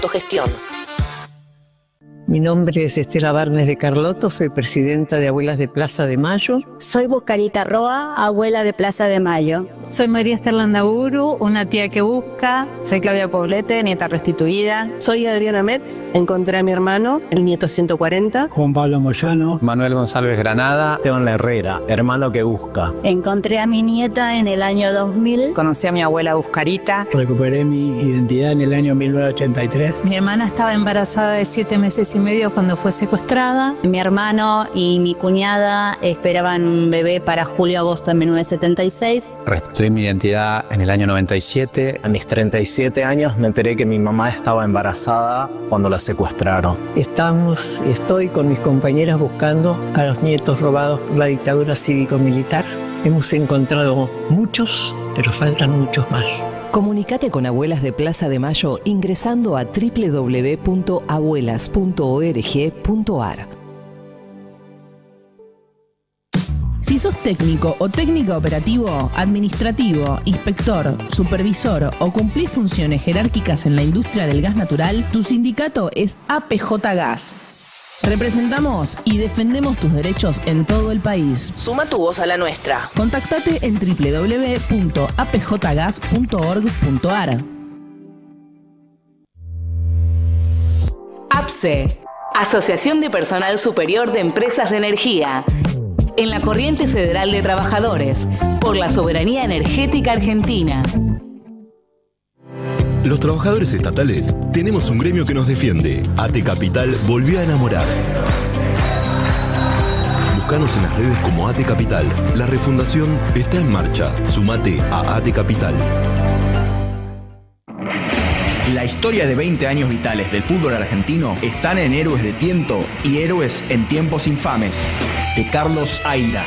autogestión. Mi nombre es Estela Barnes de Carlotto, soy presidenta de Abuelas de Plaza de Mayo. Soy Buscarita Roa, abuela de Plaza de Mayo. Soy María Esther Landaburu, una tía que busca. Soy Claudia Poblete, nieta restituida. Soy Adriana Metz, encontré a mi hermano, el nieto 140. Juan Pablo Moyano. Manuel González Granada. Esteban Herrera, hermano que busca. Encontré a mi nieta en el año 2000. Conocí a mi abuela Buscarita. Recuperé mi identidad en el año 1983. Mi hermana estaba embarazada de 7 meses y medio cuando fue secuestrada. Mi hermano y mi cuñada esperaban un bebé para julio-agosto de 1976. Restituí mi identidad en el año 97. A mis 37 años me enteré que mi mamá estaba embarazada cuando la secuestraron. Estoy con mis compañeras buscando a los nietos robados por la dictadura cívico-militar. Hemos encontrado muchos, pero faltan muchos más. Comunicate con Abuelas de Plaza de Mayo ingresando a www.abuelas.org.ar. Si sos técnico o técnica operativo, administrativo, inspector, supervisor o cumplís funciones jerárquicas en la industria del gas natural, tu sindicato es APJ Gas. Representamos y defendemos tus derechos en todo el país. Suma tu voz a la nuestra. Contactate en www.apjgas.org.ar. APSE, Asociación de Personal Superior de Empresas de Energía. En la corriente federal de trabajadores, por la soberanía energética argentina. Los trabajadores estatales tenemos un gremio que nos defiende. AT Capital volvió a enamorar. Búscanos en las redes como AT Capital. La refundación está en marcha. Sumate a AT Capital. La historia de 20 años vitales del fútbol argentino están en Héroes de Tiento y Héroes en Tiempos Infames, de Carlos Aira.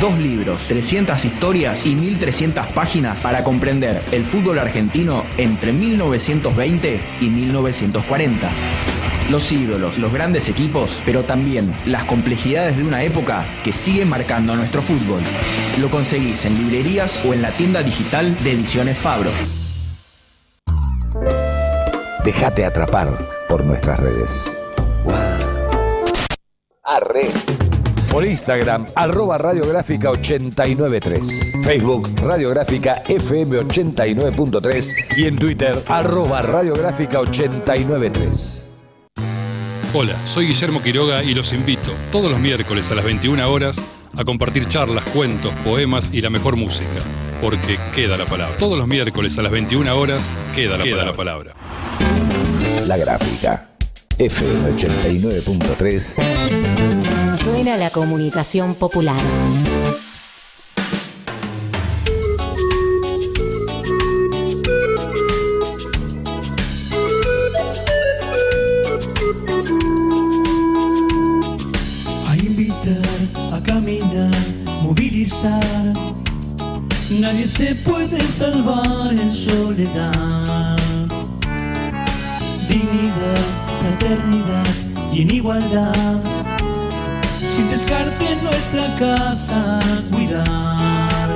2 libros, 300 historias y 1300 páginas para comprender el fútbol argentino entre 1920 y 1940. Los ídolos, los grandes equipos, pero también las complejidades de una época que sigue marcando a nuestro fútbol. Lo conseguís en librerías o en la tienda digital de Ediciones Fabro. Déjate atrapar por nuestras redes. Arre. Por Instagram, @radiográfica 893. Facebook, Radiográfica FM 89.3. Y en Twitter, @radiográfica 893. Hola, soy Guillermo Quiroga y los invito todos los miércoles a las 21 horas a compartir charlas, cuentos, poemas y la mejor música. Porque queda la palabra. Todos los miércoles a las 21 horas queda la palabra. La Gráfica FM 89.3. Suena la comunicación popular. A invitar, a caminar, movilizar. Nadie se puede salvar en soledad. Dignidad, fraternidad y en igualdad. Sin descarte en nuestra casa cuidar.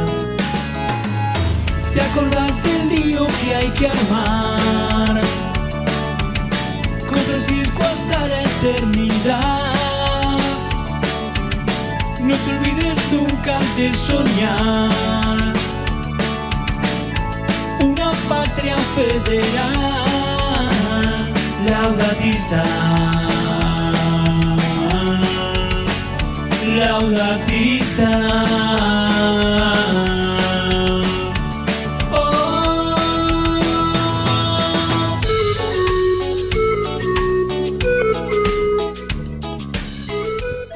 ¿Te acordás del lío que hay que armar? Con Francisco hasta la eternidad. No te olvides nunca de soñar una patria federal. Laudatistas, laudatistas.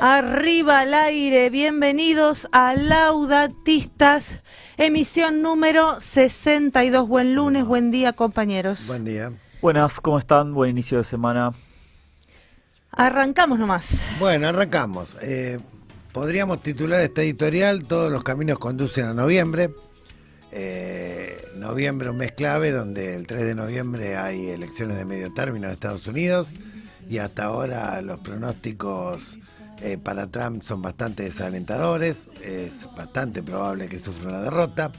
Arriba al aire, bienvenidos a Laudatistas, emisión número 62. Buen lunes, buen día, compañeros. Buen día. Buenas, ¿cómo están? Buen inicio de semana. Arrancamos nomás. Bueno, arrancamos. Podríamos titular este editorial: todos los caminos conducen a noviembre. Noviembre, un mes clave, donde el 3 de noviembre hay elecciones de medio término en Estados Unidos, y hasta ahora los pronósticos para Trump son bastante desalentadores. Es bastante probable que sufra una derrota.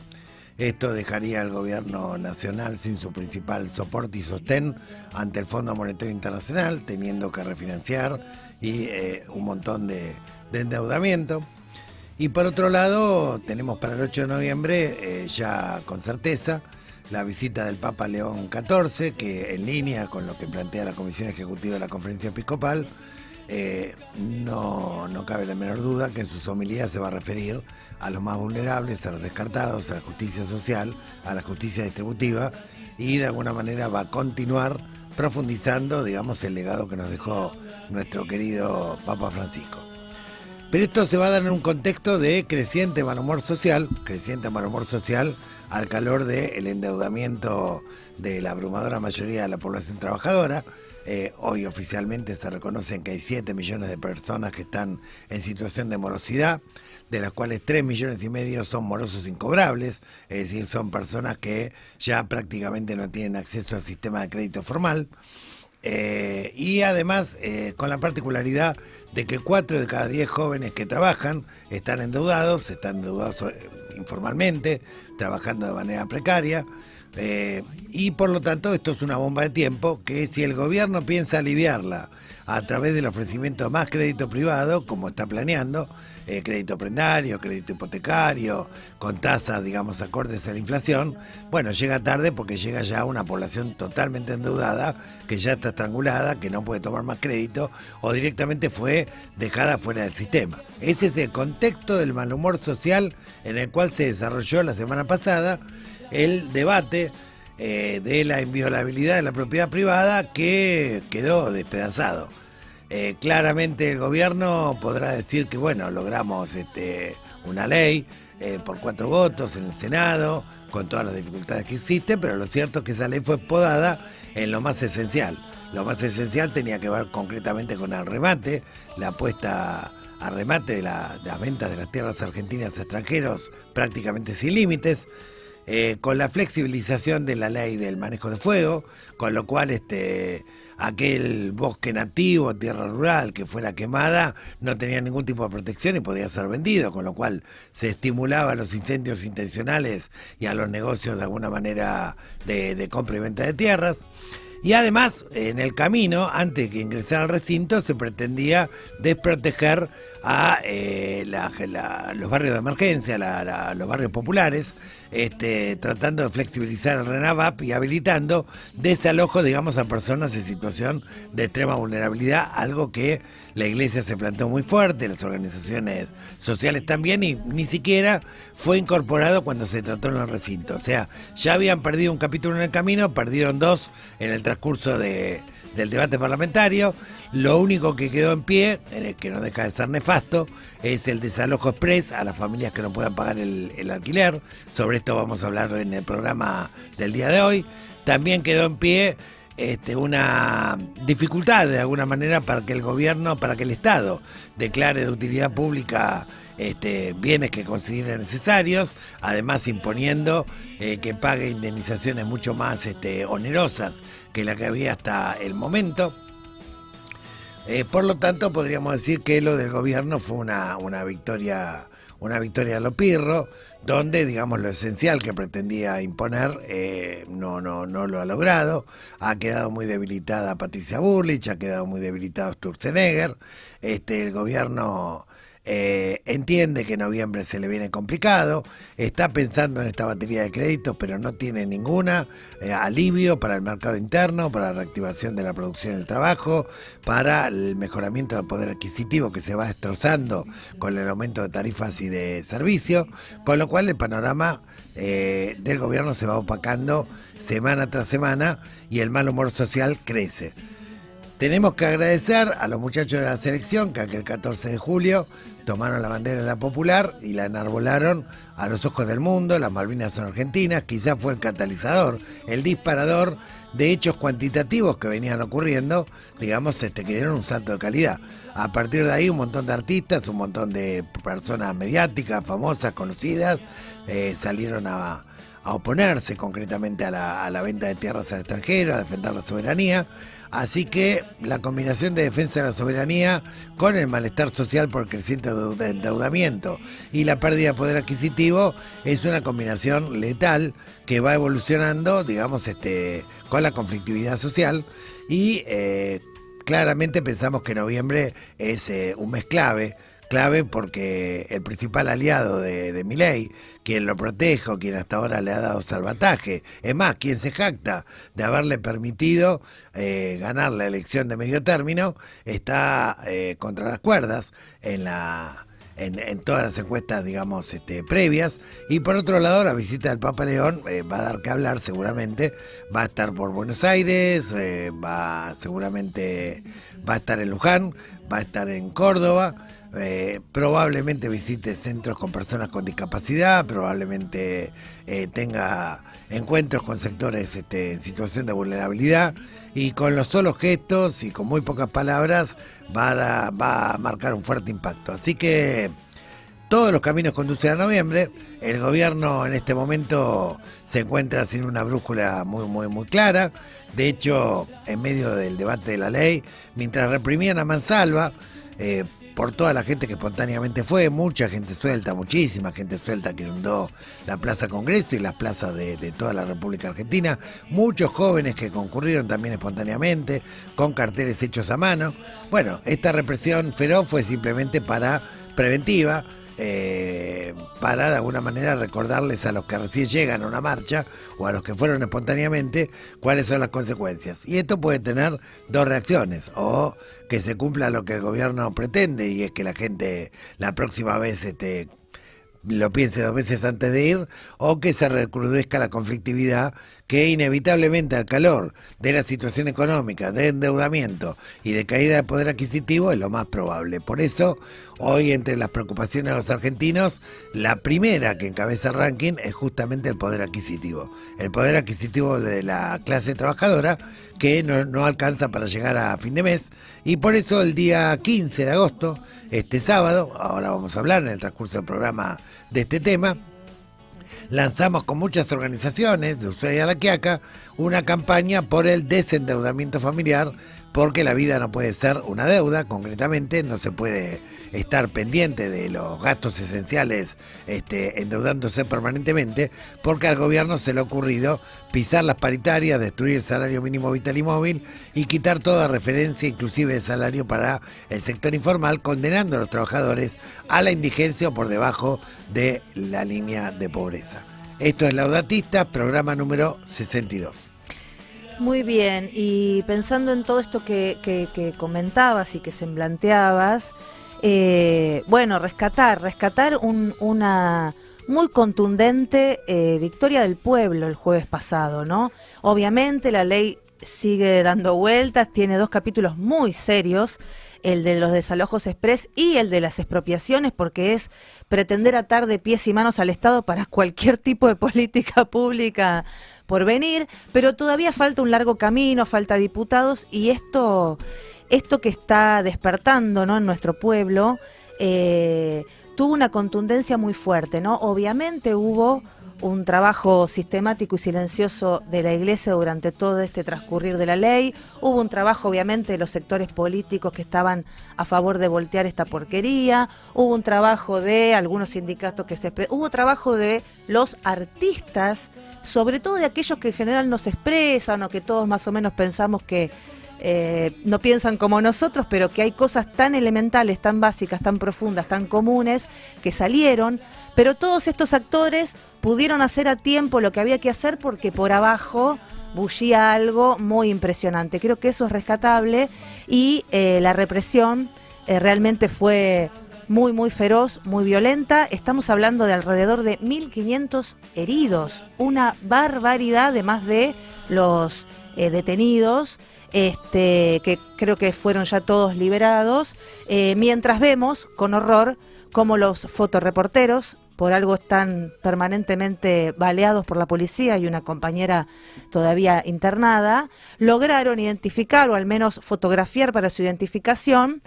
Esto dejaría al gobierno nacional sin su principal soporte y sostén ante el Fondo Monetario Internacional, teniendo que refinanciar y un montón de endeudamiento. Y por otro lado, tenemos para el 8 de noviembre, ya con certeza, la visita del Papa León XIV, que en línea con lo que plantea la Comisión Ejecutiva de la Conferencia Episcopal, no cabe la menor duda que en sus homilías se va a referir a los más vulnerables, a los descartados, a la justicia social, a la justicia distributiva, y de alguna manera va a continuar profundizando, digamos, el legado que nos dejó nuestro querido Papa Francisco. Pero esto se va a dar en un contexto de creciente mal humor social al calor del endeudamiento de la abrumadora mayoría de la población trabajadora. Hoy oficialmente se reconocen que hay 7 millones de personas que están en situación de morosidad, de las cuales 3,5 millones son morosos incobrables, es decir, son personas que ya prácticamente no tienen acceso al sistema de crédito formal. Y además con la particularidad de que 4 de cada 10 jóvenes que trabajan están endeudados informalmente, trabajando de manera precaria, y por lo tanto esto es una bomba de tiempo que si el gobierno piensa aliviarla a través del ofrecimiento de más crédito privado, como está planeando, crédito prendario, crédito hipotecario, con tasas, digamos, acordes a la inflación, bueno, llega tarde porque llega ya una población totalmente endeudada, que ya está estrangulada, que no puede tomar más crédito, o directamente fue dejada fuera del sistema. Ese es el contexto del mal humor social en el cual se desarrolló la semana pasada el debate de la inviolabilidad de la propiedad privada, que quedó despedazado. Claramente el gobierno podrá decir que bueno, logramos una ley por 4 votos en el Senado, con todas las dificultades que existen, pero lo cierto es que esa ley fue podada en lo más esencial. Lo más esencial tenía que ver concretamente con el remate, la apuesta a remate de las ventas de las tierras argentinas a extranjeros prácticamente sin límites, con la flexibilización de la ley del manejo de fuego, con lo cual aquel bosque nativo, tierra rural que fuera quemada, no tenía ningún tipo de protección y podía ser vendido, con lo cual se estimulaba a los incendios intencionales y a los negocios de alguna manera de compra y venta de tierras. Y además, en el camino, antes de ingresar al recinto, se pretendía desproteger a los barrios de emergencia, los barrios populares, tratando de flexibilizar el RENAVAP y habilitando desalojo, digamos, a personas en situación de extrema vulnerabilidad, algo que la Iglesia se planteó muy fuerte, las organizaciones sociales también, y ni siquiera fue incorporado cuando se trató en el recinto. O sea, ya habían perdido un capítulo en el camino, perdieron 2 en el transcurso del debate parlamentario. Lo único que quedó en pie, que no deja de ser nefasto, es el desalojo express a las familias que no puedan pagar el alquiler. Sobre esto vamos a hablar en el programa del día de hoy. También quedó en pie una dificultad de alguna manera para que el gobierno, para que el Estado declare de utilidad pública bienes que considere necesarios, además imponiendo que pague indemnizaciones mucho más onerosas que la que había hasta el momento. Por lo tanto, podríamos decir que lo del gobierno fue una victoria a lo pirro, donde, digamos, lo esencial que pretendía imponer no lo ha logrado. Ha quedado muy debilitada Patricia Bullrich, ha quedado muy debilitado Sturzenegger. El gobierno entiende que noviembre se le viene complicado, está pensando en esta batería de créditos, pero no tiene ninguna alivio para el mercado interno, para la reactivación de la producción y el trabajo, para el mejoramiento del poder adquisitivo que se va destrozando con el aumento de tarifas y de servicios, con lo cual el panorama del gobierno se va opacando semana tras semana y el mal humor social crece. Tenemos que agradecer a los muchachos de la selección que aquel 14 de julio tomaron la bandera de la Popular y la enarbolaron a los ojos del mundo. Las Malvinas son argentinas, quizás fue el catalizador, el disparador de hechos cuantitativos que venían ocurriendo, digamos, que dieron un salto de calidad. A partir de ahí un montón de artistas, un montón de personas mediáticas, famosas, conocidas, salieron a oponerse concretamente a la venta de tierras al extranjero, a defender la soberanía. Así que la combinación de defensa de la soberanía con el malestar social por el creciente endeudamiento y la pérdida de poder adquisitivo es una combinación letal que va evolucionando, digamos, con la conflictividad social y claramente pensamos que noviembre es un mes clave porque el principal aliado de Milei, quien lo protege, quien hasta ahora le ha dado salvataje, es más, quien se jacta de haberle permitido ganar la elección de medio término, está contra las cuerdas en todas las encuestas, digamos, previas. Y por otro lado, la visita del Papa León va a dar que hablar seguramente, va a estar por Buenos Aires, seguramente va a estar en Luján, va a estar en Córdoba. Probablemente visite centros con personas con discapacidad, probablemente tenga encuentros con sectores en situación de vulnerabilidad y con los solos gestos y con muy pocas palabras va a marcar un fuerte impacto. Así que todos los caminos conducen a noviembre. El gobierno en este momento se encuentra sin una brújula muy clara. De hecho, en medio del debate de la ley, mientras reprimían a mansalva, por toda la gente que espontáneamente fue, mucha gente suelta, muchísima gente suelta que inundó la Plaza Congreso y las plazas de toda la República Argentina, muchos jóvenes que concurrieron también espontáneamente, con carteles hechos a mano. Bueno, esta represión feroz fue simplemente preventiva, para de alguna manera recordarles a los que recién llegan a una marcha o a los que fueron espontáneamente cuáles son las consecuencias. Y esto puede tener dos reacciones: o que se cumpla lo que el gobierno pretende, y es que la gente la próxima vez lo piense dos veces antes de ir, o que se recrudezca la conflictividad que inevitablemente al calor de la situación económica, de endeudamiento y de caída de poder adquisitivo es lo más probable. Por eso, hoy entre las preocupaciones de los argentinos, la primera que encabeza el ranking es justamente el poder adquisitivo. El poder adquisitivo de la clase trabajadora que no alcanza para llegar a fin de mes, y por eso el día 15 de agosto, este sábado, ahora vamos a hablar en el transcurso del programa de este tema, lanzamos con muchas organizaciones de Ushuaia a La Quiaca una campaña por el desendeudamiento familiar, porque la vida no puede ser una deuda. Concretamente no se puede estar pendiente de los gastos esenciales endeudándose permanentemente, porque al gobierno se le ha ocurrido pisar las paritarias, destruir el salario mínimo vital y móvil y quitar toda referencia inclusive de salario para el sector informal, condenando a los trabajadores a la indigencia o por debajo de la línea de pobreza. Esto es Laudatistas, programa número 62. Muy bien, y pensando en todo esto que comentabas y que semblanteabas, bueno, rescatar una muy contundente victoria del pueblo el jueves pasado, ¿no? Obviamente la ley sigue dando vueltas, tiene dos capítulos muy serios, el de los desalojos express y el de las expropiaciones, porque es pretender atar de pies y manos al Estado para cualquier tipo de política pública por venir, pero todavía falta un largo camino, falta diputados, y esto que está despertando, ¿no?, en nuestro pueblo tuvo una contundencia muy fuerte, ¿no? Obviamente hubo un trabajo sistemático y silencioso de la Iglesia durante todo este transcurrir de la ley, hubo un trabajo obviamente de los sectores políticos que estaban a favor de voltear esta porquería, hubo un trabajo de algunos sindicatos hubo trabajo de los artistas, sobre todo de aquellos que en general no se expresan o que todos más o menos pensamos que no piensan como nosotros, pero que hay cosas tan elementales, tan básicas, tan profundas, tan comunes, que salieron, pero todos estos actores pudieron hacer a tiempo lo que había que hacer porque por abajo bullía algo muy impresionante. Creo que eso es rescatable, y la represión realmente fue muy feroz, muy violenta. Estamos hablando de alrededor de 1.500 heridos, una barbaridad, además de los detenidos, que creo que fueron ya todos liberados, mientras vemos con horror cómo los fotoreporteros, por algo están permanentemente baleados por la policía y una compañera todavía internada, lograron identificar o al menos fotografiar para su identificación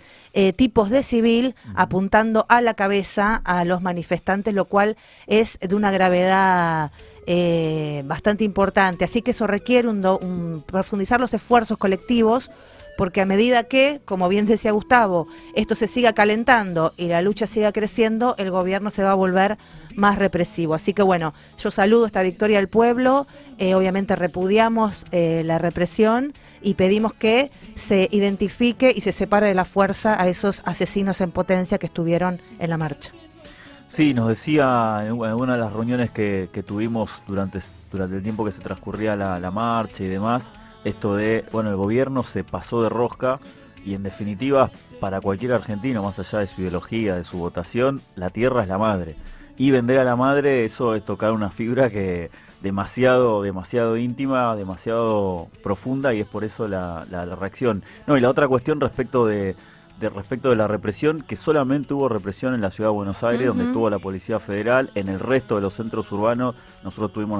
tipos de civil apuntando a la cabeza a los manifestantes, lo cual es de una gravedad bastante importante. Así que eso requiere profundizar los esfuerzos colectivos, porque a medida que, como bien decía Gustavo, esto se siga calentando y la lucha siga creciendo, el gobierno se va a volver más represivo. Así que bueno, yo saludo esta victoria del pueblo, obviamente repudiamos la represión y pedimos que se identifique y se separe de la fuerza a esos asesinos en potencia que estuvieron en la marcha. Sí, nos decía en una de las reuniones que tuvimos durante el tiempo que se transcurría la marcha y demás, esto de, bueno, el gobierno se pasó de rosca y en definitiva, para cualquier argentino, más allá de su ideología, de su votación, la tierra es la madre. Y vender a la madre, eso es tocar una fibra que demasiado íntima, demasiado profunda, y es por eso la reacción. No, y la otra cuestión respecto de la represión, que solamente hubo represión en la ciudad de Buenos Aires, donde estuvo la Policía Federal. En el resto de los centros urbanos, nos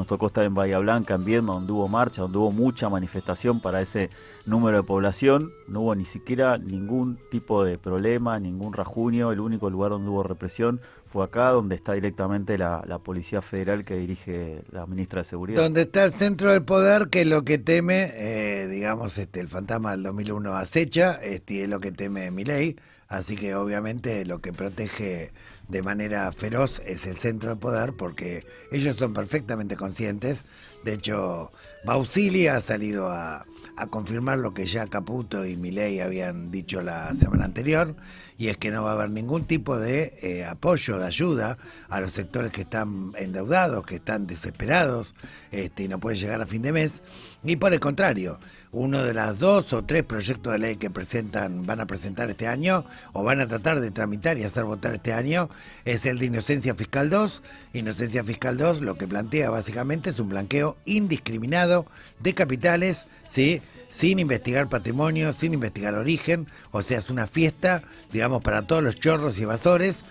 tocó estar en Bahía Blanca, en Viedma, donde hubo marcha, donde hubo mucha manifestación para ese número de población. No hubo ni siquiera ningún tipo de problema, ningún rajuño. El único lugar donde hubo represión fue acá, donde está directamente la Policía Federal que dirige la ministra de Seguridad. Donde está el centro del poder, que es lo que teme, digamos, el fantasma del 2001 acecha, es lo que teme Milei, así que obviamente lo que protege de manera feroz es el centro de poder, porque ellos son perfectamente conscientes. De hecho, Bausili ha salido a confirmar lo que ya Caputo y Milei habían dicho la semana anterior, y es que no va a haber ningún tipo de apoyo, de ayuda a los sectores que están endeudados, que están desesperados, y no pueden llegar a fin de mes. Y por el contrario, uno de los 2 o 3 proyectos de ley que van a presentar este año, o van a tratar de tramitar y hacer votar este año, es el de Inocencia Fiscal 2. Inocencia Fiscal 2 lo que plantea básicamente es un blanqueo indiscriminado de capitales, ¿sí?, sin investigar patrimonio, sin investigar origen. O sea, es una fiesta, digamos, para todos los chorros y evasores.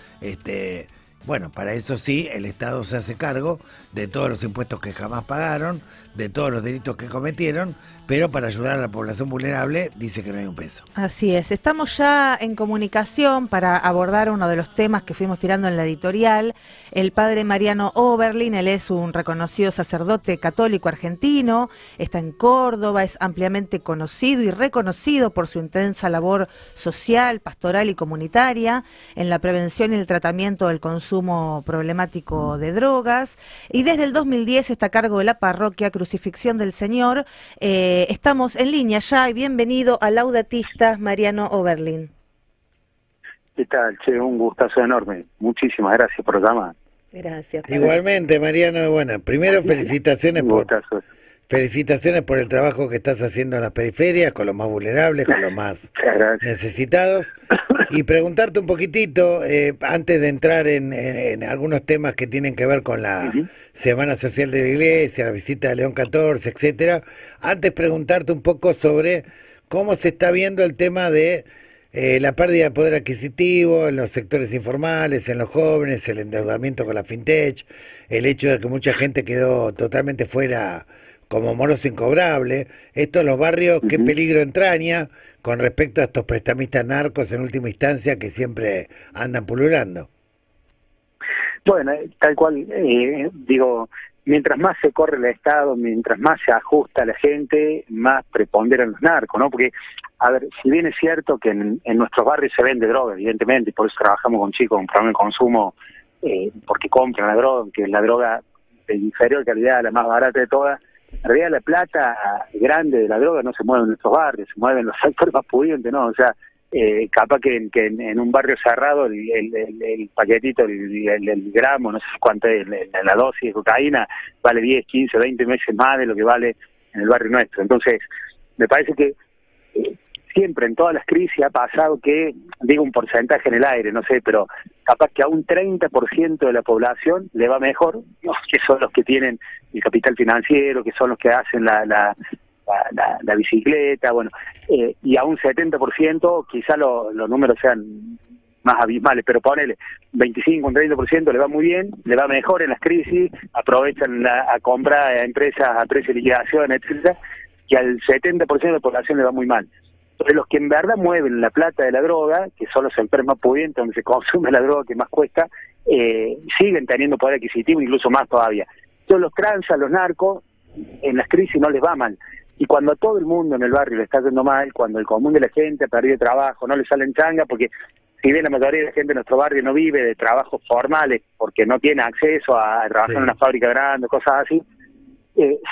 Bueno, para eso sí, el Estado se hace cargo de todos los impuestos que jamás pagaron, de todos los delitos que cometieron, pero para ayudar a la población vulnerable dice que no hay un peso. Así es, estamos ya en comunicación para abordar uno de los temas que fuimos tirando en la editorial. El padre Mariano Oberlin, él es un reconocido sacerdote católico argentino, está en Córdoba, es ampliamente conocido y reconocido por su intensa labor social, pastoral y comunitaria en la prevención y el tratamiento del consumo problemático de drogas, y desde el 2010 está a cargo de la parroquia Crucifixión del Señor. Estamos en línea ya, y bienvenido a Laudatistas, Mariano Oberlin. ¿Qué tal, che? Un gustazo enorme. Muchísimas gracias por llamar. Gracias. Igualmente, Mariano, bueno, primero felicitaciones por el trabajo que estás haciendo en las periferias, con los más vulnerables, con los más necesitados. Y preguntarte un poquitito, antes de entrar en algunos temas que tienen que ver con la Semana Social de la Iglesia, la visita de León XIV, etcétera, antes preguntarte un poco sobre cómo se está viendo el tema de la pérdida de poder adquisitivo en los sectores informales, en los jóvenes, el endeudamiento con la fintech, el hecho de que mucha gente quedó totalmente fuera como moroso incobrable. Esto en los barrios, ¿qué peligro entraña con respecto a estos prestamistas narcos en última instancia que siempre andan pululando? Bueno, tal cual, digo, mientras más se corre el Estado, mientras más se ajusta a la gente, más preponderan los narcos, ¿no? Porque, a ver, si bien es cierto que en nuestros barrios se vende droga, evidentemente, y por eso trabajamos con chicos con problema de consumo, porque compran la droga, que es la droga de inferior calidad, la más barata de todas. En realidad la plata grande de la droga no se mueve en nuestros barrios, se mueve en los sectores más pudientes, ¿no? O sea, capaz que en un barrio cerrado el paquetito, el gramo, no sé cuánto es, la dosis de cocaína, vale 10, 15, 20 veces más de lo que vale en el barrio nuestro. Entonces, me parece que siempre en todas las crisis ha pasado que, digo un porcentaje en el aire, no sé, pero capaz que a un 30% de la población le va mejor, ¿no? Que son los que tienen el capital financiero, que son los que hacen la bicicleta, bueno, y a un 70% quizá los números sean más abismales, pero ponele 25, un 30% le va muy bien, le va mejor en las crisis, aprovechan a comprar a empresas a precio de liquidación, etcétera, y al 70% de la población le va muy mal. Entonces los que en verdad mueven la plata de la droga, que son los sectores más pudientes donde se consume la droga que más cuesta, siguen teniendo poder adquisitivo, incluso más todavía. Entonces los tranzas, los narcos, en las crisis no les va mal. Y cuando a todo el mundo en el barrio le está yendo mal, cuando el común de la gente ha perdido trabajo, no le salen changa, porque si bien la mayoría de la gente de nuestro barrio no vive de trabajos formales, porque no tiene acceso a trabajar en una fábrica grande, cosas así,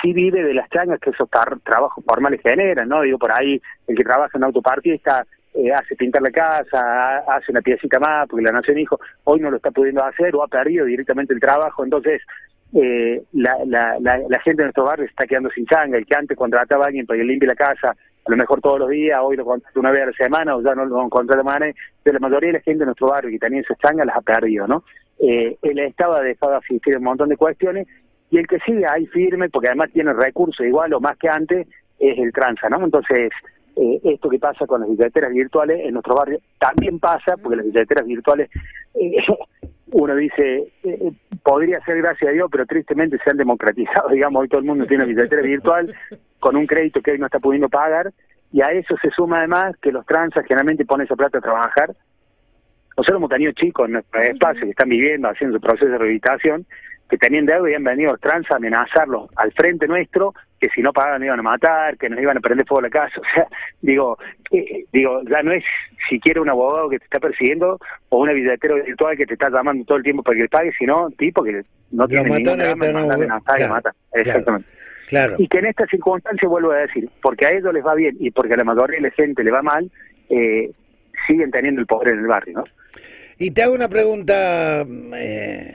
sí vive de las changas que esos trabajos formales generan, ¿no? Digo, por ahí el que trabaja en autopartista hace pintar la casa, hace una piecita más, porque la nació un hijo, hoy no lo está pudiendo hacer o ha perdido directamente el trabajo. Entonces la gente de nuestro barrio se está quedando sin changa. El que antes contrataba a alguien para que limpie la casa, a lo mejor todos los días, hoy lo contrata una vez a la semana o ya no lo contrata más. Pero la mayoría de la gente de nuestro barrio que tenía esas changas las ha perdido, ¿no? El Estado ha dejado de asistir a un montón de cuestiones, y el que sigue ahí firme, porque además tiene recursos igual o más que antes, es el tranza, ¿no? Entonces, esto que pasa con las billeteras virtuales en nuestro barrio también pasa, porque las billeteras virtuales, uno dice, podría ser gracias a Dios, pero tristemente se han democratizado, digamos, hoy todo el mundo tiene una billetera virtual con un crédito que hoy no está pudiendo pagar, y a eso se suma además que los tranzas generalmente ponen esa plata a trabajar. Nosotros hemos tenido chicos en nuestro espacio que están viviendo, haciendo su proceso de rehabilitación, que tenían deuda y han venido los trans a amenazarlos al frente nuestro, que si no pagaban nos iban a matar, que nos iban a prender fuego a la casa. O sea, digo, ya no es siquiera un abogado que te está persiguiendo o una billetera virtual que te está llamando todo el tiempo para que le pagues, sino tipo que no tiene ningún drama de mandar amenazar y matar. Exactamente. Claro. Y que en estas circunstancias, vuelvo a decir, porque a ellos les va bien y porque a la mayoría de la gente le va mal, siguen teniendo el poder en el barrio, ¿no? Y te hago una pregunta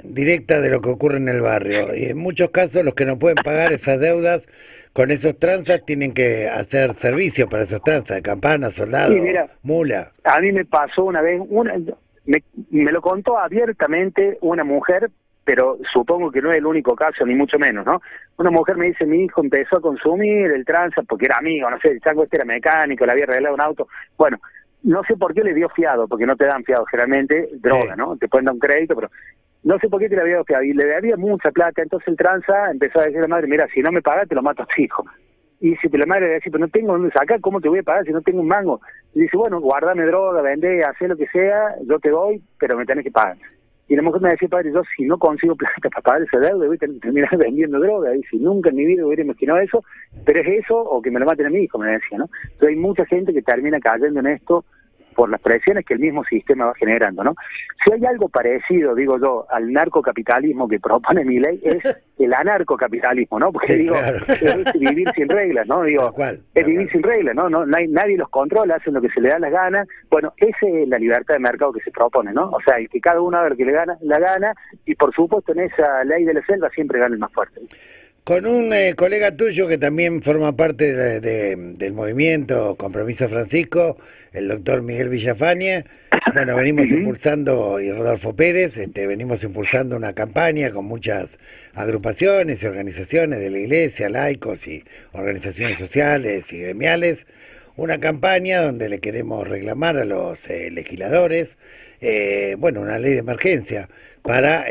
directa de lo que ocurre en el barrio. Y en muchos casos los que no pueden pagar esas deudas con esos tranzas tienen que hacer servicio para esos tranzas, de campana, soldado, sí, mira, mula. A mí me pasó una vez, me lo contó abiertamente una mujer, pero supongo que no es el único caso, ni mucho menos, ¿no? Una mujer me dice, mi hijo empezó a consumir el tranza porque era amigo, no sé, el chango este era mecánico, le había arreglado un auto. Bueno, no sé por qué le dio fiado, porque no te dan fiado generalmente, droga, ¿no? Te pueden dar un crédito, pero no sé por qué te le había dado fiado. Y le había mucha plata, entonces el tranza empezó a decir a la madre, mira, si no me pagas te lo mato a tu hijo. Y si la madre le decía, pero no tengo dónde sacar, ¿cómo te voy a pagar si no tengo un mango? Y dice, bueno, guardame droga, vende, haz lo que sea, yo te doy, pero me tenés que pagar. Y la mujer me decía, padre, yo si no consigo plata para pagar ese deuda, voy a terminar vendiendo droga. Y si nunca en mi vida hubiera imaginado eso, pero es eso o que me lo maten a mi hijo, me decía, ¿no? Entonces hay mucha gente que termina cayendo en esto por las presiones que el mismo sistema va generando, ¿no? Si hay algo parecido, digo yo, al narcocapitalismo que propone mi ley, es el anarcocapitalismo, ¿no? Porque sí, digo, claro. es vivir sin reglas, ¿no? Digo, es vivir sin reglas, ¿no? Nadie los controla, hacen lo que se le da las ganas. Bueno, esa es la libertad de mercado que se propone, ¿no? O sea, el que cada uno haga lo que le gana, la gana, y por supuesto en esa ley de la selva siempre gana el más fuerte. Con un colega tuyo que también forma parte del movimiento Compromiso Francisco, el doctor Miguel Villafañe, bueno, venimos impulsando, y Rodolfo Pérez, venimos impulsando una campaña con muchas agrupaciones y organizaciones de la iglesia, laicos y organizaciones sociales y gremiales, una campaña donde le queremos reclamar a los legisladores, bueno, una ley de emergencia para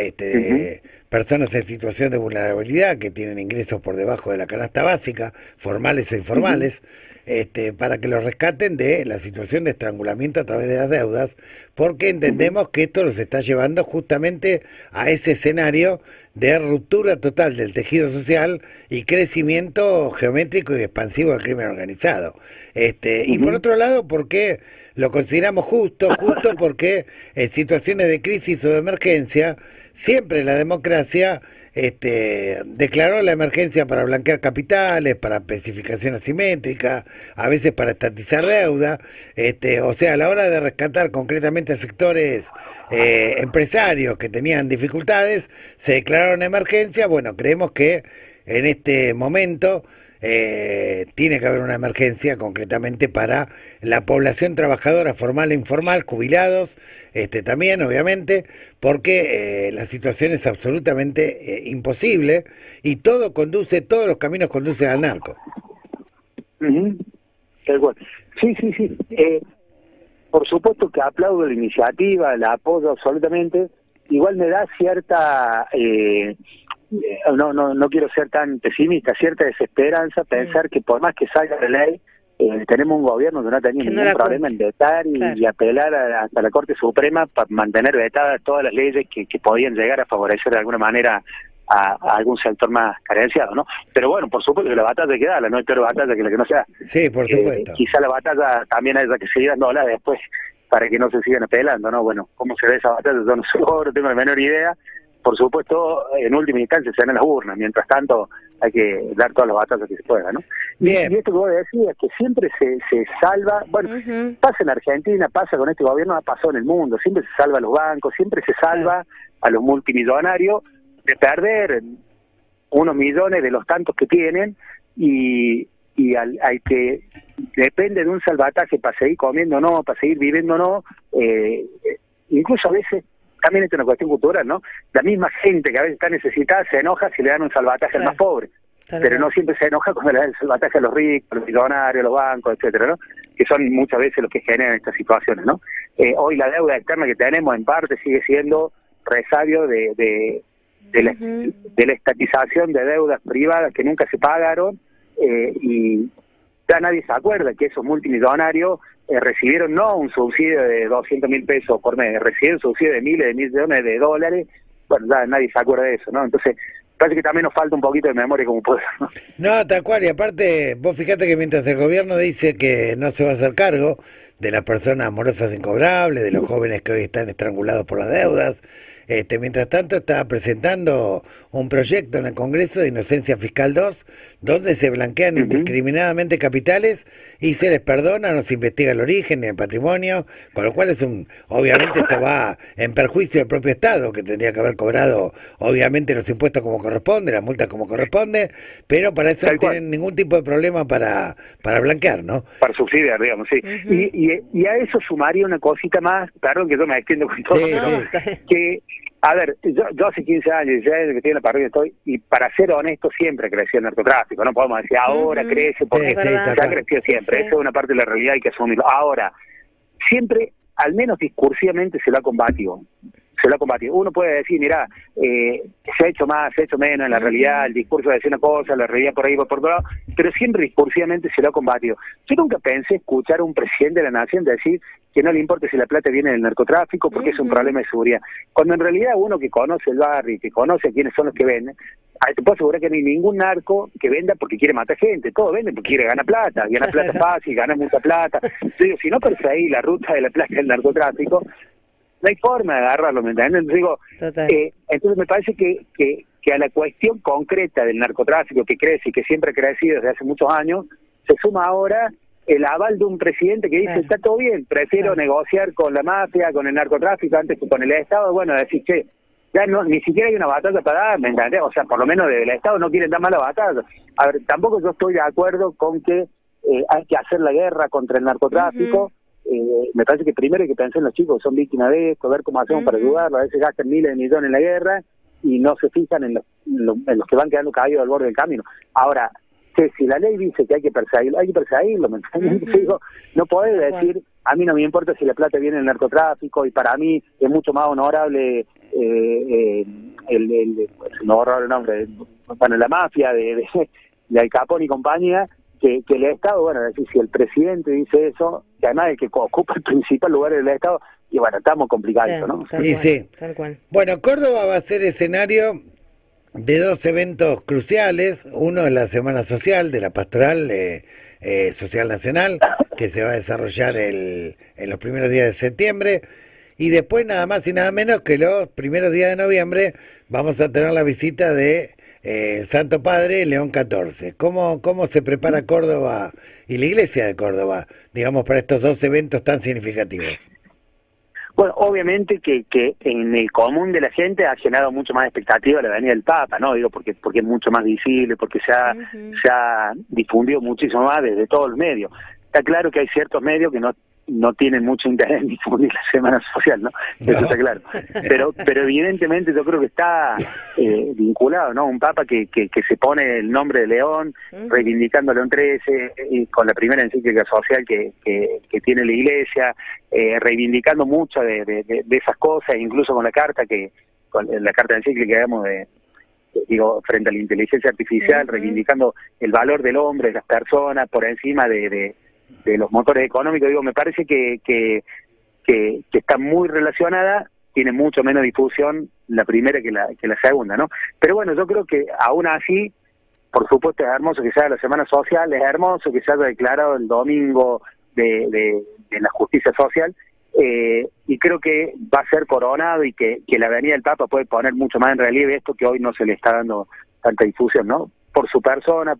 personas en situación de vulnerabilidad que tienen ingresos por debajo de la canasta básica, formales o informales, para que los rescaten de la situación de estrangulamiento a través de las deudas, porque entendemos que esto los está llevando justamente a ese escenario de ruptura total del tejido social y crecimiento geométrico y expansivo del crimen organizado. Y por otro lado, porque lo consideramos justo porque en situaciones de crisis o de emergencia, siempre la democracia declaró la emergencia para blanquear capitales, para especificación asimétrica, a veces para estatizar deuda, o sea, a la hora de rescatar concretamente a sectores empresarios que tenían dificultades, se declararon emergencia. Bueno, creemos que en este momento tiene que haber una emergencia concretamente para la población trabajadora formal e informal, jubilados también obviamente, porque la situación es absolutamente imposible y todos los caminos conducen al narco. Sí. Por supuesto que aplaudo la iniciativa, la apoyo absolutamente. Igual me da cierta no quiero ser tan pesimista, cierta desesperanza pensar que por más que salga la ley, tenemos un gobierno que no ha tenido ningún problema en vetar y apelar hasta la Corte Suprema para mantener vetadas todas las leyes que podían llegar a favorecer de alguna manera a algún sector más carenciado, ¿no? Pero bueno, por supuesto que la batalla hay que darla, no hay peor batalla que la que no sea. Sí, por supuesto. Quizá la batalla también haya que seguir dándola después para que no se sigan apelando, ¿no? Bueno, ¿cómo se ve esa batalla? Yo no tengo la menor idea. Por supuesto, en última instancia se dan en las urnas. Mientras tanto, hay que dar todas las batallas que se puedan, ¿no? Bien. Y esto que vos decías, que siempre se salva, bueno, pasa en Argentina, pasa con este gobierno, ha pasado en el mundo, siempre se salva a los bancos, siempre se salva a los multimillonarios de perder unos millones de los tantos que tienen y al que depende de un salvataje para seguir comiendo o no, para seguir viviendo o no, incluso a veces también es una cuestión cultural, ¿no? La misma gente que a veces está necesitada se enoja si le dan un salvataje al más pobre, pero no siempre se enoja cuando le dan el salvataje a los ricos, a los millonarios, a los bancos, etcétera, ¿no? Que son muchas veces los que generan estas situaciones, ¿no? Hoy la deuda externa que tenemos en parte sigue siendo resabio de la estatización de deudas privadas que nunca se pagaron, y ya nadie se acuerda que esos multimillonarios recibieron no un subsidio de 200.000 pesos por mes, recibieron un subsidio de miles de millones de dólares. Bueno, ya nadie se acuerda de eso, ¿no? Entonces, parece que también nos falta un poquito de memoria como pueblo, ¿no? No, tal cual, y aparte, vos fíjate que mientras el gobierno dice que no se va a hacer cargo de las personas morosas incobrables, de los jóvenes que hoy están estrangulados por las deudas, mientras tanto está presentando un proyecto en el Congreso de Inocencia Fiscal 2, donde se blanquean indiscriminadamente capitales y se les perdona, no se investiga el origen ni el patrimonio, con lo cual obviamente esto va en perjuicio del propio Estado, que tendría que haber cobrado obviamente los impuestos como corresponde, las multas como corresponde, pero para eso no tienen ningún tipo de problema para blanquear, ¿no? Para subsidiar, digamos, sí. Y a eso sumaría una cosita más, perdón que yo me extiendo con todo, que, a ver, yo hace 15 años, 16 años que estoy en la parrilla y para ser honesto siempre creció el narcotráfico, no podemos decir ahora crece, porque ya creció siempre, esa es una parte de la realidad, hay que asumirlo. Ahora, siempre, al menos discursivamente, se lo ha combatido. Uno puede decir, mira, se ha hecho más, se ha hecho menos, en la realidad el discurso decía una cosa, la realidad por ahí por otro lado, pero siempre discursivamente se lo ha combatido. Yo nunca pensé escuchar a un presidente de la nación decir que no le importa si la plata viene del narcotráfico porque es un problema de seguridad. Cuando en realidad uno que conoce el barrio y que conoce a quiénes son los que venden, te puedo asegurar que no hay ningún narco que venda porque quiere matar gente, todos venden porque quiere ganar plata fácil, ganar mucha plata. Yo digo, si no perseguís la ruta de la plata del narcotráfico, no hay forma de agarrarlo, ¿me entiendes? Entonces me parece que a la cuestión concreta del narcotráfico que crece y que siempre ha crecido desde hace muchos años, se suma ahora el aval de un presidente que dice, está todo bien, prefiero negociar con la mafia, con el narcotráfico antes que con el Estado. Bueno, decir, che, ya no, ni siquiera hay una batalla para dar, ¿me entiendes? O sea, por lo menos del Estado no quieren dar más la batalla. A ver, tampoco yo estoy de acuerdo con que hay que hacer la guerra contra el narcotráfico. Me parece que primero hay que pensar en los chicos que son víctimas de esto, ver cómo hacemos para ayudarlos. A veces gastan miles de millones en la guerra y no se fijan en los que van quedando caídos al borde del camino. Ahora, que si la ley dice que hay que perseguirlo, ¿me entiendes? Digo, no podés decir, a mí no me importa si la plata viene del narcotráfico y para mí es mucho más honorable no honorable el nombre, bueno, la mafia de Al Capone y compañía, que el Estado. Bueno, es decir, si el presidente dice eso, que además el que ocupa el principal lugar del Estado, y bueno, estamos complicados, ¿no? Tal cual. Bueno, Córdoba va a ser escenario de dos eventos cruciales. Uno es la Semana Social de la Pastoral Social Nacional, que se va a desarrollar en los primeros días de septiembre, y después nada más y nada menos que los primeros días de noviembre vamos a tener la visita de Santo Padre León XIV. ¿Cómo se prepara Córdoba y la Iglesia de Córdoba, digamos, para estos dos eventos tan significativos? Bueno, obviamente que en el común de la gente ha generado mucho más expectativa la venida del Papa, ¿no? Digo, porque es mucho más visible, porque se ha difundido muchísimo más desde todos los medios. Está claro que hay ciertos medios que no tienen mucho interés en difundir la Semana Social, ¿no? Eso está claro. Pero evidentemente yo creo que está vinculado, ¿no? Un Papa que se pone el nombre de León, reivindicando a León XIII, y con la primera encíclica social que tiene la Iglesia, reivindicando mucho de esas cosas, incluso con la carta la carta encíclica, digamos, frente a la inteligencia artificial, reivindicando el valor del hombre, de las personas, por encima de los motores económicos. Digo, me parece que está muy relacionada tiene mucho menos difusión la primera que la segunda, ¿no? Pero bueno, yo creo que aún así, por supuesto es hermoso que sea la Semana Social, es hermoso que se haya declarado el domingo de la justicia social, y creo que va a ser coronado y que la venida del Papa puede poner mucho más en relieve esto que hoy no se le está dando tanta difusión, ¿no? Por su persona,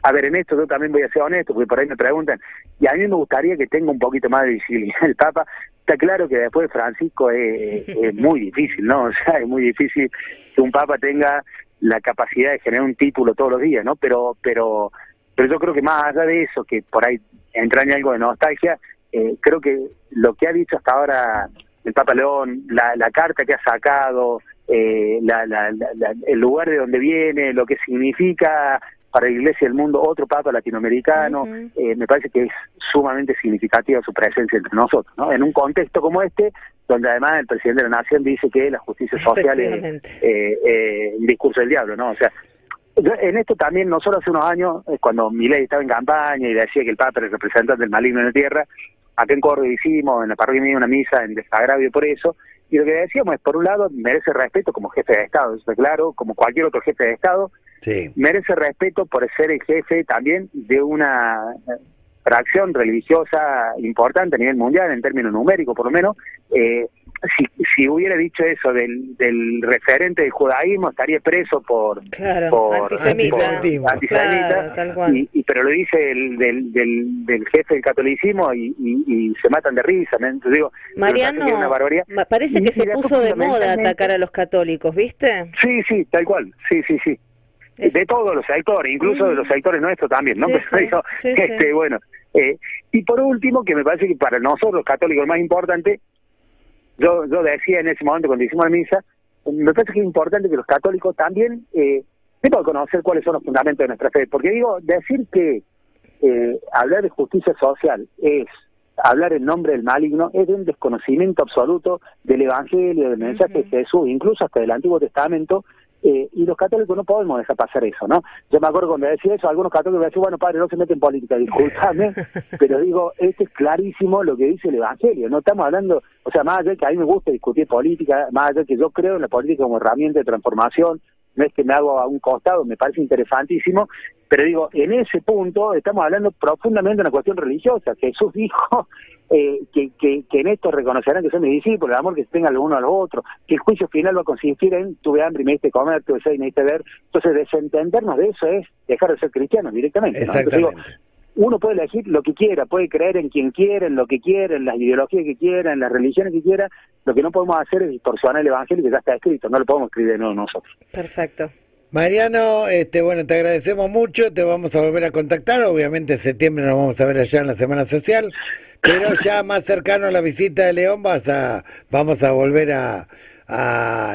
A ver, en esto yo también voy a ser honesto, porque por ahí me preguntan, y a mí me gustaría que tenga un poquito más de visibilidad el Papa. Está claro que después de Francisco es muy difícil, ¿no? O sea, es muy difícil que un Papa tenga la capacidad de generar un título todos los días, ¿no? Pero yo creo que más allá de eso, que por ahí entraña algo de nostalgia, creo que lo que ha dicho hasta ahora el Papa León, la carta que ha sacado, el lugar de donde viene, lo que significa para la Iglesia del mundo otro Papa latinoamericano, me parece que es sumamente significativa su presencia entre nosotros, ¿no? En un contexto como este, donde además el presidente de la Nación dice que la justicia social es un discurso del diablo, ¿no? O sea, en esto también, nosotros hace unos años, cuando Milei estaba en campaña y decía que el Papa era el representante del maligno en la tierra, acá en Córdoba hicimos, en la parroquia mía, una misa en desagravio por eso, y lo que decíamos es, por un lado, merece respeto como jefe de Estado, eso está claro, como cualquier otro jefe de Estado, merece respeto por ser el jefe también de una fracción religiosa importante a nivel mundial, en términos numéricos por lo menos. Si hubiera dicho eso del referente del judaísmo, estaría preso por antisemita, claro, tal cual. pero lo dice del jefe del catolicismo y se matan de risa. Entonces digo, Mariano, una barbaridad. Parece que se puso de moda atacar a los católicos, ¿viste? Sí, tal cual, sí. De todos los sectores, incluso de los sectores nuestros también, ¿no? Bueno, y por último, que me parece que para nosotros los católicos es más importante, yo decía en ese momento cuando hicimos la misa, me parece que es importante que los católicos también sepan conocer cuáles son los fundamentos de nuestra fe, porque digo, decir que hablar de justicia social es hablar en nombre del maligno, es de un desconocimiento absoluto del Evangelio, del mensaje de Jesús, incluso hasta del Antiguo Testamento, y los católicos no podemos dejar pasar eso, ¿no? Yo me acuerdo cuando decía eso, algunos católicos me decían, bueno, padre, no se mete en política, discúlpame, pero digo, esto es clarísimo lo que dice el Evangelio, no estamos hablando, o sea, más allá de que a mí me gusta discutir política, más allá de que yo creo en la política como herramienta de transformación, no es que me hago a un costado, me parece interesantísimo, pero digo, en ese punto estamos hablando profundamente de una cuestión religiosa. Jesús dijo que en esto reconocerán que son mis discípulos, el amor que se tengan los unos a los otros, que el juicio final va a consistir en tuve hambre y me diste comer, tuve sed y me diste ver. Entonces, desentendernos de eso es dejar de ser cristianos directamente, ¿no? Entonces, digo, uno puede elegir lo que quiera, puede creer en quien quiera, en lo que quiera, en las ideologías que quiera, en las religiones que quiera. Lo que no podemos hacer es distorsionar el Evangelio que ya está escrito, no lo podemos escribir de nuevo nosotros. Perfecto. Mariano, bueno, te agradecemos mucho, te vamos a volver a contactar, obviamente en septiembre nos vamos a ver allá en la Semana Social, pero ya más cercano a la visita de León vamos a volver a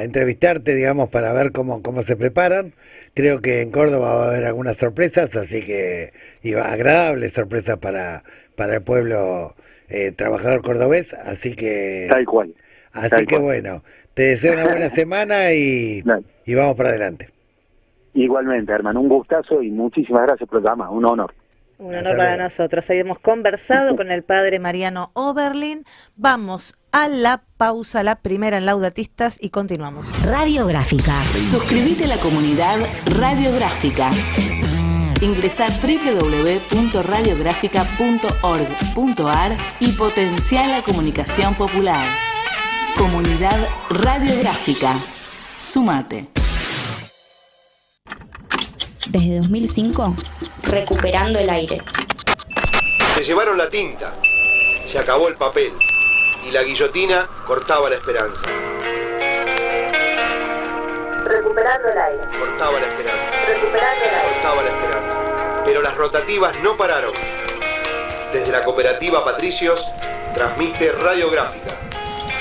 entrevistarte, digamos, para ver cómo se preparan. Creo que en Córdoba va a haber algunas sorpresas, así que agradables sorpresas para el pueblo trabajador cordobés, así que tal cual. Así que bueno, te deseo una buena semana y vamos para adelante. Igualmente, hermano, un gustazo y muchísimas gracias por el llamado, un honor. Un honor para nosotros. Ahí hemos conversado con el padre Mariano Oberlin. Vamos a la pausa, la primera en Laudatistas, y continuamos. Radiográfica. Suscríbete a la comunidad Radiográfica. Ingresá a www.radiográfica.org.ar y potenciá la comunicación popular. Comunidad Radiográfica. Sumate. Desde 2005, recuperando el aire. Se llevaron la tinta, se acabó el papel y la guillotina cortaba la esperanza. Recuperando el aire. Cortaba la esperanza. Recuperando el aire. Cortaba la esperanza. Pero las rotativas no pararon. Desde la cooperativa Patricios transmite Radiográfica,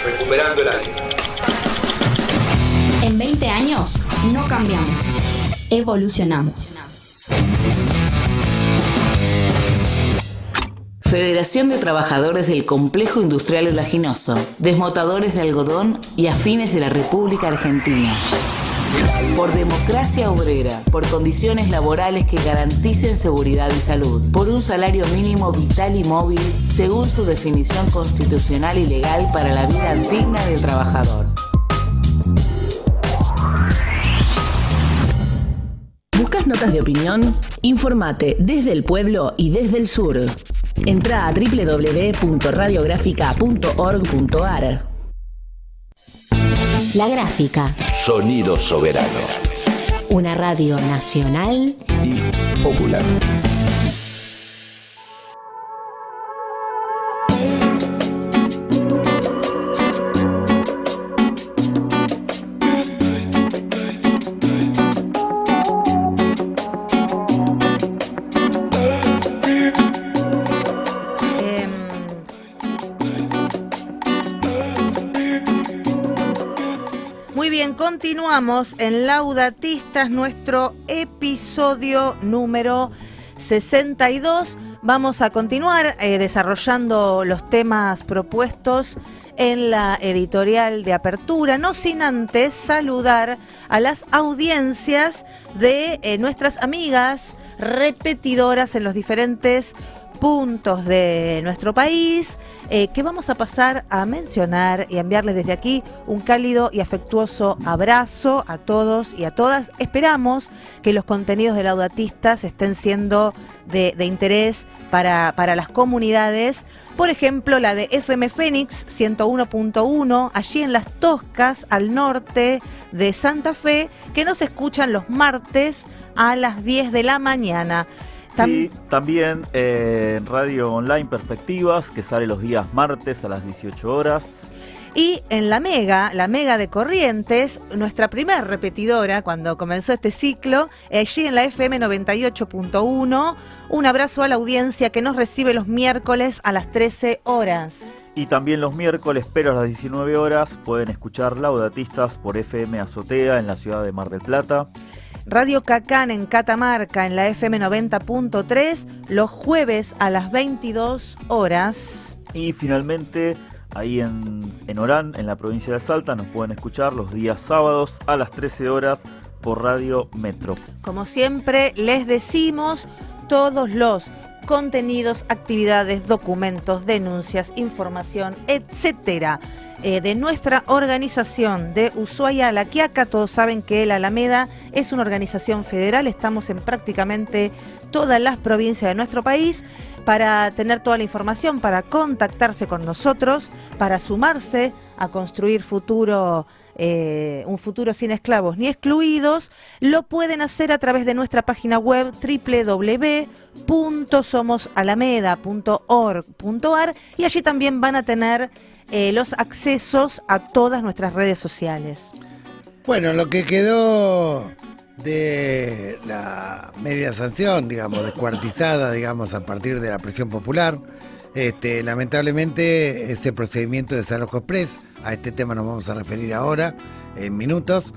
recuperando el aire. En 20 años no cambiamos. Evolucionamos. Federación de Trabajadores del Complejo Industrial Oleaginoso, desmotadores de algodón y afines de la República Argentina. Por democracia obrera, por condiciones laborales que garanticen seguridad y salud, por un salario mínimo vital y móvil según su definición constitucional y legal para la vida digna del trabajador. ¿Buscas notas de opinión? Informate desde el pueblo y desde el sur. Entra a www.radiográfica.org.ar. La Gráfica. Sonido soberano. Una radio nacional y popular. Continuamos en Laudatistas, nuestro episodio número 62. Vamos a continuar desarrollando los temas propuestos en la editorial de apertura, no sin antes saludar a las audiencias de nuestras amigas repetidoras en los diferentes puntos de nuestro país, que vamos a pasar a mencionar y a enviarles desde aquí un cálido y afectuoso abrazo a todos y a todas. Esperamos que los contenidos de Laudatistas estén siendo de interés para las comunidades. Por ejemplo, la de FM Fénix 101.1, allí en Las Toscas, al norte de Santa Fe, que nos escuchan los martes a las 10 de la mañana. Sí, también en Radio Online Perspectivas, que sale los días martes a las 18 horas. Y en la Mega de Corrientes, nuestra primer repetidora cuando comenzó este ciclo, allí en la FM 98.1, un abrazo a la audiencia que nos recibe los miércoles a las 13 horas. Y también los miércoles, pero a las 19 horas, pueden escuchar Laudatistas por FM Azotea en la ciudad de Mar del Plata. Radio Cacán en Catamarca en la FM 90.3 los jueves a las 22 horas. Y finalmente ahí en Orán, en la provincia de Salta, nos pueden escuchar los días sábados a las 13 horas por Radio Metro. Como siempre les decimos, todos los contenidos, actividades, documentos, denuncias, información, etcétera, de nuestra organización de Ushuaia a La Quiaca. Todos saben que la Alameda es una organización federal, estamos en prácticamente todas las provincias de nuestro país. Para tener toda la información, para contactarse con nosotros, para sumarse a construir un futuro sin esclavos ni excluidos, lo pueden hacer a través de nuestra página web www.somosalameda.org.ar, y allí también van a tener los accesos a todas nuestras redes sociales. Bueno, lo que quedó de la media sanción, digamos, descuartizada, digamos, a partir de la presión popular, lamentablemente ese procedimiento de desalojo express, a este tema nos vamos a referir ahora en minutos,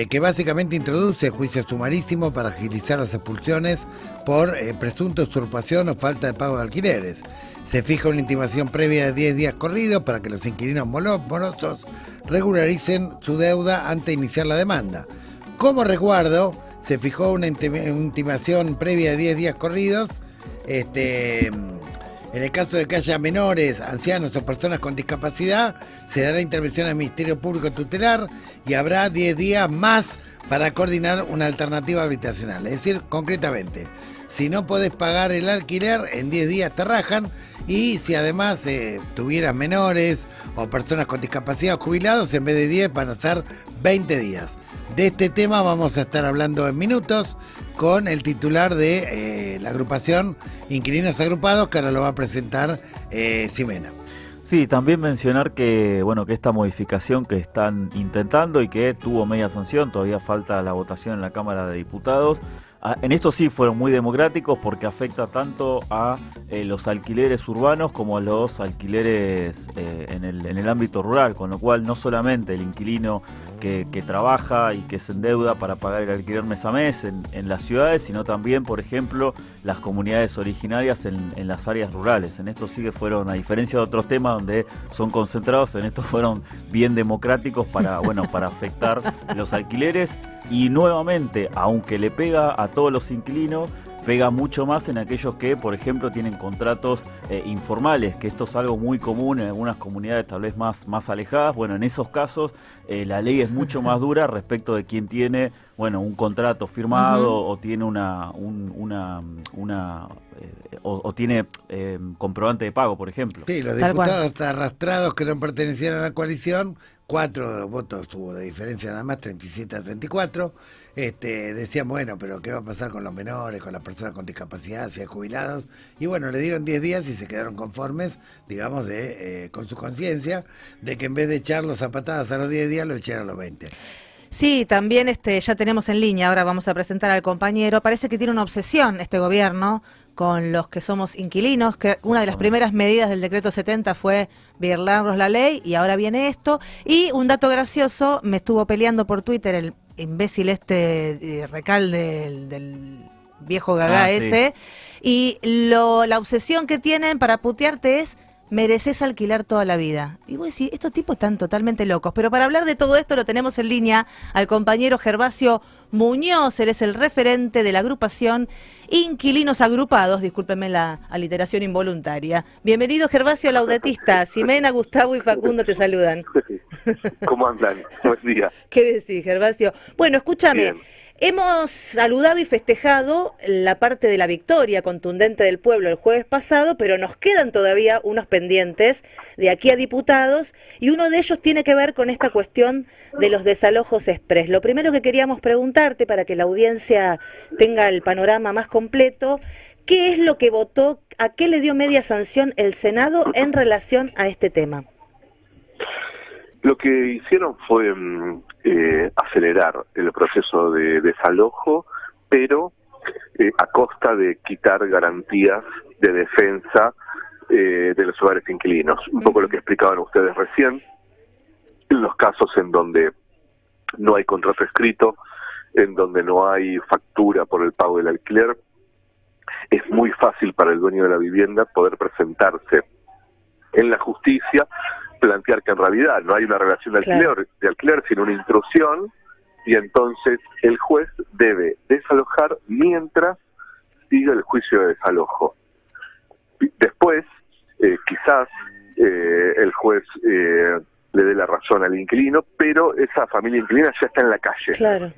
que básicamente introduce juicio sumarísimo para agilizar las expulsiones por presunta usurpación o falta de pago de alquileres. Se fija una intimación previa de 10 días corridos para que los inquilinos morosos regularicen su deuda antes de iniciar la demanda. Como resguardo, se fijó una intimación previa de 10 días corridos, en el caso de que haya menores, ancianos o personas con discapacidad, se dará intervención al Ministerio Público Tutelar y habrá 10 días más para coordinar una alternativa habitacional. Es decir, concretamente, si no podés pagar el alquiler, en 10 días te rajan, y si además tuvieras menores o personas con discapacidad o jubilados, en vez de 10 van a ser 20 días. De este tema vamos a estar hablando en minutos con el titular de la agrupación Inquilinos Agrupados, que ahora lo va a presentar Ximena. Sí, también mencionar que esta modificación que están intentando y que tuvo media sanción, todavía falta la votación en la Cámara de Diputados. En esto sí fueron muy democráticos porque afecta tanto a los alquileres urbanos como a los alquileres en el ámbito rural, con lo cual no solamente el inquilino que trabaja y que se endeuda para pagar el alquiler mes a mes en las ciudades, sino también, por ejemplo, las comunidades originarias en las áreas rurales. En esto sí que fueron, a diferencia de otros temas donde son concentrados, en esto fueron bien democráticos para afectar los alquileres. Y nuevamente, aunque le pega a todos los inquilinos, pega mucho más en aquellos que, por ejemplo, tienen contratos informales, que esto es algo muy común en algunas comunidades tal vez más alejadas. Bueno, en esos casos la ley es mucho más dura respecto de quien tiene, bueno, un contrato firmado o tiene o tiene comprobante de pago, por ejemplo. Sí, los diputados arrastrados que no pertenecían a la coalición, 4 votos tuvo de diferencia nada más, 37 a 34. Decían, bueno, pero ¿qué va a pasar con los menores, con las personas con discapacidad, si hay jubilados? Y bueno, le dieron 10 días y se quedaron conformes, digamos, con su conciencia, de que en vez de echarlos a patadas a los 10 días, lo echaron a los 20. Sí, también ya tenemos en línea, ahora vamos a presentar al compañero. Parece que tiene una obsesión este gobierno con los que somos inquilinos, que una de las primeras medidas del decreto 70 fue violarnos la ley y ahora viene esto. Y un dato gracioso, me estuvo peleando por Twitter el imbécil Recalde del viejo Gagá ese, y la obsesión que tienen para putearte es: mereces alquilar toda la vida. Y vos decís, estos tipos están totalmente locos. Pero para hablar de todo esto lo tenemos en línea al compañero Gervasio Muñoz. Él es el referente de la agrupación Inquilinos Agrupados, discúlpenme la aliteración involuntaria. Bienvenido, Gervasio Laudetista. Ximena, Gustavo y Facundo te saludan. ¿Cómo andan? Buen día. ¿Qué decís, Gervasio? Bueno, escúchame. Bien. Hemos saludado y festejado la parte de la victoria contundente del pueblo el jueves pasado, pero nos quedan todavía unos pendientes de aquí a diputados, y uno de ellos tiene que ver con esta cuestión de los desalojos express. Lo primero que queríamos preguntarte, para que la audiencia tenga el panorama más completo, ¿qué es lo que votó, a qué le dio media sanción el Senado en relación a este tema? Lo que hicieron fue acelerar el proceso de desalojo, pero a costa de quitar garantías de defensa de los hogares inquilinos. Un poco lo que explicaban ustedes recién, en los casos en donde no hay contrato escrito, en donde no hay factura por el pago del alquiler, es muy fácil para el dueño de la vivienda poder presentarse en la justicia, plantear que en realidad no hay una relación de alquiler, sino una intrusión, y entonces el juez debe desalojar mientras sigue el juicio de desalojo. Después, quizás el juez le dé la razón al inquilino, pero esa familia inquilina ya está en la calle. Claro.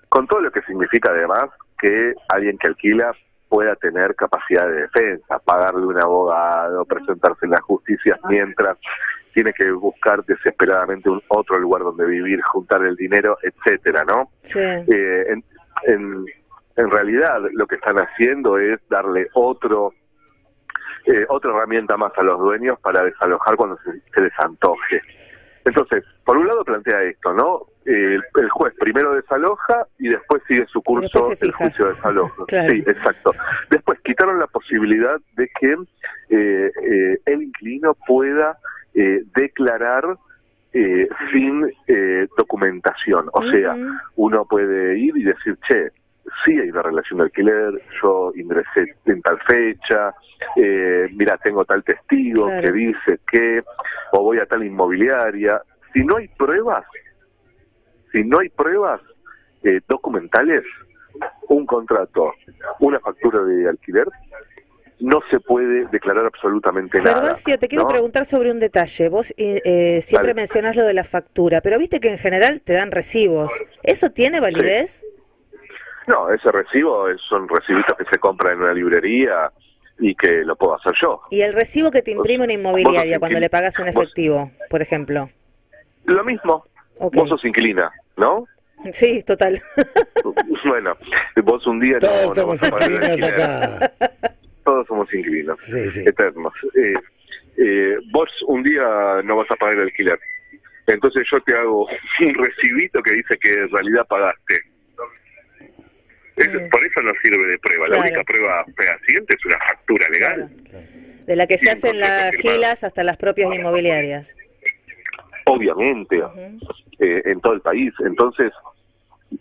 Con todo lo que significa además que alguien que alquila pueda tener capacidad de defensa, pagarle un abogado, presentarse en la justicia mientras tiene que buscar desesperadamente un otro lugar donde vivir, juntar el dinero, etcétera, ¿no? Sí. En realidad lo que están haciendo es darle otra herramienta más a los dueños para desalojar cuando se les antoje. Entonces, por un lado plantea esto, ¿no? El juez primero desaloja y después sigue su curso el juicio de desalojo. Claro. Sí, exacto. Después quitaron la posibilidad de que el inquilino pueda declarar sin documentación. O sea, uno puede ir y decir, che, sí hay una relación de alquiler, yo ingresé en tal fecha, mira, tengo tal testigo que dice que, o voy a tal inmobiliaria. Si no hay pruebas documentales, un contrato, una factura de alquiler, no se puede declarar absolutamente nada. Gervasio, te quiero preguntar sobre un detalle. Vos siempre mencionás lo de la factura, pero viste que en general te dan recibos. ¿Eso tiene validez? Sí. No, ese recibo son recibitos que se compran en una librería y que lo puedo hacer yo. ¿Y el recibo que te imprime una inmobiliaria cuando le pagas en efectivo, por ejemplo? Lo mismo. Okay. Vos sos inquilina, ¿no? Sí, total. Bueno, vos un día... Todos somos inquilinos acá. Todos somos inquilinos, sí. Eternos. Vos un día no vas a pagar el alquiler. Entonces yo te hago un recibito que dice que en realidad pagaste. Por eso no sirve de prueba. Claro. La única prueba fehaciente es una factura legal. Claro. De la que se hacen las gilas hasta las propias inmobiliarias. Obviamente, en todo el país. Entonces,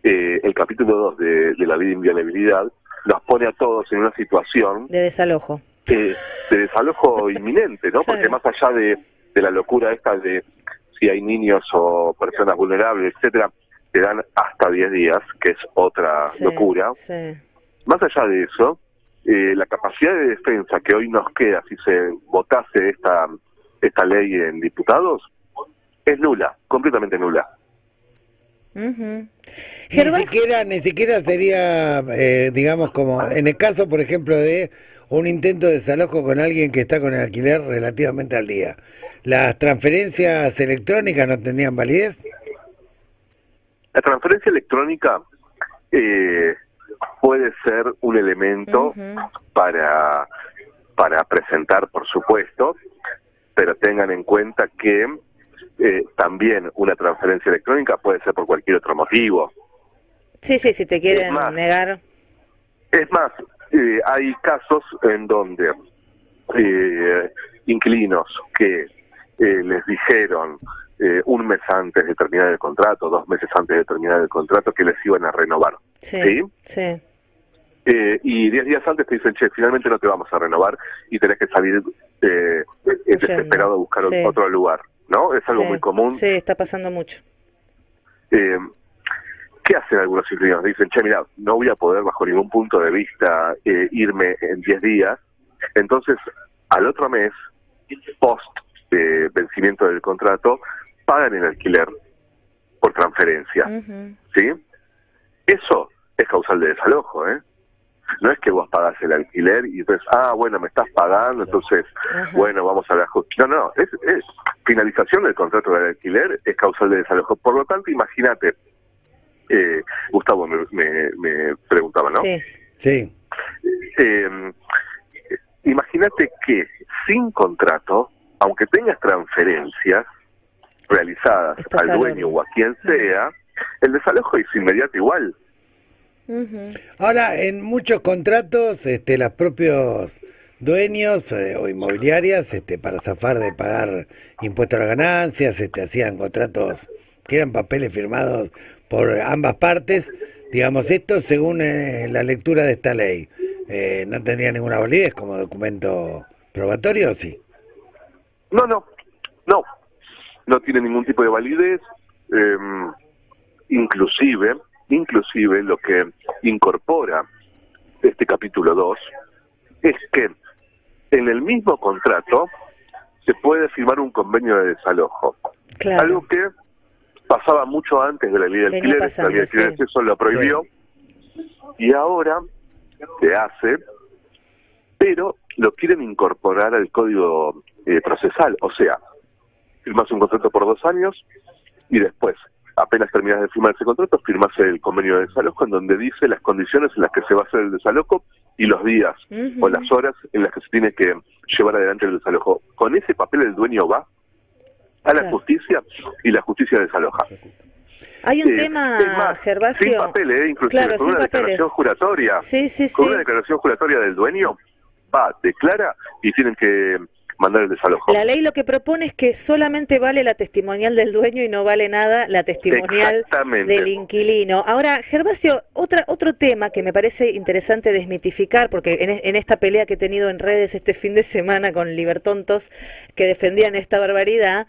el capítulo 2 de la ley de inviolabilidad nos pone a todos en una situación de desalojo. De desalojo inminente, ¿no? Claro. Porque más allá de la locura esta de si hay niños o personas vulnerables, etcétera, te dan hasta 10 días, que es otra locura. Sí. más allá de eso, la capacidad de defensa que hoy nos queda si se votase esta ley en diputados es nula, completamente nula. Ni siquiera sería, digamos, como en el caso, por ejemplo, de un intento de desalojo con alguien que está con el alquiler relativamente al día. ¿Las transferencias electrónicas no tenían validez? La transferencia electrónica puede ser un elemento para presentar, por supuesto, pero tengan en cuenta que también una transferencia electrónica puede ser por cualquier otro motivo. Sí, si te quieren negar. Es más, hay casos en donde inquilinos que les dijeron un mes antes de terminar el contrato, 2 meses antes de terminar el contrato, que les iban a renovar. Sí. Y 10 días antes te dicen, che, finalmente no te vamos a renovar y tenés que salir desesperado a buscar otro lugar, ¿no? Es algo muy común. Sí, está pasando mucho. ¿Qué hacen algunos inquilinos? Dicen, che, mira, no voy a poder bajo ningún punto de vista irme en 10 días. Entonces, al otro mes, post vencimiento del contrato, pagan el alquiler por transferencia. ¿Sí? Eso es causal de desalojo, ¿eh? No es que vos pagás el alquiler y entonces, bueno, me estás pagando, entonces, bueno, vamos a la justicia. No, es finalización del contrato del alquiler es causal de desalojo. Por lo tanto, imagínate, Gustavo me preguntaba, ¿no? Sí. Imagínate que sin contrato, aunque tengas transferencias realizadas al dueño o a quien sea, el desalojo es inmediato igual. Ahora, en muchos contratos, los propios dueños o inmobiliarias, para zafar de pagar impuestos a las ganancias, hacían contratos que eran papeles firmados por ambas partes. Digamos, esto según la lectura de esta ley, ¿no tendría ninguna validez como documento probatorio o sí? No tiene ningún tipo de validez. Inclusive lo que incorpora este capítulo 2 es que en el mismo contrato se puede firmar un convenio de desalojo. Claro. Algo que pasaba mucho antes de la ley de alquileres. La ley de alquileres eso lo prohibió y ahora se hace, pero lo quieren incorporar al código procesal. O sea, firmas un contrato por 2 años y después, apenas terminas de firmar ese contrato, firmas el convenio de desalojo en donde dice las condiciones en las que se va a hacer el desalojo y los días o las horas en las que se tiene que llevar adelante el desalojo. Con ese papel el dueño va a la justicia y la justicia desaloja. Hay un tema, Gervasio. Sin papel, inclusive con una declaración juratoria. Con una declaración juratoria del dueño, va, declara y tienen que mandar el desalojo. La ley lo que propone es que solamente vale la testimonial del dueño y no vale nada la testimonial del inquilino. Ahora, Gervasio, otro tema que me parece interesante desmitificar, porque en esta pelea que he tenido en redes este fin de semana con libertontos que defendían esta barbaridad,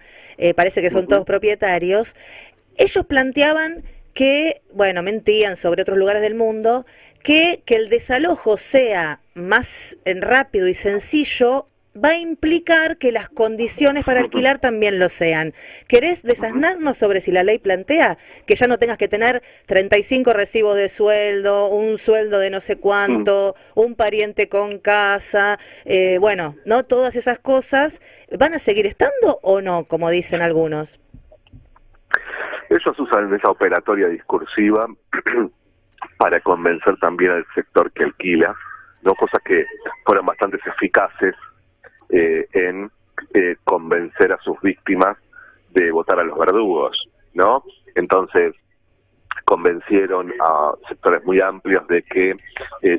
parece que son todos propietarios, ellos planteaban que, bueno, mentían sobre otros lugares del mundo, que el desalojo sea más rápido y sencillo va a implicar que las condiciones para alquilar también lo sean. ¿Querés desasnarnos sobre si la ley plantea que ya no tengas que tener 35 recibos de sueldo, un sueldo de no sé cuánto, un pariente con casa? Bueno, ¿no? Todas esas cosas, ¿van a seguir estando o no, como dicen algunos? Ellos usan esa operatoria discursiva para convencer también al sector que alquila, ¿no? Cosas que fueron bastante eficaces en convencer a sus víctimas de votar a los verdugos, ¿no? Entonces convencieron a sectores muy amplios de que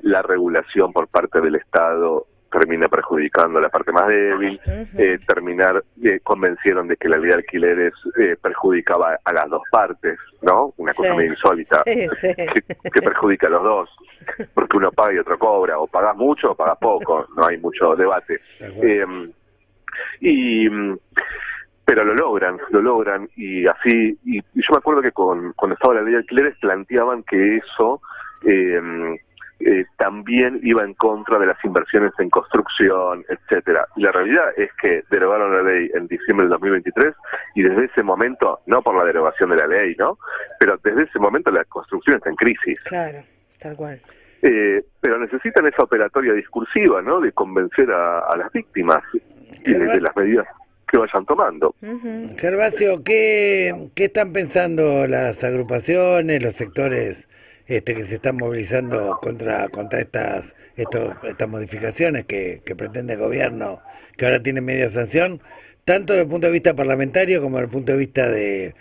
la regulación por parte del Estado termina perjudicando a la parte más débil, convencieron de que la ley de alquileres perjudicaba a las dos partes, ¿no? Una cosa medio insólita, que perjudica a los dos, porque uno paga y otro cobra, o pagas mucho o pagas poco, no hay mucho debate. Pero lo logran, y así, y yo me acuerdo que cuando estaba la ley de alquileres planteaban que eso también iba en contra de las inversiones en construcción, etcétera. Y la realidad es que derogaron la ley en diciembre del 2023 y desde ese momento, no por la derogación de la ley, ¿no? Pero desde ese momento la construcción está en crisis. Claro, tal cual. Pero necesitan esa operatoria discursiva, ¿no? De convencer a las víctimas de las medidas que vayan tomando. Gervasio, ¿qué están pensando las agrupaciones, los sectores que se están movilizando contra estas modificaciones que pretende el gobierno, que ahora tiene media sanción, tanto desde el punto de vista parlamentario como desde el punto de vista de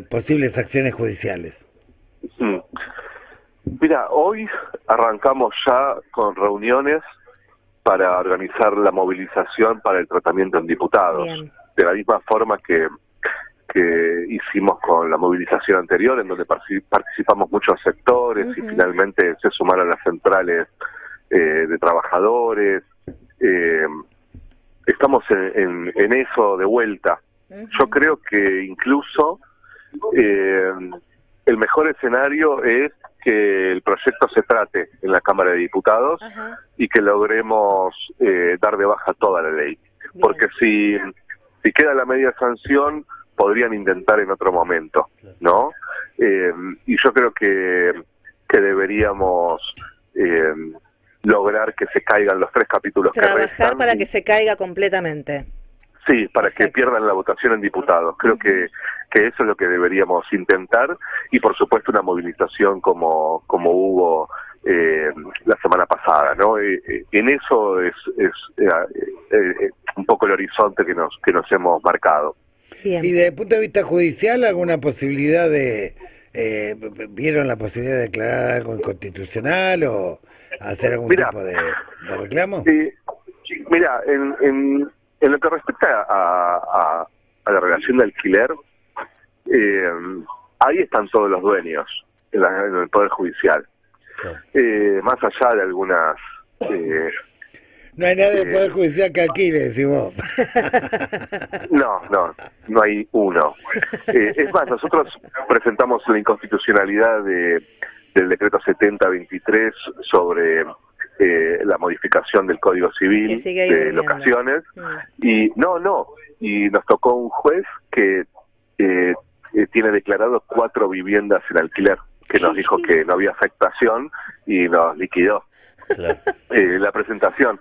posibles acciones judiciales? Mira, hoy arrancamos ya con reuniones para organizar la movilización para el tratamiento en diputados. Bien. De la misma forma que hicimos con la movilización anterior, en donde participamos muchos sectores y finalmente se sumaron las centrales de trabajadores. Estamos en eso de vuelta. Yo creo que incluso el mejor escenario es que el proyecto se trate en la Cámara de Diputados y que logremos dar de baja toda la ley. Bien. Porque si queda la media sanción, podrían intentar en otro momento, ¿no? Y yo creo que deberíamos lograr que se caigan los 3 capítulos que restan. Trabajar para que se caiga completamente. Sí, para que pierdan la votación en diputados. Creo que eso es lo que deberíamos intentar, y por supuesto una movilización como hubo la semana pasada, ¿no? En eso es un poco el horizonte que nos hemos marcado. Bien. Y desde el punto de vista judicial, ¿alguna posibilidad vieron la posibilidad de declarar algo inconstitucional o hacer algún tipo de reclamo? Mira, en lo que respecta a la relación de alquiler, ahí están todos los dueños en el Poder Judicial. Más allá de algunas... no hay nadie del Poder Judicial que alquile, decís vos. No hay uno. Es más, nosotros presentamos la inconstitucionalidad del decreto 7023 sobre la modificación del Código Civil de locaciones, y y nos tocó un juez que tiene declarados 4 viviendas en alquiler, que nos dijo que no había afectación y nos liquidó la presentación.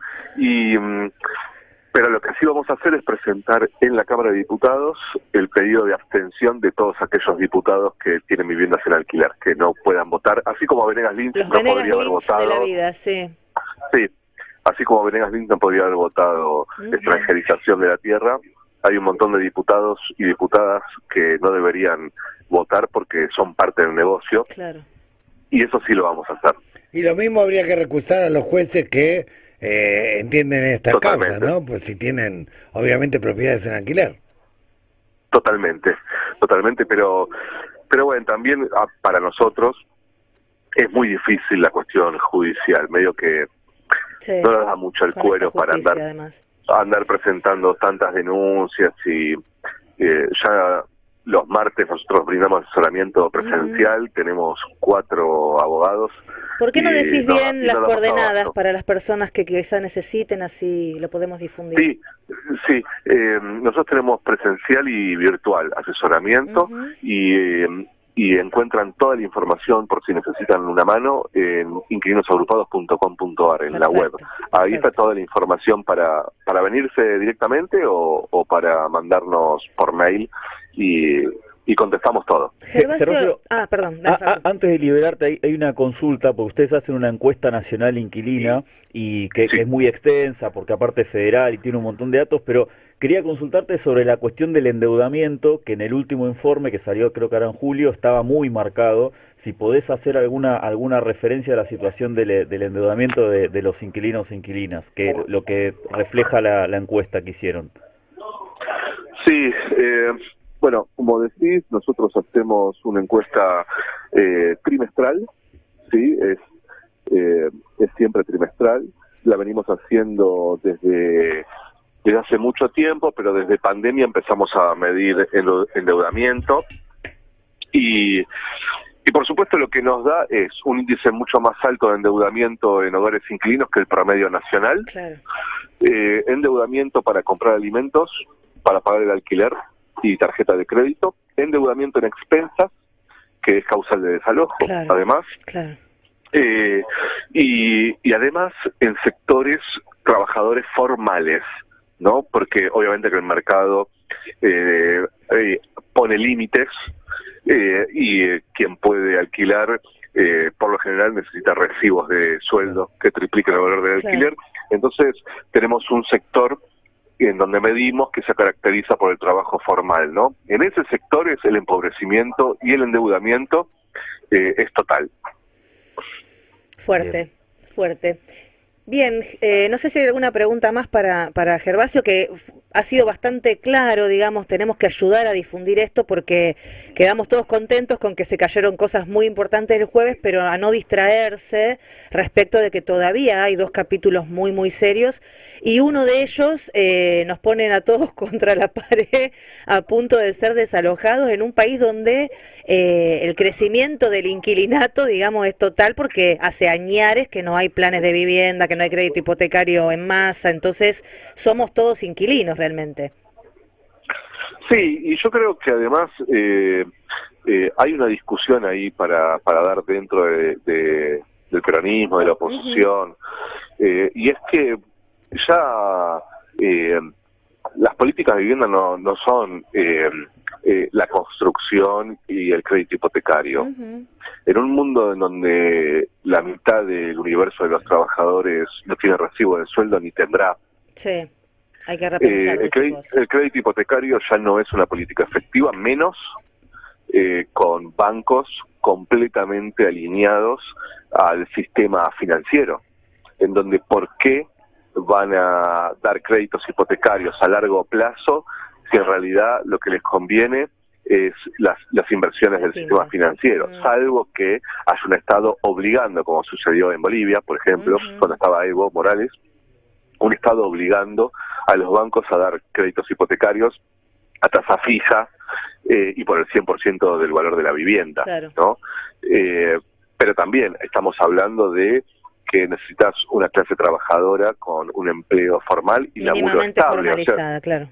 Pero lo que sí vamos a hacer es presentar en la Cámara de Diputados el pedido de abstención de todos aquellos diputados que tienen viviendas en alquiler, que no puedan votar, así como Venegas Lynch no podría haber votado. De la vida, sí, así como Venegas Lynch no podría haber votado extranjerización de la tierra. Hay un montón de diputados y diputadas que no deberían votar porque son parte del negocio. Claro. Y eso sí lo vamos a hacer. Y lo mismo habría que recusar a los jueces que entienden esta causa, ¿no? Pues si tienen, obviamente, propiedades en alquiler. Totalmente, pero bueno, también para nosotros es muy difícil la cuestión judicial, medio que no nos da mucho el cuero para andar presentando tantas denuncias, y ya los martes nosotros brindamos asesoramiento presencial, tenemos 4 abogados. ¿Por qué no decís bien las coordenadas para las personas que quizá necesiten, así lo podemos difundir? Sí, nosotros tenemos presencial y virtual asesoramiento, y encuentran toda la información por si necesitan una mano en inquilinosagrupados.com.ar en la web. Ahí está toda la información para venirse directamente o para mandarnos por mail y contestamos todo. Gervasio, perdón. Antes de liberarte, hay una consulta, porque ustedes hacen una encuesta nacional inquilina y que es muy extensa, porque aparte es federal y tiene un montón de datos, pero quería consultarte sobre la cuestión del endeudamiento, que en el último informe que salió, creo que era en julio, estaba muy marcado. Si podés hacer alguna referencia a la situación del endeudamiento de los inquilinos e inquilinas, que lo que refleja la encuesta que hicieron. Sí, bueno, como decís, nosotros hacemos una encuesta trimestral, ¿sí? Es siempre trimestral. La venimos haciendo desde hace mucho tiempo, pero desde pandemia empezamos a medir el endeudamiento, y Y por supuesto lo que nos da es un índice mucho más alto de endeudamiento en hogares inquilinos que el promedio nacional. Claro. Endeudamiento para comprar alimentos, para pagar el alquiler y tarjeta de crédito. Endeudamiento en expensas, que es causal de desalojo, claro, además. Claro. Y además en sectores trabajadores formales, ¿no? Porque obviamente que el mercado pone límites y quien puede alquilar por lo general necesita recibos de sueldo que tripliquen el valor del alquiler. Entonces tenemos un sector en donde medimos que se caracteriza por el trabajo formal, ¿no? En ese sector es el empobrecimiento y el endeudamiento es total. Fuerte, fuerte. Bien, no sé si hay alguna pregunta más para Gervasio, que ha sido bastante claro, digamos, tenemos que ayudar a difundir esto porque quedamos todos contentos con que se cayeron cosas muy importantes el jueves, pero a no distraerse respecto de que todavía hay 2 capítulos muy, muy serios y uno de ellos nos ponen a todos contra la pared a punto de ser desalojados en un país donde el crecimiento del inquilinato, digamos, es total porque hace añares que no hay planes de vivienda, que no hay crédito hipotecario en masa, entonces somos todos inquilinos realmente. Sí, y yo creo que además hay una discusión ahí para dar dentro del peronismo, de la oposición, y es que ya las políticas de vivienda no son la construcción y el crédito hipotecario. En un mundo en donde la mitad del universo de los trabajadores no tiene recibo de sueldo ni tendrá, sí, hay que repensar el crédito hipotecario ya no es una política efectiva, menos con bancos completamente alineados al sistema financiero, en donde ¿por qué van a dar créditos hipotecarios a largo plazo si en realidad lo que les conviene es las inversiones del sistema financiero, salvo que haya un Estado obligando, como sucedió en Bolivia, por ejemplo, cuando estaba Evo Morales, un Estado obligando a los bancos a dar créditos hipotecarios a tasa fija y por el 100% del valor de la vivienda, claro, ¿no? Pero también estamos hablando de que necesitas una clase trabajadora con un empleo formal y laburo estable, formalizada, o sea, claro.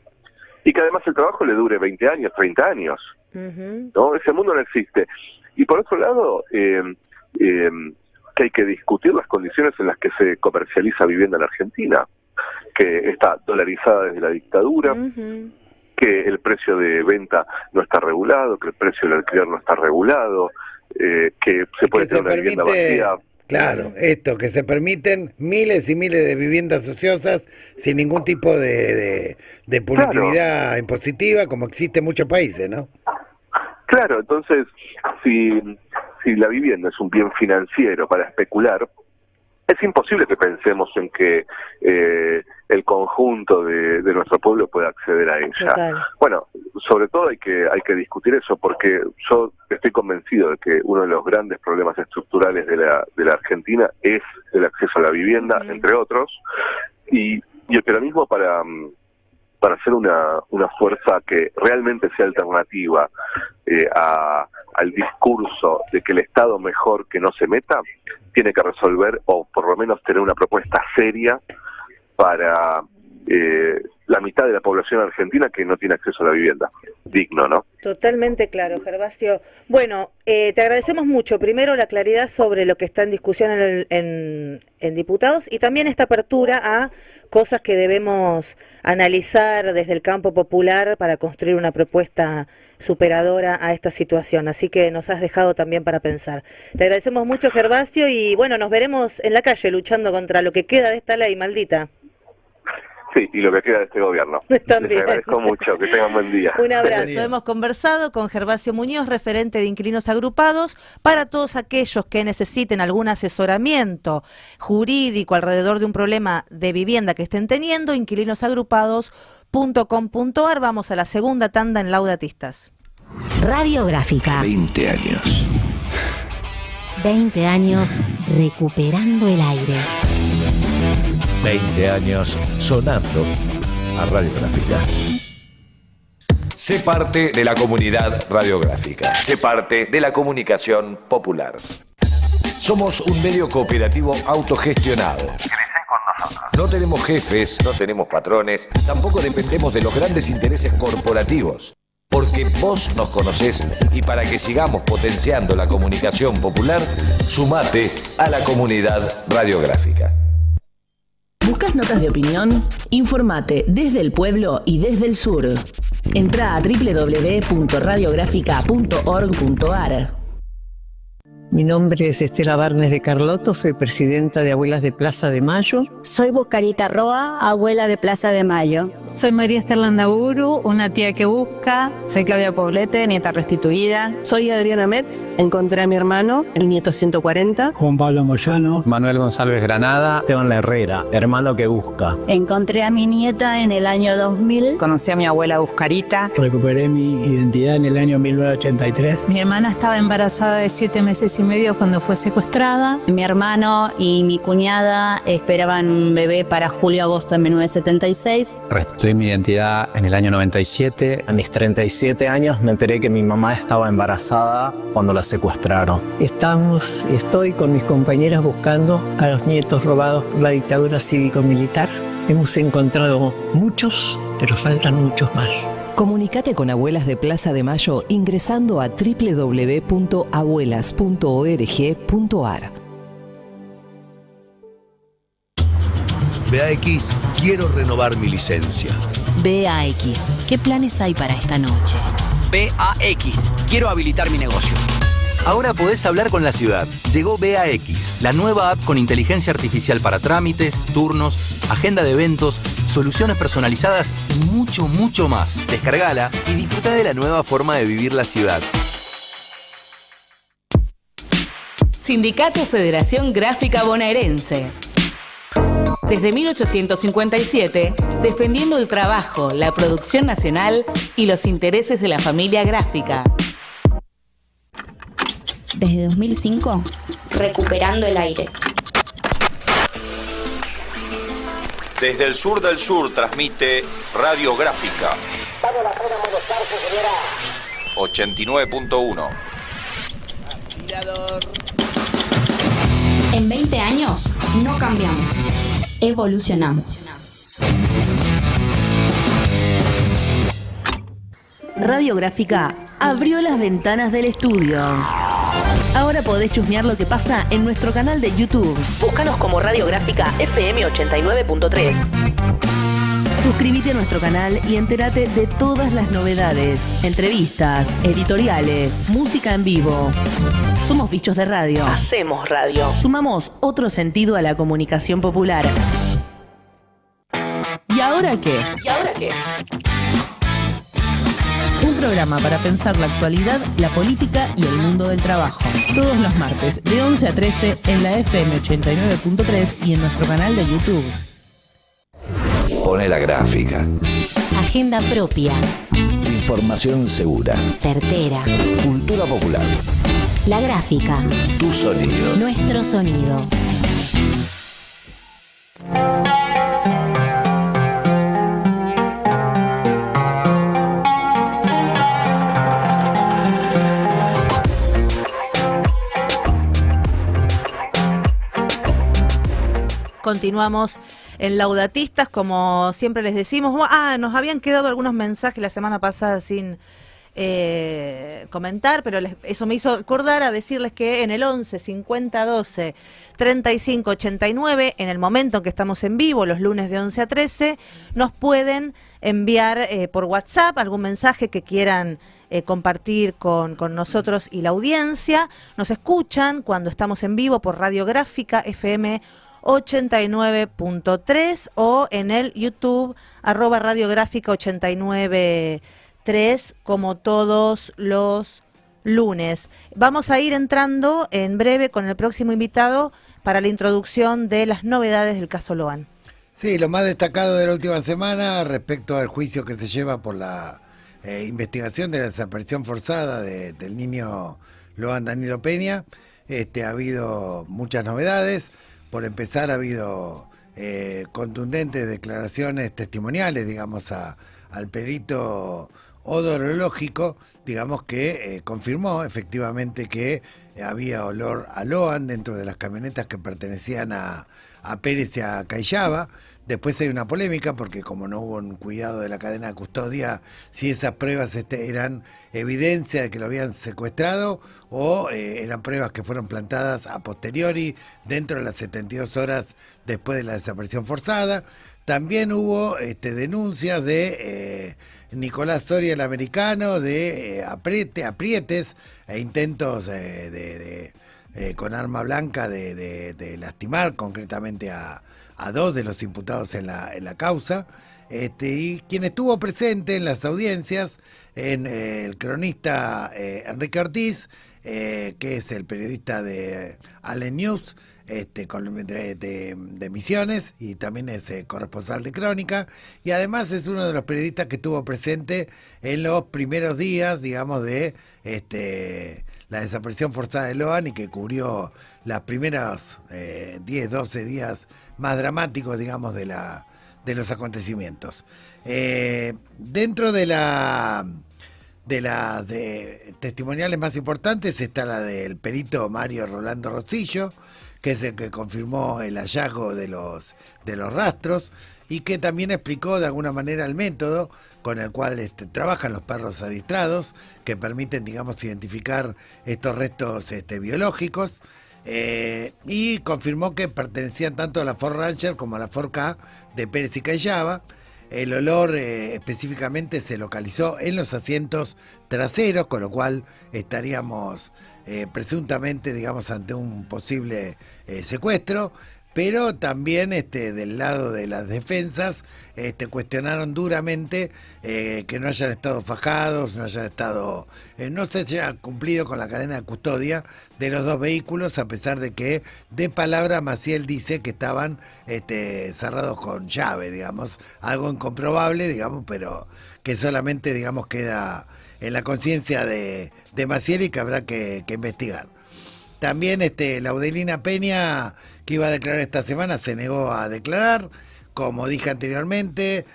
Y que además el trabajo le dure 20 años, 30 años. ¿No? Ese mundo no existe. Y por otro lado, que hay que discutir las condiciones en las que se comercializa vivienda en Argentina, que está dolarizada desde la dictadura, que el precio de venta no está regulado, que el precio del alquiler no está regulado, que se puede tener una vivienda vacía. Claro, esto, que se permiten miles y miles de viviendas ociosas sin ningún tipo de punitividad impositiva, como existe en muchos países, ¿no? Claro, entonces, si la vivienda es un bien financiero para especular, es imposible que pensemos en que el conjunto de nuestro pueblo pueda acceder a ella. Total. Bueno, sobre todo hay que discutir eso, porque yo estoy convencido de que uno de los grandes problemas estructurales de la Argentina es el acceso a la vivienda, entre otros, y el peronismo para hacer una fuerza que realmente sea alternativa al discurso de que el Estado mejor que no se meta, tiene que resolver, o por lo menos tener una propuesta seria para la mitad de la población argentina que no tiene acceso a la vivienda digno, ¿no? Totalmente claro, Gervasio. Bueno, te agradecemos mucho, primero la claridad sobre lo que está en discusión en diputados y también esta apertura a cosas que debemos analizar desde el campo popular para construir una propuesta superadora a esta situación, así que nos has dejado también para pensar. Te agradecemos mucho, Gervasio, y bueno, nos veremos en la calle luchando contra lo que queda de esta ley maldita. Sí, y lo que queda de este gobierno. También. Les agradezco mucho, que tengan buen día. Un abrazo. Hemos conversado con Gervasio Muñoz, referente de Inquilinos Agrupados, para todos aquellos que necesiten algún asesoramiento jurídico alrededor de un problema de vivienda que estén teniendo, inquilinosagrupados.com.ar. Vamos a la segunda tanda en Laudatistas. Radiográfica. 20 años. 20 años recuperando el aire. 20 años sonando a Radiográfica. Sé parte de la comunidad radiográfica. Sé parte de la comunicación popular. Somos un medio cooperativo autogestionado. No tenemos jefes, no tenemos patrones, tampoco dependemos de los grandes intereses corporativos. Porque vos nos conocés y para que sigamos potenciando la comunicación popular, sumate a la comunidad radiográfica. ¿Buscas notas de opinión? Informate desde el pueblo y desde el sur. Entra a www.radiografica.org.ar. Mi nombre es Estela Barnes de Carlotto, soy presidenta de Abuelas de Plaza de Mayo. Soy Buscarita Roa, abuela de Plaza de Mayo. Soy María Esther Landaburu, una tía que busca. Soy Claudia Poblete, nieta restituida. Soy Adriana Metz, encontré a mi hermano, el nieto 140. Juan Pablo Moyano. Manuel González Granada. Esteban La Herrera, hermano que busca. Encontré a mi nieta en el año 2000. Conocí a mi abuela Buscarita. Recuperé mi identidad en el año 1983. Mi hermana estaba embarazada de 7 meses y medio cuando fue secuestrada. Mi hermano y mi cuñada esperaban un bebé para julio-agosto de 1976. Restituí mi identidad en el año 97. A mis 37 años me enteré que mi mamá estaba embarazada cuando la secuestraron. Estoy con mis compañeras buscando a los nietos robados por la dictadura cívico-militar. Hemos encontrado muchos, pero faltan muchos más. Comunicate con Abuelas de Plaza de Mayo ingresando a www.abuelas.org.ar. BAX, quiero renovar mi licencia. BAX, ¿qué planes hay para esta noche? BAX, quiero habilitar mi negocio. Ahora podés hablar con la ciudad. Llegó BAX, la nueva app con inteligencia artificial para trámites, turnos, agenda de eventos, soluciones personalizadas y mucho, mucho más. Descargala y disfruta de la nueva forma de vivir la ciudad. Sindicato Federación Gráfica Bonaerense. Desde 1857, defendiendo el trabajo, la producción nacional y los intereses de la familia gráfica. Desde 2005, recuperando el aire. Desde el sur del sur transmite Radiográfica 89.1. En 20 años, no cambiamos, evolucionamos. Radiográfica abrió las ventanas del estudio. Ahora podés chusmear lo que pasa en nuestro canal de YouTube. Búscanos como Radiográfica FM 89.3. Suscríbete a nuestro canal y entérate de todas las novedades, entrevistas, editoriales, música en vivo. Somos bichos de radio. Hacemos radio. Sumamos otro sentido a la comunicación popular. ¿Y ahora qué? Un programa para pensar la actualidad, la política y el mundo del trabajo. Todos los martes, de 11 a 13, en la FM 89.3 y en nuestro canal de YouTube. Pone la gráfica. Agenda propia. Información segura. Certera. Cultura popular. La gráfica. Tu sonido. Nuestro sonido. Continuamos en Laudatistas, como siempre les decimos. Nos habían quedado algunos mensajes la semana pasada sin comentar, pero eso me hizo acordar a decirles que en el 11 50 12 35 89, en el momento en que estamos en vivo, los lunes de 11 a 13, nos pueden enviar por WhatsApp algún mensaje que quieran compartir con nosotros y la audiencia. Nos escuchan cuando estamos en vivo por Radiográfica FM 89.3 o en el YouTube @Radiográfica 89.3, como todos los lunes. Vamos a ir entrando en breve con el próximo invitado para la introducción de las novedades del caso Loan. Sí, lo más destacado de la última semana respecto al juicio que se lleva por la investigación de la desaparición forzada del niño Loan Danilo Peña. Ha habido muchas novedades. Por empezar, ha habido contundentes declaraciones testimoniales, digamos, al perito odorológico, digamos que confirmó efectivamente que había olor a Loan dentro de las camionetas que pertenecían a Pérez y a Cayaba. Después hay una polémica porque como no hubo un cuidado de la cadena de custodia, si esas pruebas eran evidencia de que lo habían secuestrado o eran pruebas que fueron plantadas a posteriori dentro de las 72 horas después de la desaparición forzada. También hubo denuncias de Nicolás Soria, el americano, de aprietes e intentos con arma blanca de lastimar concretamente a dos de los imputados en la causa. Y quien estuvo presente en las audiencias, el cronista Enrique Ortiz, que es el periodista de Allen News, de Misiones, y también es corresponsal de Crónica, y además es uno de los periodistas que estuvo presente en los primeros días, digamos, de la desaparición forzada de Loan, y que cubrió las primeras 10, 12 días más dramáticos, digamos, de los acontecimientos. Dentro de las testimoniales más importantes está la del perito Mario Rolando Rosillo, que es el que confirmó el hallazgo de los rastros y que también explicó de alguna manera el método con el cual trabajan los perros adiestrados, que permiten, digamos, identificar estos restos biológicos, y confirmó que pertenecían tanto a la Ford Ranger como a la Ford Ka de Pérez y Cayaba. El olor específicamente se localizó en los asientos traseros, con lo cual estaríamos presuntamente, digamos, ante un posible secuestro, pero también del lado de las defensas cuestionaron duramente que no hayan estado fajados, no se haya cumplido con la cadena de custodia de los dos vehículos, a pesar de que de palabra Maciel dice que estaban cerrados con llave, digamos, algo incomprobable, digamos, pero que solamente, digamos, queda en la conciencia de Maciel y que habrá que investigar. También Laudelina Peña, que iba a declarar esta semana, se negó a declarar. Como dije anteriormente,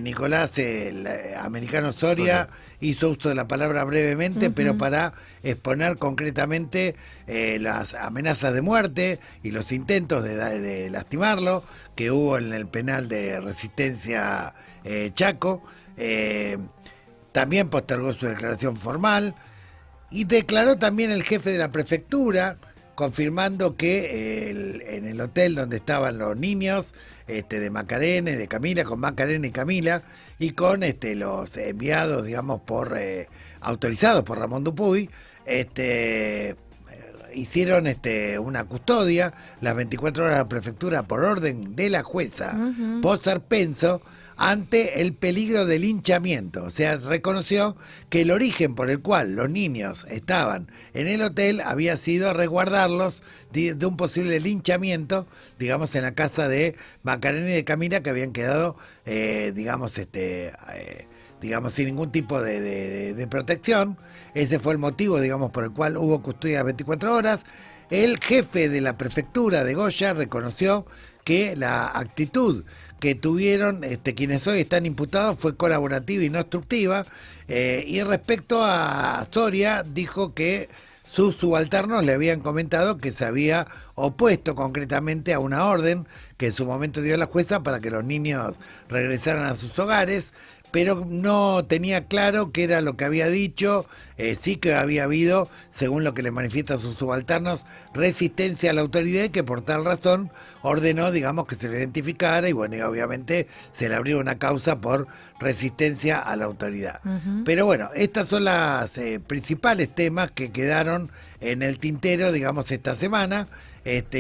Nicolás, el americano Soria, hizo uso de la palabra brevemente, pero para exponer concretamente las amenazas de muerte y los intentos de lastimarlo que hubo en el penal de Resistencia Chaco. También postergó su declaración formal y declaró también el jefe de la prefectura, confirmando que en el hotel donde estaban los niños de Macarena y de Camila, con Macarena y Camila, y con los enviados, digamos, autorizados por Ramón Dupuy, hicieron una custodia las 24 horas de la prefectura por orden de la jueza Pozar Penso, ante el peligro del linchamiento. O sea, reconoció que el origen por el cual los niños estaban en el hotel había sido resguardarlos de un posible linchamiento, digamos, en la casa de Macarena y de Camila, que habían quedado, digamos, sin ningún tipo de protección. Ese fue el motivo, digamos, por el cual hubo custodia 24 horas. El jefe de la prefectura de Goya reconoció que la actitud que tuvieron quienes hoy están imputados fue colaborativa y no obstructiva, y respecto a Soria dijo que sus subalternos le habían comentado que se había opuesto concretamente a una orden que en su momento dio la jueza para que los niños regresaran a sus hogares, pero no tenía claro qué era lo que había dicho. Sí que había habido, según lo que le manifiestan sus subalternos, resistencia a la autoridad, y que por tal razón ordenó, digamos, que se le identificara, y bueno, y obviamente se le abrió una causa por resistencia a la autoridad. Pero bueno, estas son las principales temas que quedaron en el tintero, digamos, esta semana.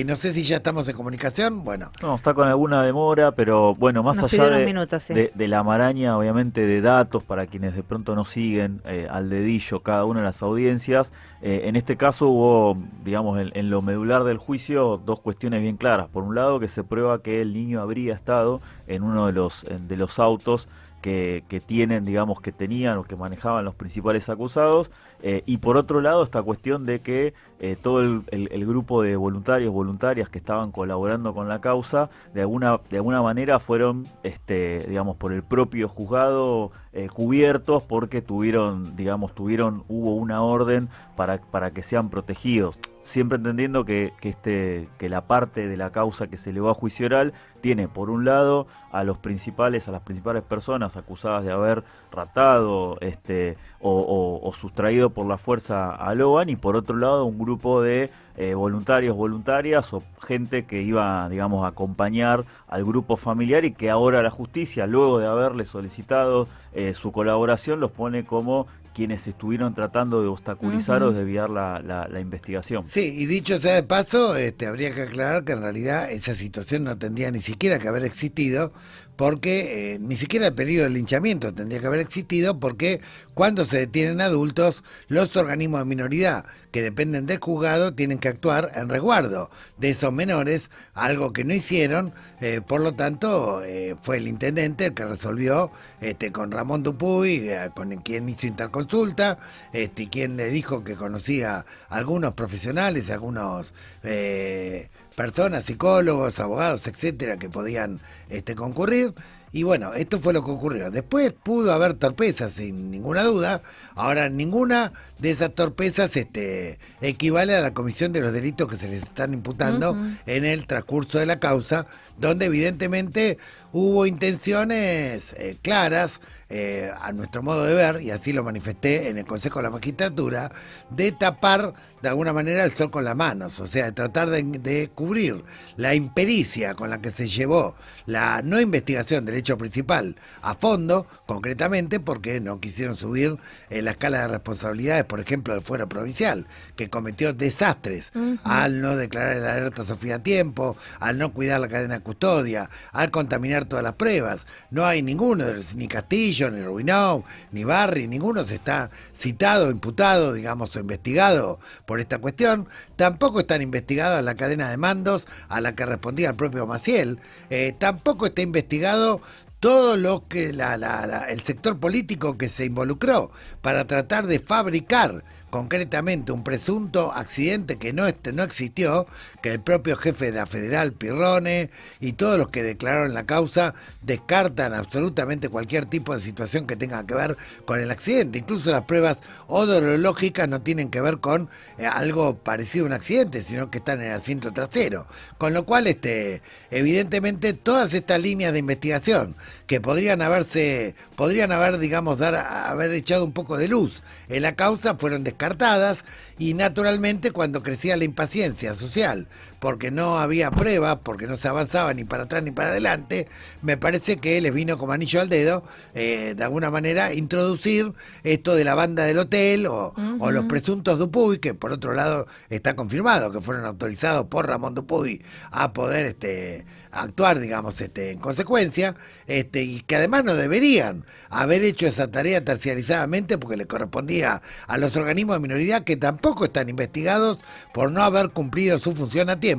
No sé si ya estamos en comunicación. Bueno, no, está con alguna demora, pero bueno, más allá de la maraña, obviamente, de datos para quienes de pronto no siguen al dedillo cada una de las audiencias, en este caso hubo, digamos, en lo medular del juicio, dos cuestiones bien claras. Por un lado, que se prueba que el niño habría estado en uno de los autos que tienen, digamos, que tenían o que manejaban los principales acusados, y por otro lado esta cuestión de que todo el grupo de voluntarias que estaban colaborando con la causa de alguna manera fueron, digamos, por el propio juzgado cubiertos porque hubo una orden para que sean protegidos. Siempre entendiendo que la parte de la causa que se elevó a juicio oral tiene, por un lado, a las principales personas acusadas de haber raptado o sustraído por la fuerza a Logan, y por otro lado un grupo de voluntarias o gente que iba, a acompañar al grupo familiar, y que ahora la justicia, luego de haberle solicitado su colaboración, los pone como quienes estuvieron tratando de obstaculizar o desviar la investigación. Sí, y dicho sea de paso, habría que aclarar que en realidad esa situación no tendría ni siquiera que haber existido, porque ni siquiera el peligro del linchamiento tendría que haber existido, porque cuando se detienen adultos, los organismos de minoridad que dependen del juzgado tienen que actuar en resguardo de esos menores, algo que no hicieron. Por lo tanto, fue el intendente el que resolvió con Ramón Dupuy, con quien hizo interconsulta, quien le dijo que conocía a algunos profesionales, algunos personas, psicólogos, abogados, etcétera, que podían concurrir. Y bueno, esto fue lo que ocurrió. Después pudo haber torpezas, sin ninguna duda. Ahora, ninguna de esas torpezas equivale a la comisión de los delitos que se les están imputando en el transcurso de la causa, donde evidentemente hubo intenciones claras, a nuestro modo de ver, y así lo manifesté en el Consejo de la Magistratura, de tapar de alguna manera el sol con las manos, o sea, de tratar de cubrir la impericia con la que se llevó la no investigación del hecho principal a fondo, concretamente porque no quisieron subir la escala de responsabilidades, por ejemplo, del fuero provincial, que cometió desastres al no declarar el alerta Sofía a tiempo, al no cuidar la cadena de custodia, al contaminar todas las pruebas. No hay ninguno de los, ni Castillo, ni Rubinó, ni Barri, ninguno se está citado, imputado, o investigado por esta cuestión. Tampoco están investigados la cadena de mandos a la que respondía el propio Maciel. Tampoco está investigado todo lo que el sector político que se involucró para tratar de fabricar concretamente un presunto accidente que no existió, que el propio jefe de la Federal, Pirrone, y todos los que declararon la causa descartan absolutamente cualquier tipo de situación que tenga que ver con el accidente. Incluso las pruebas odorológicas no tienen que ver con algo parecido a un accidente, sino que están en el asiento trasero. Con lo cual, evidentemente, todas estas líneas de investigación que podrían haber, haber echado un poco de luz en la causa, fueron descartadas, y naturalmente cuando crecía la impaciencia social porque no había pruebas, porque no se avanzaba ni para atrás ni para adelante, me parece que les vino como anillo al dedo, de alguna manera, introducir esto de la banda del hotel o los presuntos Dupuy, que por otro lado está confirmado que fueron autorizados por Ramón Dupuy a poder actuar, en consecuencia, y que además no deberían haber hecho esa tarea terciarizadamente, porque le correspondía a los organismos de minoridad, que tampoco están investigados por no haber cumplido su función a tiempo.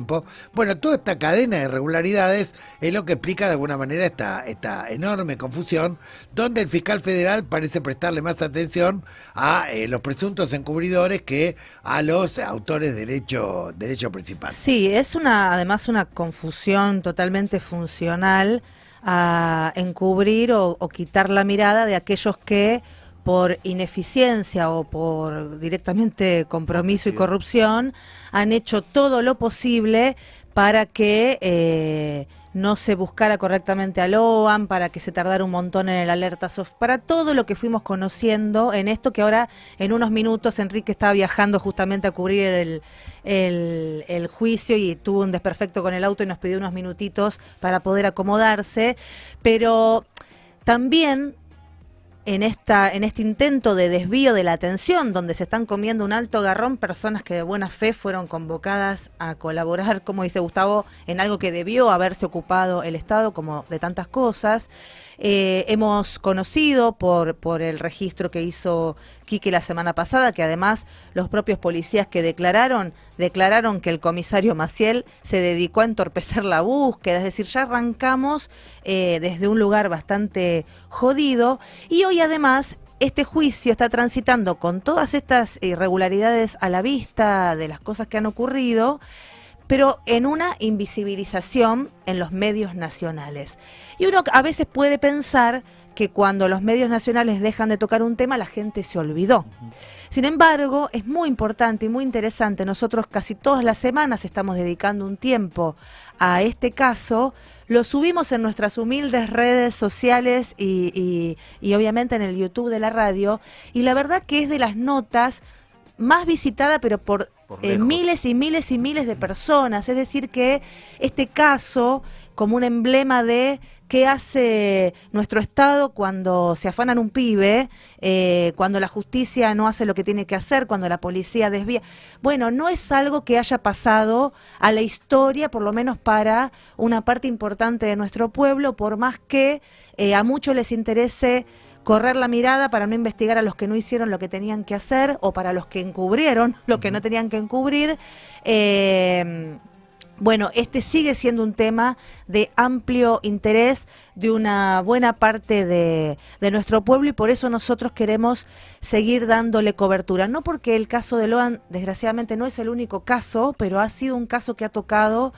Bueno, toda esta cadena de irregularidades es lo que explica de alguna manera esta enorme confusión, donde el fiscal federal parece prestarle más atención a los presuntos encubridores que a los autores del hecho principal. Sí, es además una confusión totalmente funcional a encubrir o quitar la mirada de aquellos que por ineficiencia o por directamente compromiso y corrupción han hecho todo lo posible para que no se buscara correctamente a Logan, para que se tardara un montón en el alerta SOF, para todo lo que fuimos conociendo en esto, que ahora en unos minutos Enrique estaba viajando justamente a cubrir el juicio y tuvo un desperfecto con el auto y nos pidió unos minutitos para poder acomodarse, pero también en este intento de desvío de la atención, donde se están comiendo un alto garrón personas que de buena fe fueron convocadas a colaborar, como dice Gustavo, en algo que debió haberse ocupado el Estado, como de tantas cosas. Hemos conocido por el registro que hizo Quique la semana pasada, que además los propios policías que declararon que el comisario Maciel se dedicó a entorpecer la búsqueda, es decir, ya arrancamos desde un lugar bastante jodido, y hoy además este juicio está transitando con todas estas irregularidades a la vista de las cosas que han ocurrido, pero en una invisibilización en los medios nacionales. Y uno a veces puede pensar que cuando los medios nacionales dejan de tocar un tema, la gente se olvidó. Sin embargo, es muy importante y muy interesante, nosotros casi todas las semanas estamos dedicando un tiempo a este caso, lo subimos en nuestras humildes redes sociales y obviamente en el YouTube de la radio, y la verdad que es de las notas más visitada, pero por miles y miles y miles de personas. Es decir que este caso, como un emblema de qué hace nuestro Estado cuando se afanan un pibe, cuando la justicia no hace lo que tiene que hacer, cuando la policía desvía. Bueno, no es algo que haya pasado a la historia, por lo menos para una parte importante de nuestro pueblo, por más que a muchos les interese correr la mirada para no investigar a los que no hicieron lo que tenían que hacer o para los que encubrieron lo que no tenían que encubrir. Bueno, este sigue siendo un tema de amplio interés de una buena parte de nuestro pueblo y por eso nosotros queremos seguir dándole cobertura. No porque el caso de Loan, desgraciadamente, no es el único caso, pero ha sido un caso que ha tocado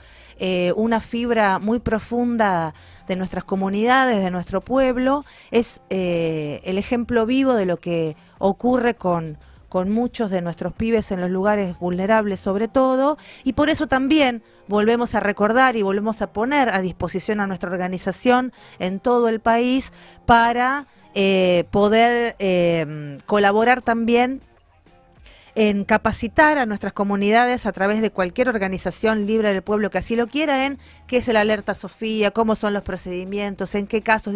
una fibra muy profunda de nuestras comunidades, de nuestro pueblo. Es el ejemplo vivo de lo que ocurre con muchos de nuestros pibes en los lugares vulnerables sobre todo, y por eso también volvemos a recordar y volvemos a poner a disposición a nuestra organización en todo el país para poder colaborar también en capacitar a nuestras comunidades a través de cualquier organización libre del pueblo que así lo quiera, en qué es el Alerta Sofía, cómo son los procedimientos, en qué casos,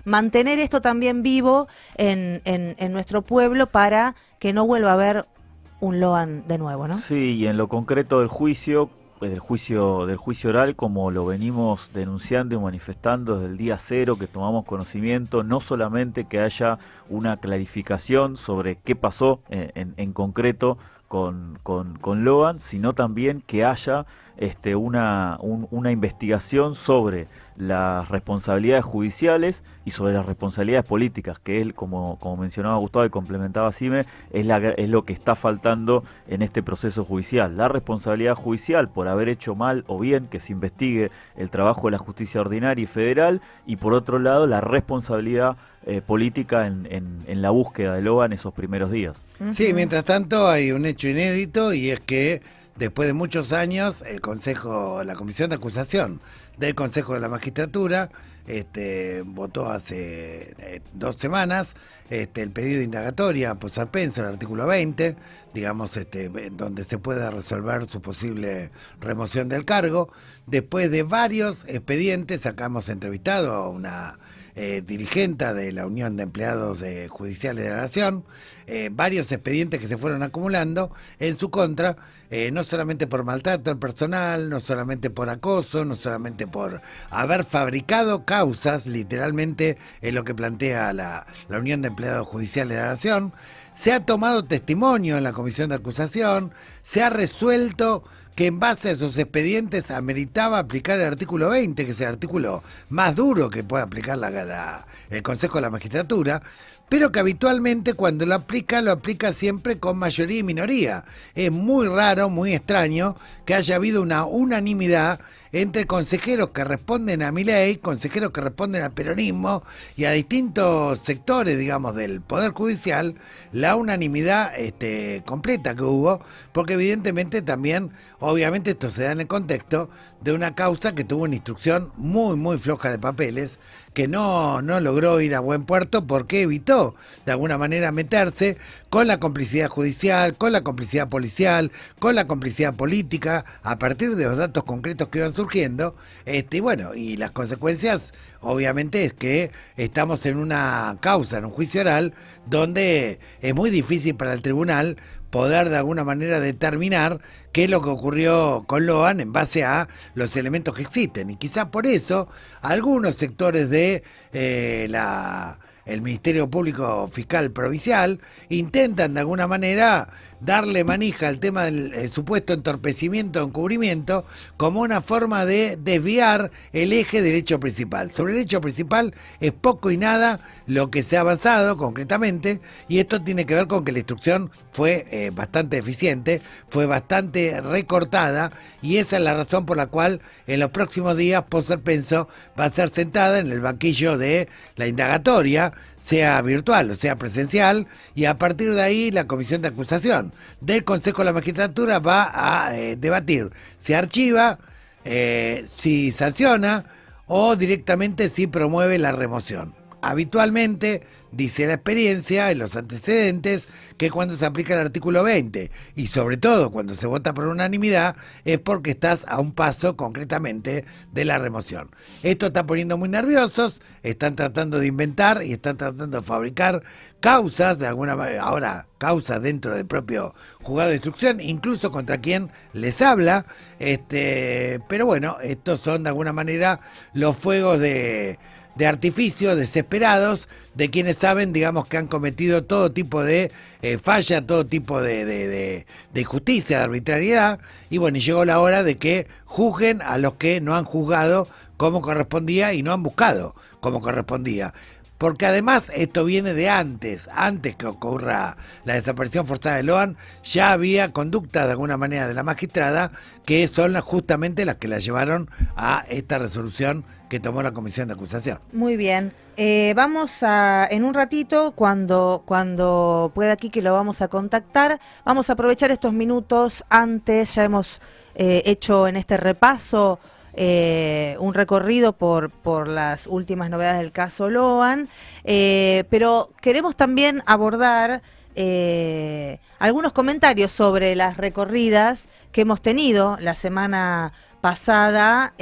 mantener esto también vivo en nuestro pueblo para que no vuelva a haber un Loan de nuevo, ¿no? Sí, y en lo concreto del juicio oral, como lo venimos denunciando y manifestando desde el día cero que tomamos conocimiento, no solamente que haya una clarificación sobre qué pasó en concreto con Loan, sino también que haya una investigación sobre las responsabilidades judiciales y sobre las responsabilidades políticas, que es, como mencionaba Gustavo y complementaba Sime, es lo que está faltando en este proceso judicial. La responsabilidad judicial por haber hecho mal o bien, que se investigue el trabajo de la justicia ordinaria y federal, y por otro lado la responsabilidad política en la búsqueda de Loan esos primeros días. Sí, mientras tanto hay un hecho inédito, y es que después de muchos años la Comisión de Acusación del Consejo de la Magistratura votó hace 2 semanas el pedido de indagatoria por sarpenso, el artículo 20, donde se pueda resolver su posible remoción del cargo. Después de varios expedientes, acá hemos entrevistado a una dirigente de la Unión de Empleados Judiciales de la Nación, varios expedientes que se fueron acumulando en su contra, no solamente por maltrato al personal, no solamente por acoso, no solamente por haber fabricado causas, literalmente es lo que plantea la Unión de Empleados Judiciales de la Nación. Se ha tomado testimonio en la Comisión de Acusación, se ha resuelto que en base a esos expedientes ameritaba aplicar el artículo 20, que es el artículo más duro que puede aplicar el Consejo de la Magistratura, pero que habitualmente cuando lo aplica siempre con mayoría y minoría. Es muy raro, muy extraño que haya habido una unanimidad entre consejeros que responden a Milei, consejeros que responden al peronismo y a distintos sectores, del Poder Judicial, la unanimidad completa que hubo, porque evidentemente también, obviamente esto se da en el contexto de una causa que tuvo una instrucción muy, muy floja de papeles, que no logró ir a buen puerto porque evitó de alguna manera meterse con la complicidad judicial, con la complicidad policial, con la complicidad política, a partir de los datos concretos que iban surgiendo, y las consecuencias obviamente es que estamos en una causa, en un juicio oral, donde es muy difícil para el tribunal poder de alguna manera determinar qué es lo que ocurrió con Loan en base a los elementos que existen. Y quizás por eso algunos sectores de el Ministerio Público Fiscal Provincial, intentan de alguna manera darle manija al tema del supuesto entorpecimiento o encubrimiento como una forma de desviar el eje del hecho principal. Sobre el hecho principal es poco y nada lo que se ha avanzado concretamente, y esto tiene que ver con que la instrucción fue bastante deficiente, fue bastante recortada, y esa es la razón por la cual en los próximos días Poserpenso va a ser sentada en el banquillo de la indagatoria, sea virtual o sea presencial, y a partir de ahí la comisión de acusación del Consejo de la Magistratura va a debatir si archiva, si sanciona o directamente si promueve la remoción. Habitualmente, dice la experiencia en los antecedentes, que cuando se aplica el artículo 20 y sobre todo cuando se vota por unanimidad es porque estás a un paso concretamente de la remoción. Esto está poniendo muy nerviosos, están tratando de inventar y están tratando de fabricar causas, de alguna manera, ahora causas dentro del propio juzgado de instrucción, incluso contra quien les habla, pero bueno, estos son de alguna manera los fuegos de artificio desesperados de quienes saben, digamos, que han cometido todo tipo de falla, todo tipo de injusticia, de arbitrariedad, y bueno, y llegó la hora de que juzguen a los que no han juzgado como correspondía y no han buscado como correspondía. Porque además esto viene de antes que ocurra la desaparición forzada de Loan, ya había conductas de alguna manera de la magistrada que son justamente las que la llevaron a esta resolución que tomó la comisión de acusación. Muy bien. Vamos a, en un ratito, cuando pueda aquí, que lo vamos a contactar, vamos a aprovechar estos minutos antes, ya hemos hecho en este repaso un recorrido por las últimas novedades del caso Loan, pero queremos también abordar algunos comentarios sobre las recorridas que hemos tenido la semana pasada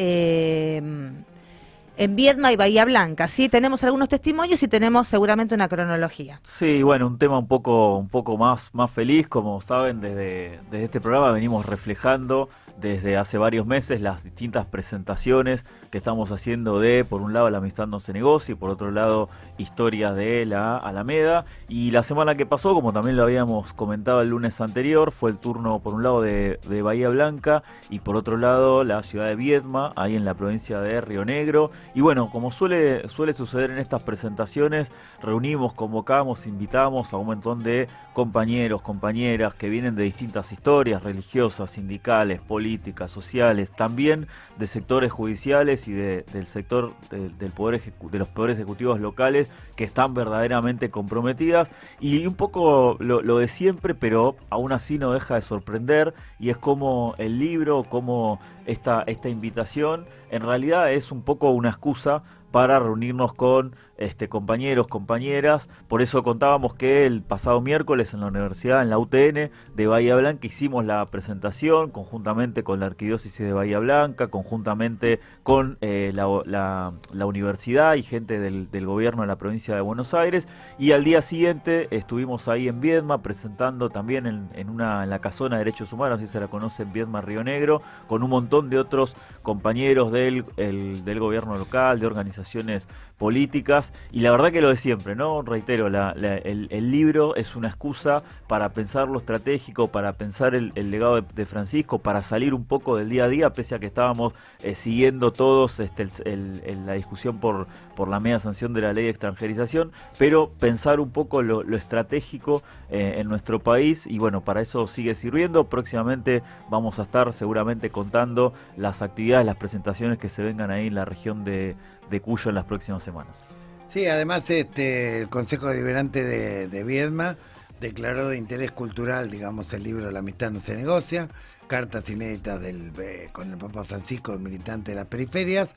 en Viedma y Bahía Blanca. Sí, tenemos algunos testimonios y tenemos seguramente una cronología. Sí, bueno, un tema un poco más feliz. Como saben, desde este programa venimos reflejando desde hace varios meses las distintas presentaciones que estamos haciendo de, por un lado, La Amistad No Se Negocia y por otro lado, Historias de la Alameda. Y la semana que pasó, como también lo habíamos comentado el lunes anterior, fue el turno, por un lado, de Bahía Blanca y por otro lado, la ciudad de Viedma, ahí en la provincia de Río Negro. Y bueno, como suele suceder en estas presentaciones, reunimos, convocamos, invitamos a un montón de compañeros, compañeras que vienen de distintas historias religiosas, sindicales, políticas, sociales, también de sectores judiciales y del sector de los poderes ejecutivos locales, que están verdaderamente comprometidas, y un poco lo de siempre, pero aún así no deja de sorprender, y es como el libro, como esta invitación en realidad es un poco una excusa para reunirnos con compañeros, compañeras. Por eso contábamos que el pasado miércoles en la universidad, en la UTN de Bahía Blanca, hicimos la presentación conjuntamente con la Arquidiócesis de Bahía Blanca, conjuntamente con la universidad y gente del gobierno de la provincia de Buenos Aires, y al día siguiente estuvimos ahí en Viedma presentando también en la Casona de Derechos Humanos, así se la conoce, en Viedma, Río Negro, con un montón de otros compañeros del gobierno local, de organizaciones políticas, y la verdad que lo de siempre, ¿no? Reitero, el libro es una excusa para pensar lo estratégico, para pensar el legado de Francisco, para salir un poco del día a día, pese a que estábamos siguiendo todos la discusión por la media sanción de la ley de extranjerización, pero pensar un poco lo estratégico en nuestro país, y bueno, para eso sigue sirviendo. Próximamente vamos a estar seguramente contando las actividades, las presentaciones que se vengan ahí en la región de Cuyo en las próximas semanas. Sí, además el Consejo Deliberante de Viedma declaró de interés cultural, digamos, el libro La Amistad No Se Negocia, cartas inéditas con el Papa Francisco, militante de las periferias,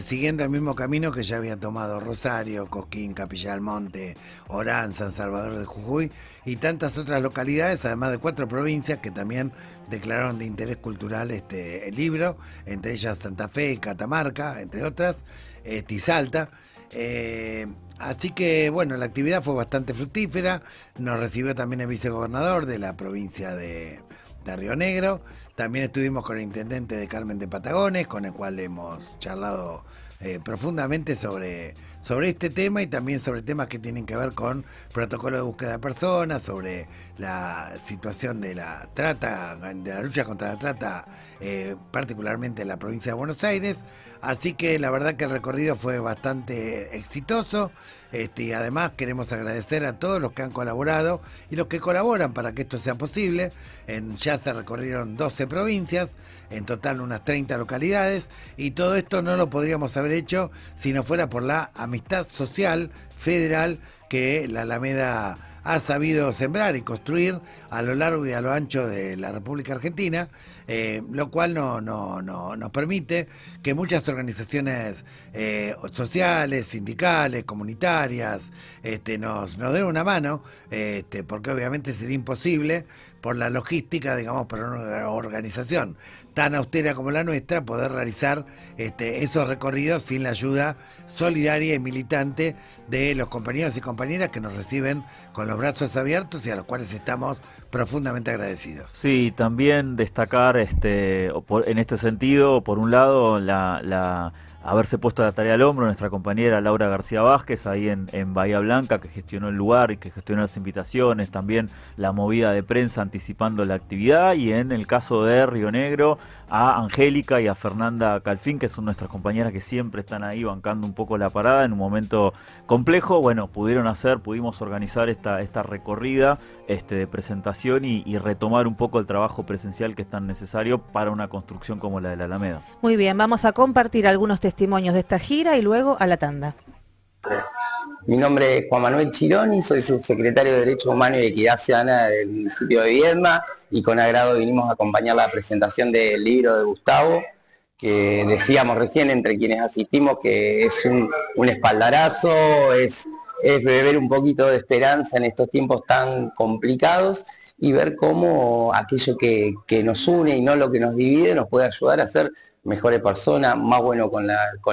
siguiendo el mismo camino que ya había tomado Rosario, Cosquín, Capilla del Monte, Orán, San Salvador de Jujuy y tantas otras localidades, además de 4 provincias que también declararon de interés cultural el libro, entre ellas Santa Fe y Catamarca, entre otras, y Salta. Así que bueno, la actividad fue bastante fructífera. Nos recibió también el vicegobernador de la provincia de Río Negro. También estuvimos con el intendente de Carmen de Patagones, con el cual hemos charlado profundamente sobre este tema y también sobre temas que tienen que ver con protocolo de búsqueda de personas, sobre la situación de la trata, de la lucha contra la trata, particularmente en la provincia de Buenos Aires. Así que la verdad que el recorrido fue bastante exitoso. Y además queremos agradecer a todos los que han colaborado y los que colaboran para que esto sea posible. Ya se recorrieron 12 provincias, en total unas 30 localidades, y todo esto no lo podríamos haber hecho si no fuera por la amistad social federal que la Alameda ha sabido sembrar y construir a lo largo y a lo ancho de la República Argentina, lo cual nos permite que muchas organizaciones sociales, sindicales, comunitarias, nos den una mano, porque obviamente sería imposible por la logística, digamos, para una organización tan austera como la nuestra, poder realizar esos recorridos sin la ayuda solidaria y militante de los compañeros y compañeras que nos reciben con los brazos abiertos y a los cuales estamos profundamente agradecidos. Sí, también destacar en este sentido, por un lado, haberse puesto la tarea al hombro nuestra compañera Laura García Vázquez ahí en Bahía Blanca, que gestionó el lugar y que gestionó las invitaciones, también la movida de prensa anticipando la actividad, y en el caso de Río Negro a Angélica y a Fernanda Calfín, que son nuestras compañeras que siempre están ahí bancando un poco la parada en un momento complejo. Bueno, pudimos organizar esta recorrida de presentación y retomar un poco el trabajo presencial que es tan necesario para una construcción como la de la Alameda. Muy bien, vamos a compartir algunos testimonios de esta gira y luego a la tanda. Mi nombre es Juan Manuel Chironi, soy subsecretario de Derechos Humanos y Equidad Ciudadana del municipio de Viedma, y con agrado vinimos a acompañar la presentación del libro de Gustavo, que decíamos recién entre quienes asistimos que es un espaldarazo, es beber un poquito de esperanza en estos tiempos tan complicados y ver cómo aquello que nos une y no lo que nos divide nos puede ayudar a ser mejores personas, más bueno con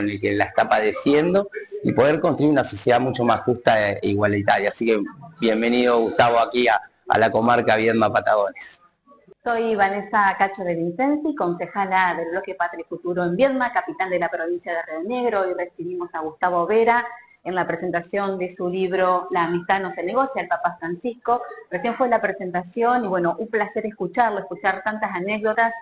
el que la está padeciendo, y poder construir una sociedad mucho más justa e igualitaria. Así que bienvenido, Gustavo, aquí a la comarca Viedma Patagones. Soy Vanessa Cacho de Vincenzi, concejala del bloque Patria y Futuro en Viedma, capital de la provincia de Río Negro. Hoy recibimos a Gustavo Vera en la presentación de su libro La amistad no se negocia, el Papa Francisco. Recién fue la presentación y bueno, un placer escuchar tantas anécdotas,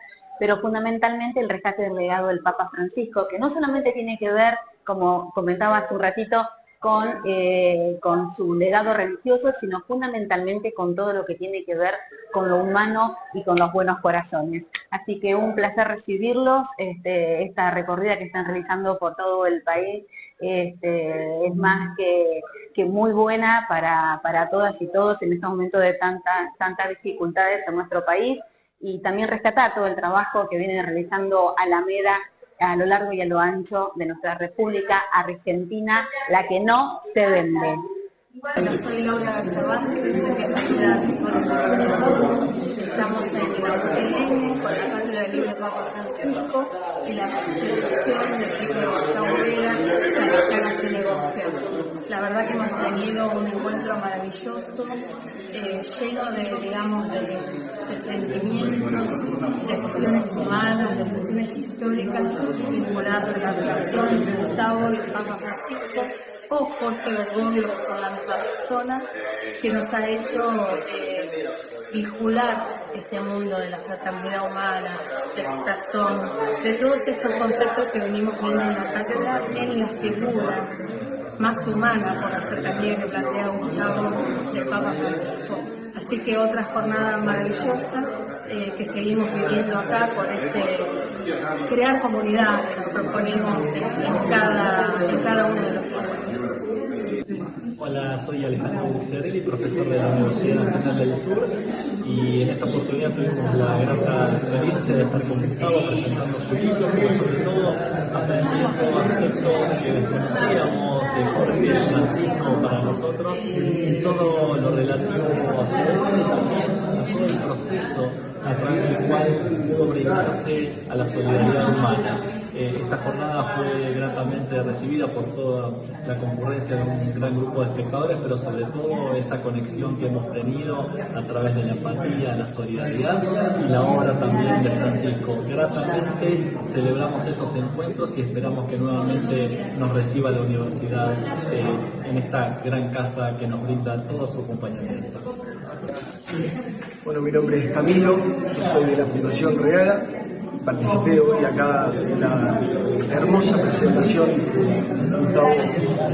pero fundamentalmente el rescate del legado del Papa Francisco, que no solamente tiene que ver, como comentaba hace un ratito, con su legado religioso, sino fundamentalmente con todo lo que tiene que ver con lo humano y con los buenos corazones. Así que un placer recibirlos, esta recorrida que están realizando por todo el país es más que muy buena para todas y todos en estos momentos de tantas dificultades en nuestro país, y también rescatar todo el trabajo que viene realizando Alameda a lo largo y a lo ancho de nuestra República Argentina, la que no se vende. Bueno, soy Laura García Vázquez, secretaria de Estamos en la UTN con la cátedra del libro Papa Francisco y la presentación del libro de Gustavo Vera, La amistad no se negocia. La verdad que hemos tenido un encuentro maravilloso, lleno de sentimientos, de cuestiones humanas, de cuestiones históricas vinculadas a la relación de Gustavo y el Papa Francisco, o Jorge Bergoglio, que son la misma persona, que nos ha hecho vincular este mundo de la fraternidad humana, del corazón, de todos estos conceptos que venimos viendo en la cátedra, en la figura más humana, por la cercanía que plantea Gustavo del Papa Francisco. Así que otra jornada maravillosa que seguimos viviendo acá por crear comunidad que nos proponemos en cada uno de los encuentros. Hola, soy Alejandro Bucerelli, profesor de la Universidad Nacional del Sur, y en esta oportunidad tuvimos la grata experiencia de estar con Gustavo presentando su libro, pero sobre todo aprendiendo aspectos que desconocíamos de Jorge Francisco para nosotros, y todo lo relativo a su obra y también a todo el proceso a través del cual pudo brindarse a la solidaridad humana. Esta jornada fue gratamente recibida por toda la concurrencia de un gran grupo de espectadores, pero sobre todo esa conexión que hemos tenido a través de la empatía, la solidaridad y la obra también de Francisco. Gratamente celebramos estos encuentros y esperamos que nuevamente nos reciba la universidad en esta gran casa que nos brinda todo su acompañamiento. Bueno, mi nombre es Camilo, yo soy de la Fundación Reala. Participé hoy acá en la hermosa presentación de Gustavo,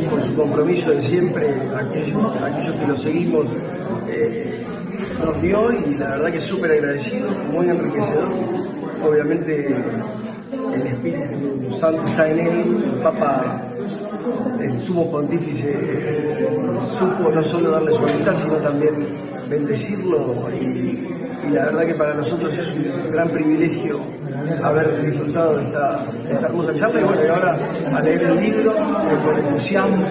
con su compromiso de siempre, aquellos que lo seguimos, nos dio, y la verdad que súper agradecido, muy enriquecedor. Obviamente el Espíritu Santo está en él, el Papa, el sumo pontífice, supo no solo darle su amistad, sino también bendecirlo, y la verdad que para nosotros es un gran privilegio haber disfrutado de esta hermosa charla, y bueno, y ahora a leer el libro con entusiasmo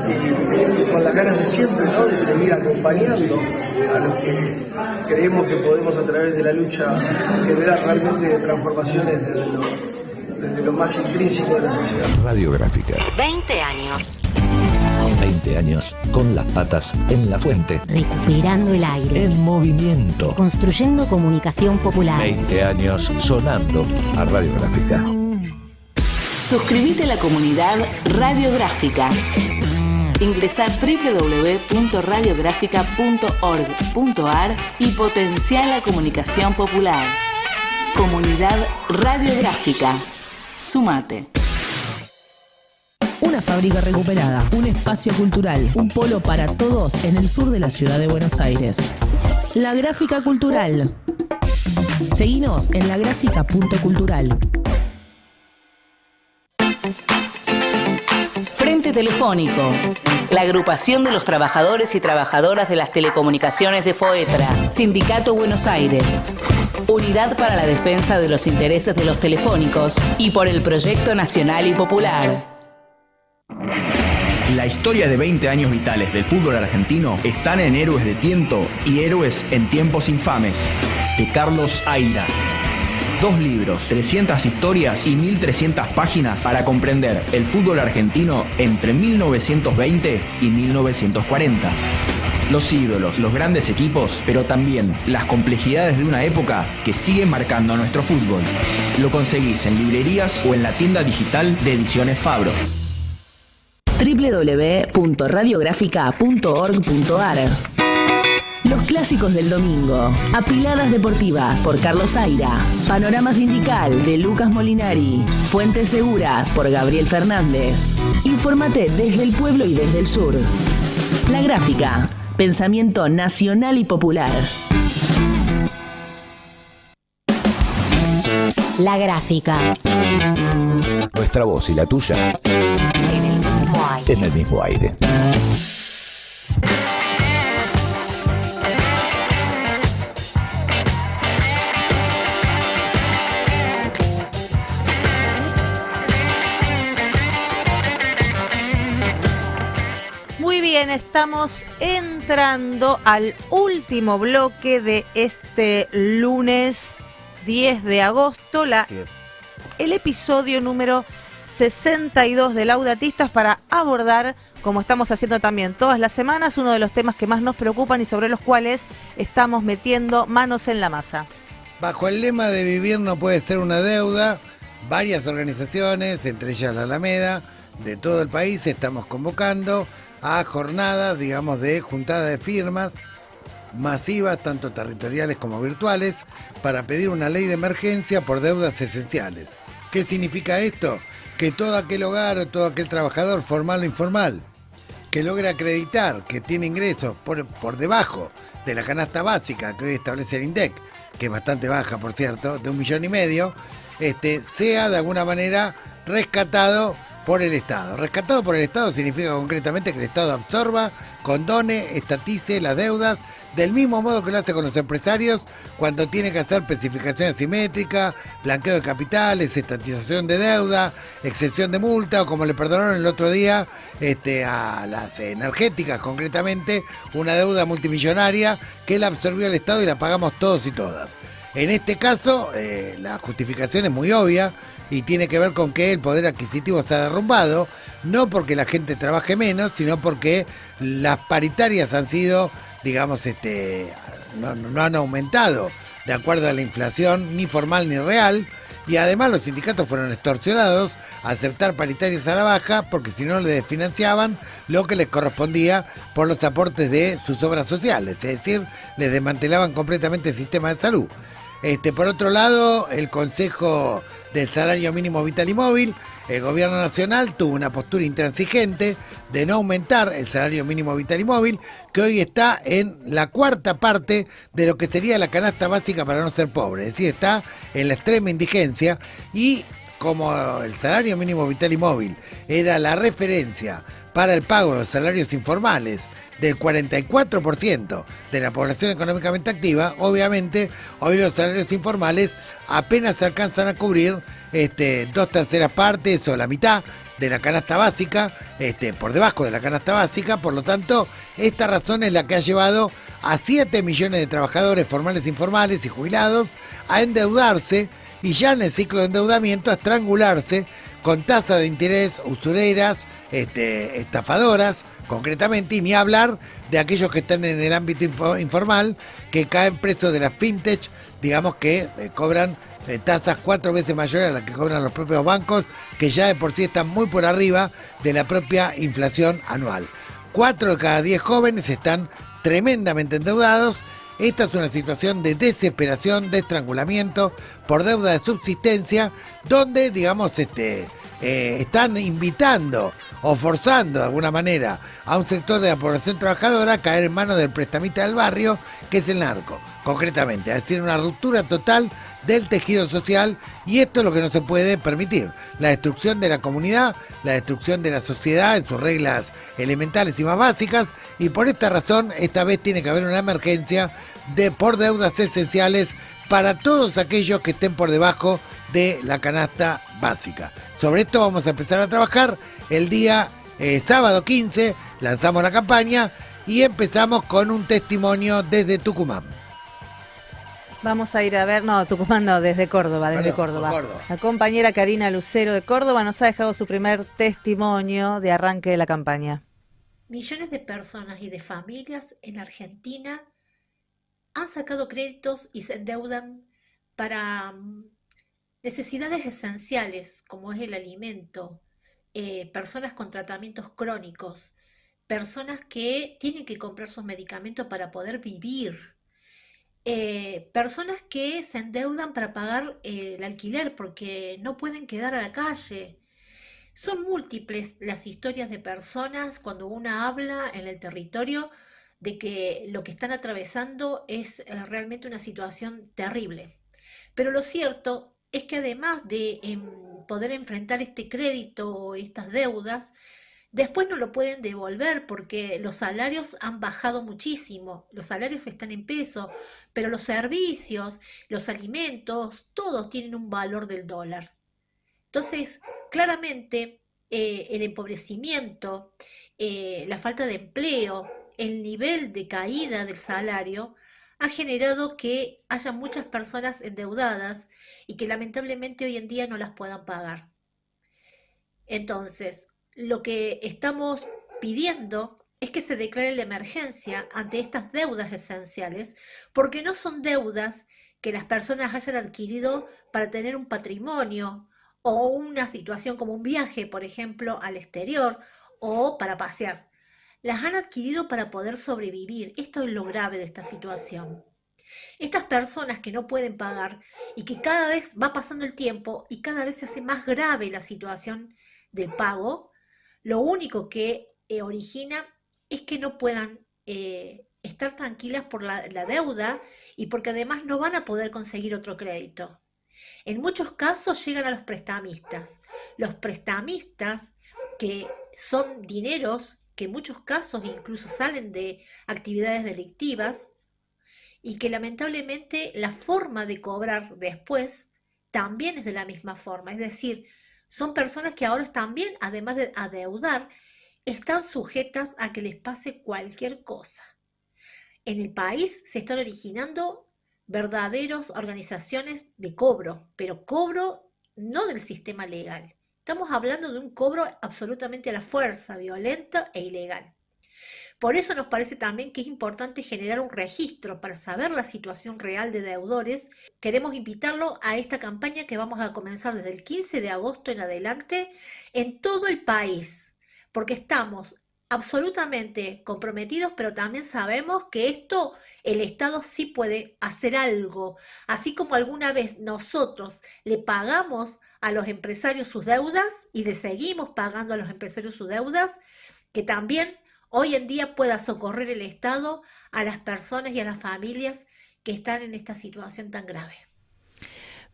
y con las ganas de siempre, ¿no?, de seguir acompañando a los que creemos que podemos, a través de la lucha, generar realmente transformaciones desde lo más intrínseco de la sociedad. Radiográfica. 20 años. 20 años con las patas en la fuente. Recuperando el aire. En movimiento. Construyendo comunicación popular. 20 años sonando a Radiográfica. Suscríbete a la comunidad Radiográfica. Ingresá a www.radiográfica.org.ar y potenciá la comunicación popular. Comunidad Radiográfica. Sumate. Una fábrica recuperada, un espacio cultural, un polo para todos en el sur de la ciudad de Buenos Aires. La Gráfica Cultural. Seguinos en lagráfica.cultural. Frente Telefónico. La agrupación de los trabajadores y trabajadoras de las telecomunicaciones de FOETRA. Sindicato Buenos Aires. Unidad para la defensa de los intereses de los telefónicos y por el proyecto nacional y popular. La historia de 20 años vitales del fútbol argentino están en Héroes de Tiento y Héroes en Tiempos Infames, de Carlos Aira. 2 libros, 300 historias y 1300 páginas para comprender el fútbol argentino entre 1920 y 1940. Los ídolos, los grandes equipos, pero también las complejidades de una época que sigue marcando a nuestro fútbol. Lo conseguís en librerías o en la tienda digital de Ediciones Fabro. www.radiográfica.org.ar. Los clásicos del domingo. Apiladas deportivas por Carlos Aira. Panorama sindical de Lucas Molinari. Fuentes seguras por Gabriel Fernández. Infórmate desde el pueblo y desde el sur. La Gráfica. Pensamiento nacional y popular. La Gráfica. Nuestra voz y la tuya. En el mismo aire. Muy bien, estamos entrando al último bloque de este lunes 10 de agosto, el episodio número 62 de Laudatistas, para abordar, como estamos haciendo también todas las semanas, uno de los temas que más nos preocupan y sobre los cuales estamos metiendo manos en la masa. Bajo el lema de vivir no puede ser una deuda, varias organizaciones, entre ellas la Alameda, de todo el país, estamos convocando a jornadas, digamos, de juntada de firmas masivas, tanto territoriales como virtuales, para pedir una ley de emergencia por deudas esenciales. ¿Qué significa esto? Que todo aquel hogar o todo aquel trabajador, formal o informal, que logre acreditar que tiene ingresos por debajo de la canasta básica que hoy establece el INDEC, que es bastante baja, por cierto, de 1,5 millones, sea de alguna manera rescatado por el Estado. Rescatado por el Estado significa concretamente que el Estado absorba, condone, estatice las deudas, del mismo modo que lo hace con los empresarios cuando tiene que hacer especificación asimétrica, blanqueo de capitales, estatización de deuda, exención de multa, o como le perdonaron el otro día a las energéticas, concretamente, una deuda multimillonaria que la absorbió el Estado y la pagamos todos y todas. En este caso, la justificación es muy obvia, y tiene que ver con que el poder adquisitivo se ha derrumbado, no porque la gente trabaje menos, sino porque las paritarias han sido, digamos, no han aumentado de acuerdo a la inflación, ni formal ni real, y además los sindicatos fueron extorsionados a aceptar paritarias a la baja porque si no les desfinanciaban lo que les correspondía por los aportes de sus obras sociales, es decir, les desmantelaban completamente el sistema de salud. Por otro lado, el Consejo del Salario Mínimo Vital y Móvil, el Gobierno Nacional tuvo una postura intransigente de no aumentar el salario mínimo vital y móvil, que hoy está en la cuarta parte de lo que sería la canasta básica para no ser pobre, es decir, está en la extrema indigencia, y como el salario mínimo vital y móvil era la referencia para el pago de los salarios informales del 44% de la población económicamente activa, obviamente hoy los salarios informales apenas se alcanzan a cubrir 2/3 partes o la mitad de la canasta básica, por debajo de la canasta básica. Por lo tanto, esta razón es la que ha llevado a 7 millones de trabajadores formales, informales y jubilados a endeudarse, y ya en el ciclo de endeudamiento a estrangularse con tasas de interés usureras, estafadoras concretamente, y ni hablar de aquellos que están en el ámbito informal, que caen presos de las fintech, digamos que cobran tasas 4 veces mayores a las que cobran los propios bancos, que ya de por sí están muy por arriba de la propia inflación anual. 4 de cada 10 jóvenes están tremendamente endeudados. Esta es una situación de desesperación, de estrangulamiento por deuda de subsistencia, donde, digamos, están invitando o forzando de alguna manera a un sector de la población trabajadora a caer en manos del prestamista del barrio, que es el narco, concretamente, es decir, una ruptura total del tejido social, y esto es lo que no se puede permitir: la destrucción de la comunidad, la destrucción de la sociedad en sus reglas elementales y más básicas, y por esta razón esta vez tiene que haber una emergencia por deudas esenciales para todos aquellos que estén por debajo de la canasta básica. Sobre esto vamos a empezar a trabajar el día sábado 15, lanzamos la campaña y empezamos con un testimonio desde Tucumán. Vamos a ir a ver, Tucumán no, desde Córdoba, Córdoba. La compañera Karina Lucero de Córdoba nos ha dejado su primer testimonio de arranque de la campaña. Millones de personas y de familias en Argentina han sacado créditos y se endeudan para necesidades esenciales, como es el alimento, personas con tratamientos crónicos, personas que tienen que comprar sus medicamentos para poder vivir. Personas que se endeudan para pagar el alquiler porque no pueden quedar a la calle. Son múltiples las historias de personas cuando uno habla en el territorio de que lo que están atravesando es realmente una situación terrible. Pero lo cierto es que además de poder enfrentar este crédito o estas deudas, después no lo pueden devolver porque los salarios han bajado muchísimo, los salarios están en peso, pero los servicios, los alimentos, todos tienen un valor del dólar. Entonces, claramente, el empobrecimiento, la falta de empleo, el nivel de caída del salario ha generado que haya muchas personas endeudadas y que lamentablemente hoy en día no las puedan pagar. Entonces, lo que estamos pidiendo es que se declare la emergencia ante estas deudas esenciales, porque no son deudas que las personas hayan adquirido para tener un patrimonio o una situación como un viaje, por ejemplo, al exterior o para pasear. Las han adquirido para poder sobrevivir. Esto es lo grave de esta situación. Estas personas que no pueden pagar y que cada vez va pasando el tiempo y cada vez se hace más grave la situación del pago, lo único que origina es que no puedan estar tranquilas por la deuda y porque además no van a poder conseguir otro crédito. En muchos casos llegan a los prestamistas. Los prestamistas, que son dineros que en muchos casos incluso salen de actividades delictivas y que lamentablemente la forma de cobrar después también es de la misma forma. Es decir, son personas que ahora también, además de adeudar, están sujetas a que les pase cualquier cosa. En el país se están originando verdaderas organizaciones de cobro, pero cobro no del sistema legal. Estamos hablando de un cobro absolutamente a la fuerza, violento e ilegal. Por eso nos parece también que es importante generar un registro para saber la situación real de deudores. Queremos invitarlo a esta campaña que vamos a comenzar desde el 15 de agosto en adelante en todo el país, porque estamos absolutamente comprometidos, pero también sabemos que esto el Estado sí puede hacer algo, así como alguna vez nosotros le pagamos a los empresarios sus deudas y le seguimos pagando a los empresarios sus deudas, que también hoy en día pueda socorrer el Estado a las personas y a las familias que están en esta situación tan grave.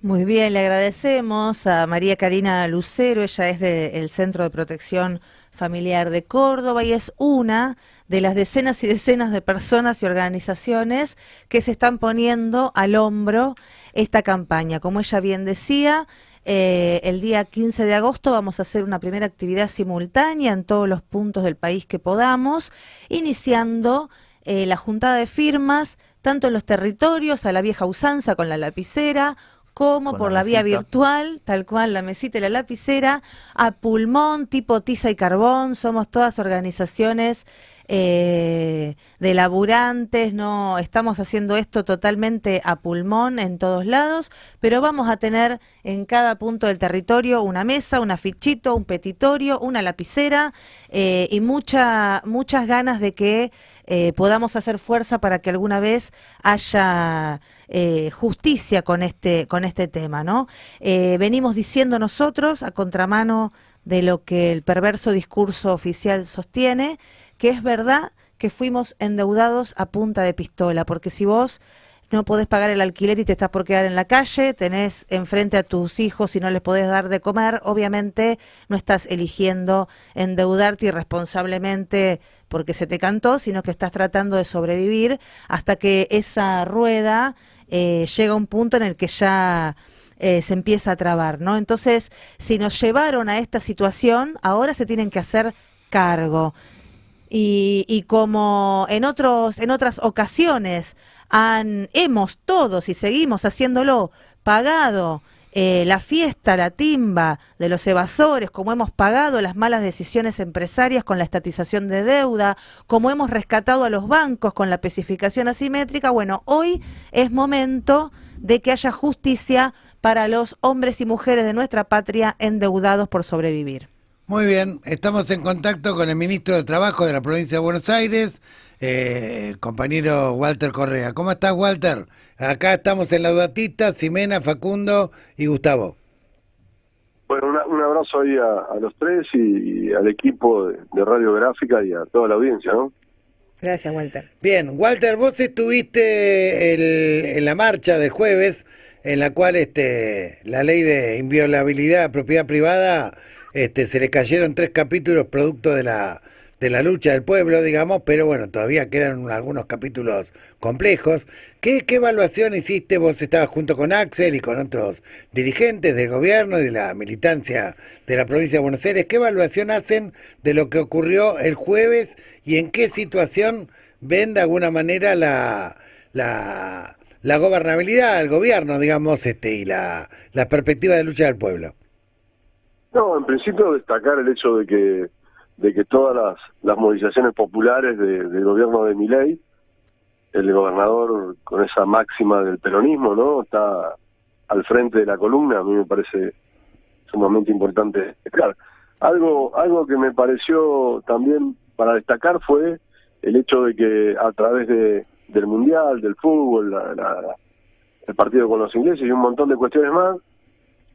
Muy bien, le agradecemos a María Karina Lucero, ella es del Centro de Protección Familiar de Córdoba y es una de las decenas y decenas de personas y organizaciones que se están poniendo al hombro esta campaña. Como ella bien decía, el día 15 de agosto vamos a hacer una primera actividad simultánea en todos los puntos del país que podamos, iniciando la juntada de firmas, tanto en los territorios, a la vieja usanza con la lapicera, como por la vía virtual, tal cual, la mesita y la lapicera, a pulmón, tipo tiza y carbón. Somos todas organizaciones de laburantes, no estamos haciendo esto totalmente a pulmón en todos lados, pero vamos a tener en cada punto del territorio una mesa, un afichito, un petitorio, una lapicera y muchas ganas de que podamos hacer fuerza para que alguna vez haya justicia con este tema, ¿no? Venimos diciendo nosotros, a contramano de lo que el perverso discurso oficial sostiene, que es verdad que fuimos endeudados a punta de pistola, porque si vos no podés pagar el alquiler y te estás por quedar en la calle, tenés enfrente a tus hijos y no les podés dar de comer, obviamente no estás eligiendo endeudarte irresponsablemente porque se te cantó, sino que estás tratando de sobrevivir hasta que esa rueda llega a un punto en el que ya se empieza a trabar, ¿no? Entonces, si nos llevaron a esta situación, ahora se tienen que hacer cargo. Y como en otras ocasiones hemos todos y seguimos haciéndolo pagado la fiesta, la timba de los evasores, como hemos pagado las malas decisiones empresarias con la estatización de deuda, como hemos rescatado a los bancos con la especificación asimétrica, bueno, hoy es momento de que haya justicia para los hombres y mujeres de nuestra patria endeudados por sobrevivir. Muy bien, estamos en contacto con el ministro de Trabajo de la provincia de Buenos Aires, compañero Walter Correa. ¿Cómo estás, Walter? Acá estamos en Laudatista, Ximena, Facundo y Gustavo. Bueno, un abrazo ahí a los tres y al equipo de Radiográfica y a toda la audiencia, ¿no? Gracias, Walter. Bien, Walter, vos estuviste en la marcha del jueves, en la cual la ley de inviolabilidad de propiedad privada se le cayeron 3 capítulos producto de la lucha del pueblo, digamos, pero bueno, todavía quedan algunos capítulos complejos. ¿Qué evaluación hiciste? Vos estabas junto con Axel y con otros dirigentes del gobierno y de la militancia de la provincia de Buenos Aires. ¿Qué evaluación hacen de lo que ocurrió el jueves y en qué situación ven de alguna manera la gobernabilidad del gobierno, digamos, y la perspectiva de lucha del pueblo? No, en principio destacar el hecho de que todas las movilizaciones populares del gobierno de Milei, el gobernador con esa máxima del peronismo, ¿no? Está al frente de la columna. A mí me parece sumamente importante destacar. Algo que me pareció también para destacar fue el hecho de que a través del Mundial, del fútbol, el partido con los ingleses y un montón de cuestiones más,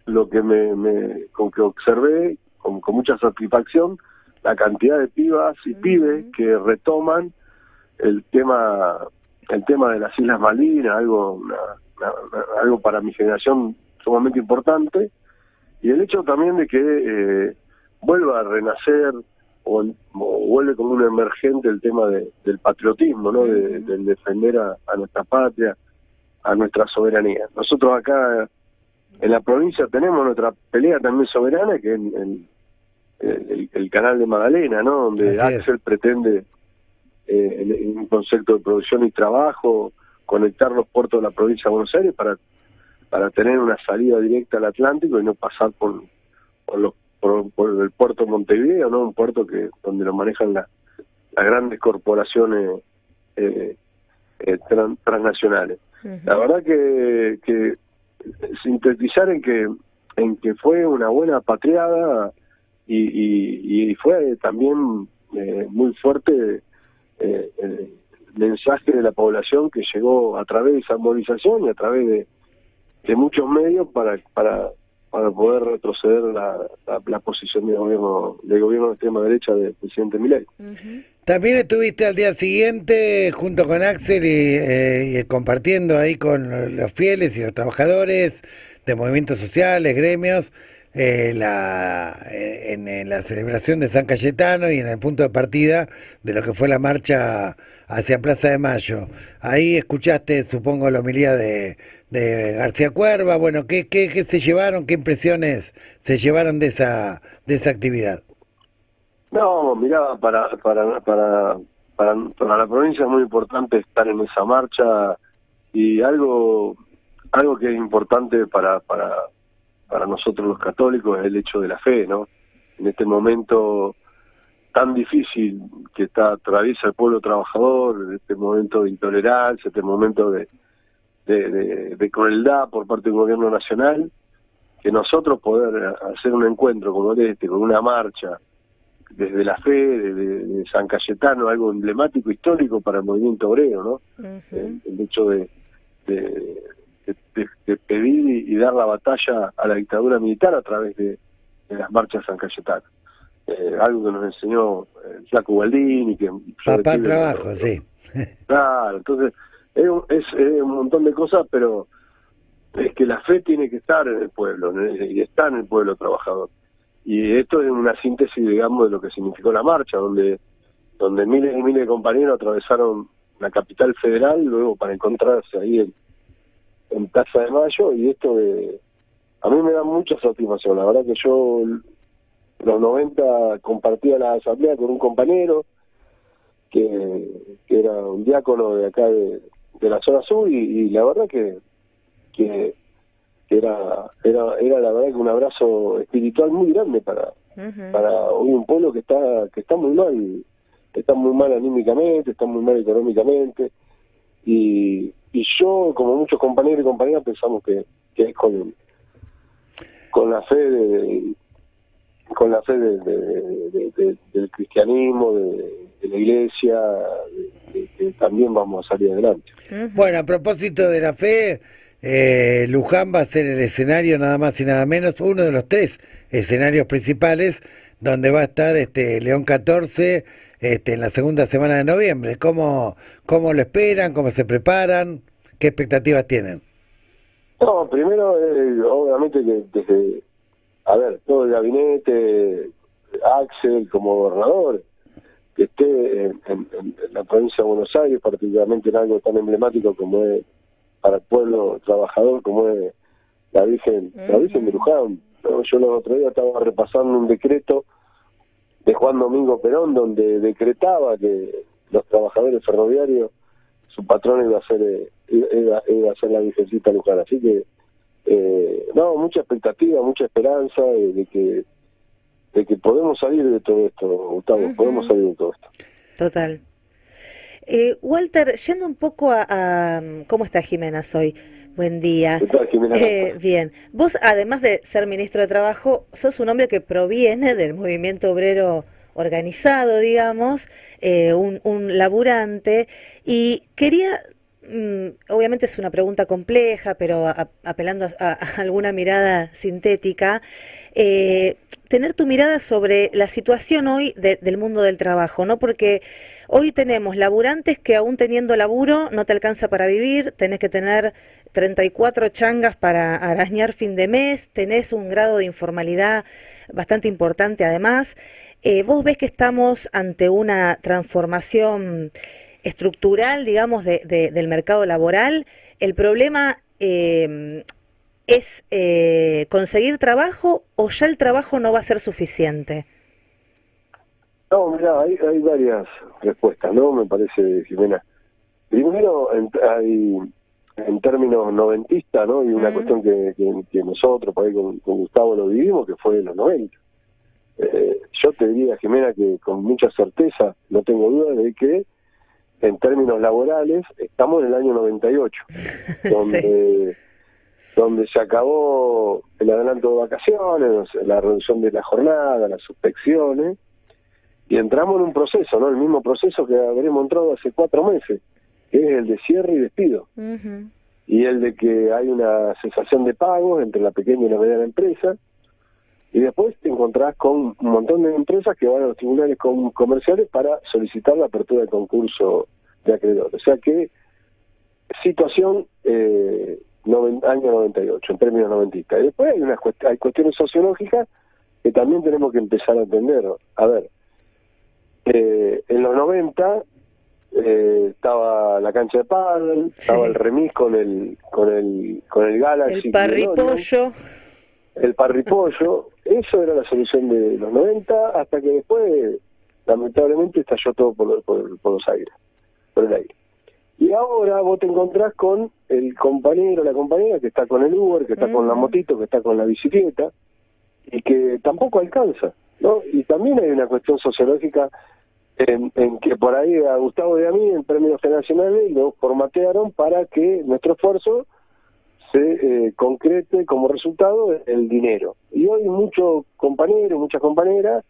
lo que con que observé con mucha satisfacción la cantidad de pibas y pibes que retoman el tema de las Islas Malvinas, algo para mi generación sumamente importante, y el hecho también de que vuelva a renacer o vuelve como un emergente el tema del patriotismo, ¿no? Del defender a nuestra patria, a nuestra soberanía. Nosotros acá en la provincia tenemos nuestra pelea también soberana, que en el canal de Magdalena, ¿no? Donde Axel pretende, en un concepto de producción y trabajo, conectar los puertos de la provincia de Buenos Aires para tener una salida directa al Atlántico y no pasar por el puerto de Montevideo, ¿no? Un puerto donde lo manejan las grandes corporaciones transnacionales. La verdad que sintetizar en que fue una buena patriada y fue también muy fuerte el mensaje de la población que llegó a través de esa movilización y a través de muchos medios para poder retroceder la posición del gobierno de extrema derecha del presidente Milei. También estuviste al día siguiente junto con Axel y compartiendo ahí con los fieles y los trabajadores de movimientos sociales, gremios, en la celebración de San Cayetano y en el punto de partida de lo que fue la marcha hacia Plaza de Mayo. Ahí escuchaste, supongo, la homilía de García Cuerva. Bueno, ¿qué se llevaron, qué impresiones se llevaron de esa actividad? No, mirá, para la provincia es muy importante estar en esa marcha, y algo que es importante para nosotros los católicos es el hecho de la fe, ¿no? En este momento tan difícil que atraviesa el pueblo trabajador, este momento de intolerancia, este momento de crueldad por parte del gobierno nacional, que nosotros poder hacer un encuentro como este, con una marcha desde la fe de San Cayetano, algo emblemático, histórico para el movimiento obrero, ¿no? El hecho de pedir y dar la batalla a la dictadura militar a través de las marchas San Cayetano. Algo que nos enseñó el Flaco Gualdini, que papá trabajo, sí. Claro, entonces es un montón de cosas, pero es que la fe tiene que estar en el pueblo, y está en el pueblo trabajador. Y esto es una síntesis, digamos, de lo que significó la marcha, donde miles y miles de compañeros atravesaron la capital federal luego para encontrarse ahí en Plaza de Mayo, y esto a mí me da mucha satisfacción. La verdad que yo en los 90 compartía la asamblea con un compañero que era un diácono de acá de la zona sur, y la verdad que era la verdad que un abrazo espiritual muy grande para hoy un pueblo que está muy mal anímicamente, está muy mal económicamente, y yo, como muchos compañeros y compañeras, pensamos que es con la fe del cristianismo, de la iglesia, que también vamos a salir adelante. Bueno, a propósito de la fe, Luján va a ser el escenario, nada más y nada menos, uno de los 3 escenarios principales donde va a estar León 14 en la segunda semana de noviembre. ¿Cómo lo esperan? ¿Cómo se preparan? ¿Qué expectativas tienen? No, primero, obviamente que desde, todo el gabinete, Axel como gobernador, que esté en la provincia de Buenos Aires, particularmente en algo tan emblemático como es para el pueblo trabajador, como es la Virgen de Luján. Yo el otro día estaba repasando un decreto de Juan Domingo Perón, donde decretaba que los trabajadores ferroviarios, su patrón iba a ser la Virgencita Luján. Así que mucha expectativa, mucha esperanza de que podemos salir de todo esto, Gustavo, podemos salir de todo esto. Total. Walter, yendo un poco a ¿cómo está Jimena hoy? Buen día. ¿Qué tal, Jimena? Bien. Vos, además de ser ministro de Trabajo, sos un hombre que proviene del movimiento obrero organizado, digamos, un laburante, y quería, obviamente es una pregunta compleja, pero apelando a alguna mirada sintética, tener tu mirada sobre la situación hoy del mundo del trabajo, ¿no? Porque hoy tenemos laburantes que aún teniendo laburo no te alcanza para vivir, tenés que tener 34 changas para arañar fin de mes, tenés un grado de informalidad bastante importante además. ¿Vos ves que estamos ante una transformación estructural, digamos, del mercado laboral? ¿El problema es conseguir trabajo o ya el trabajo no va a ser suficiente? No, mira, hay varias respuestas, ¿no? Me parece, Jimena. Primero, en términos noventistas, ¿no? Y una cuestión que nosotros, por ahí con Gustavo lo vivimos, que fue en los 90. Yo te diría, Jimena, que con mucha certeza, no tengo duda de que en términos laborales estamos en el año 98, donde se acabó el adelanto de vacaciones, la reducción de la jornada, las suspecciones, y entramos en un proceso, ¿no? El mismo proceso que habremos entrado hace 4 meses, que es el de cierre y despido. Y el de que hay una cesación de pagos entre la pequeña y la mediana empresa, y después te encontrás con un montón de empresas que van a los tribunales comerciales para solicitar la apertura de concurso de acreedores. O sea que situación año 98, en términos noventistas. Y después hay cuestiones sociológicas que también tenemos que empezar a entender. A ver, en los 90 estaba la cancha de pádel, estaba el remis con el Galaxy, el parripollo. El parripollo, eso era la solución de los 90, hasta que después, lamentablemente, estalló todo por los aires, por el aire. Y ahora vos te encontrás con el compañero, la compañera que está con el Uber, que está con la motito, que está con la bicicleta, y que tampoco alcanza, ¿no? Y también hay una cuestión sociológica en que por ahí a Gustavo y a mí, en términos generacionales, lo formatearon para que nuestro esfuerzo se concrete como resultado el dinero. Y hoy muchos compañeros, muchas compañeras,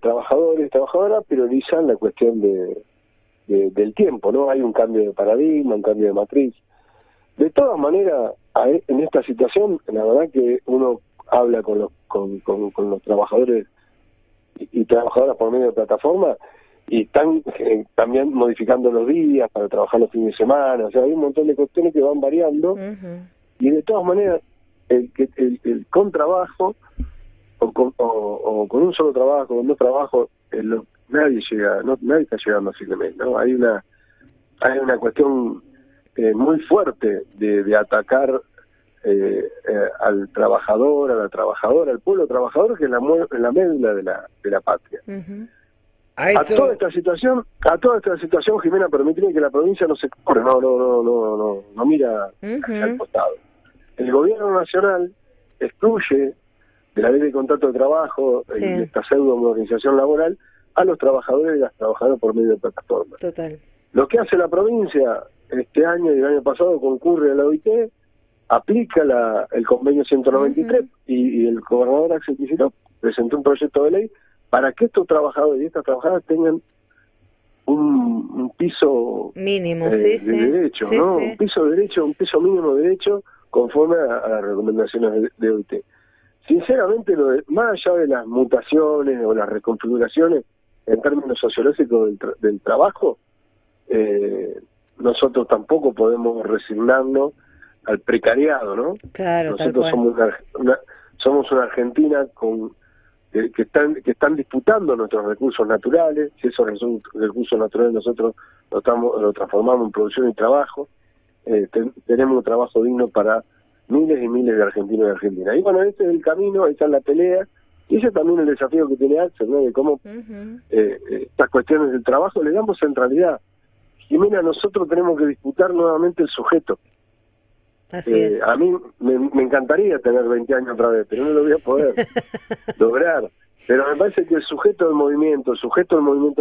trabajadores y trabajadoras priorizan la cuestión del tiempo, ¿no? Hay un cambio de paradigma, un cambio de matriz. De todas maneras, en esta situación, la verdad que uno habla con los trabajadores y trabajadoras por medio de plataforma, y están también modificando los días para trabajar los fines de semana. O sea, hay un montón de cuestiones que van variando, y de todas maneras el con trabajo o con un solo trabajo, con 2 trabajos, nadie está llegando a fin de mes, ¿no? Hay una cuestión muy fuerte de atacar al trabajador, a la trabajadora, al pueblo trabajador, que es la médula de la patria. A toda esta situación, Jimena, permíteme que la provincia no se corre, no mira al costado. El gobierno nacional excluye de la ley de contrato de trabajo, de esta pseudo modernización laboral, a los trabajadores y las trabajadoras por medio de plataformas. Total. Lo que hace la provincia este año y el año pasado, concurre a la OIT, aplica el convenio 193 y el gobernador Axel Kicillof presentó un proyecto de ley para que estos trabajadores y estas trabajadoras tengan un piso mínimo, de derecho, ¿no? Un piso de derecho, un piso mínimo de derecho conforme a las recomendaciones de OIT. Sinceramente, más allá de las mutaciones o las reconfiguraciones en términos sociológicos del trabajo, nosotros tampoco podemos resignarnos al precariado, ¿no? Claro, nosotros somos una Argentina que están disputando nuestros recursos naturales. Si esos recursos naturales nosotros lo transformamos en producción y trabajo, tenemos un trabajo digno para miles y miles de argentinos y argentinas. Y bueno, ese es el camino, esa es la pelea, y ese es también el desafío que tiene Axel, ¿no? De cómo estas cuestiones del trabajo le damos centralidad. Jimena, nosotros tenemos que disputar nuevamente el sujeto. Así es. A mí me encantaría tener 20 años otra vez, pero no lo voy a poder lograr. Pero me parece que el sujeto del movimiento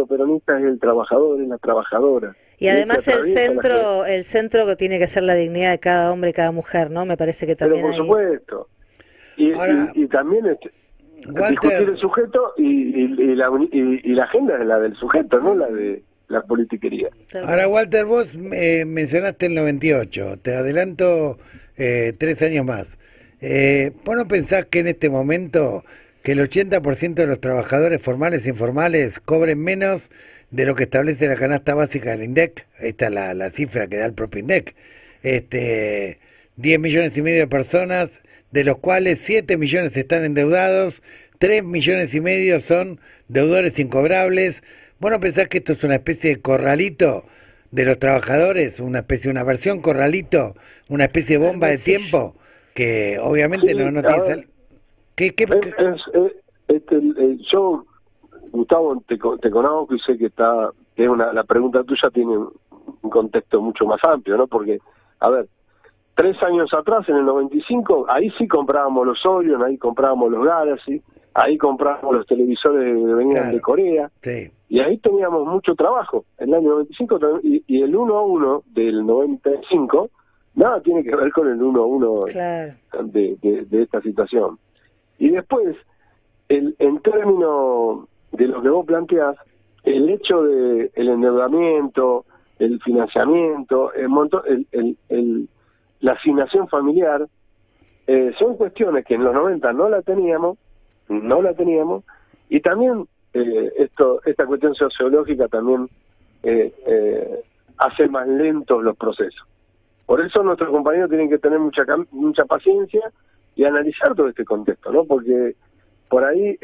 peronista es el trabajador, es la trabajadora. Y además el centro que tiene que ser la dignidad de cada hombre y cada mujer, ¿no? Me parece que también. Pero por supuesto. Y también discutir el sujeto y la agenda es la del sujeto, no la de la politiquería. Ahora, Walter, vos mencionaste el 98, te adelanto 3 años más. ¿Vos no pensás que en este momento que el 80% de los trabajadores formales e informales cobren menos de lo que establece la canasta básica del INDEC? Esta es la cifra que da el propio INDEC. 10 millones y medio de personas, de los cuales 7 millones están endeudados, 3 millones y medio son deudores incobrables. ¿Vos no pensás que esto es una especie de corralito de los trabajadores, una versión corralito, una especie de bomba de tiempo que obviamente no tiene yo, Gustavo, te conozco y sé que la pregunta tuya tiene un contexto mucho más amplio, ¿no? Porque A ver, 3 años atrás, en el 95, ahí sí comprábamos los Orion, ahí comprábamos los Galaxy, ahí comprábamos los televisores que venían de Corea, y ahí teníamos mucho trabajo. En el año 95 y el 1-1 del 95, nada tiene que ver con el 1-1 de esta situación. Y después, en términos de lo que vos planteás, el hecho de el endeudamiento, el financiamiento, la asignación familiar, son cuestiones que en los 90 no la teníamos, y también esta cuestión sociológica también hace más lentos los procesos. Por eso nuestros compañeros tienen que tener mucha paciencia y analizar todo este contexto, ¿no? Porque por ahí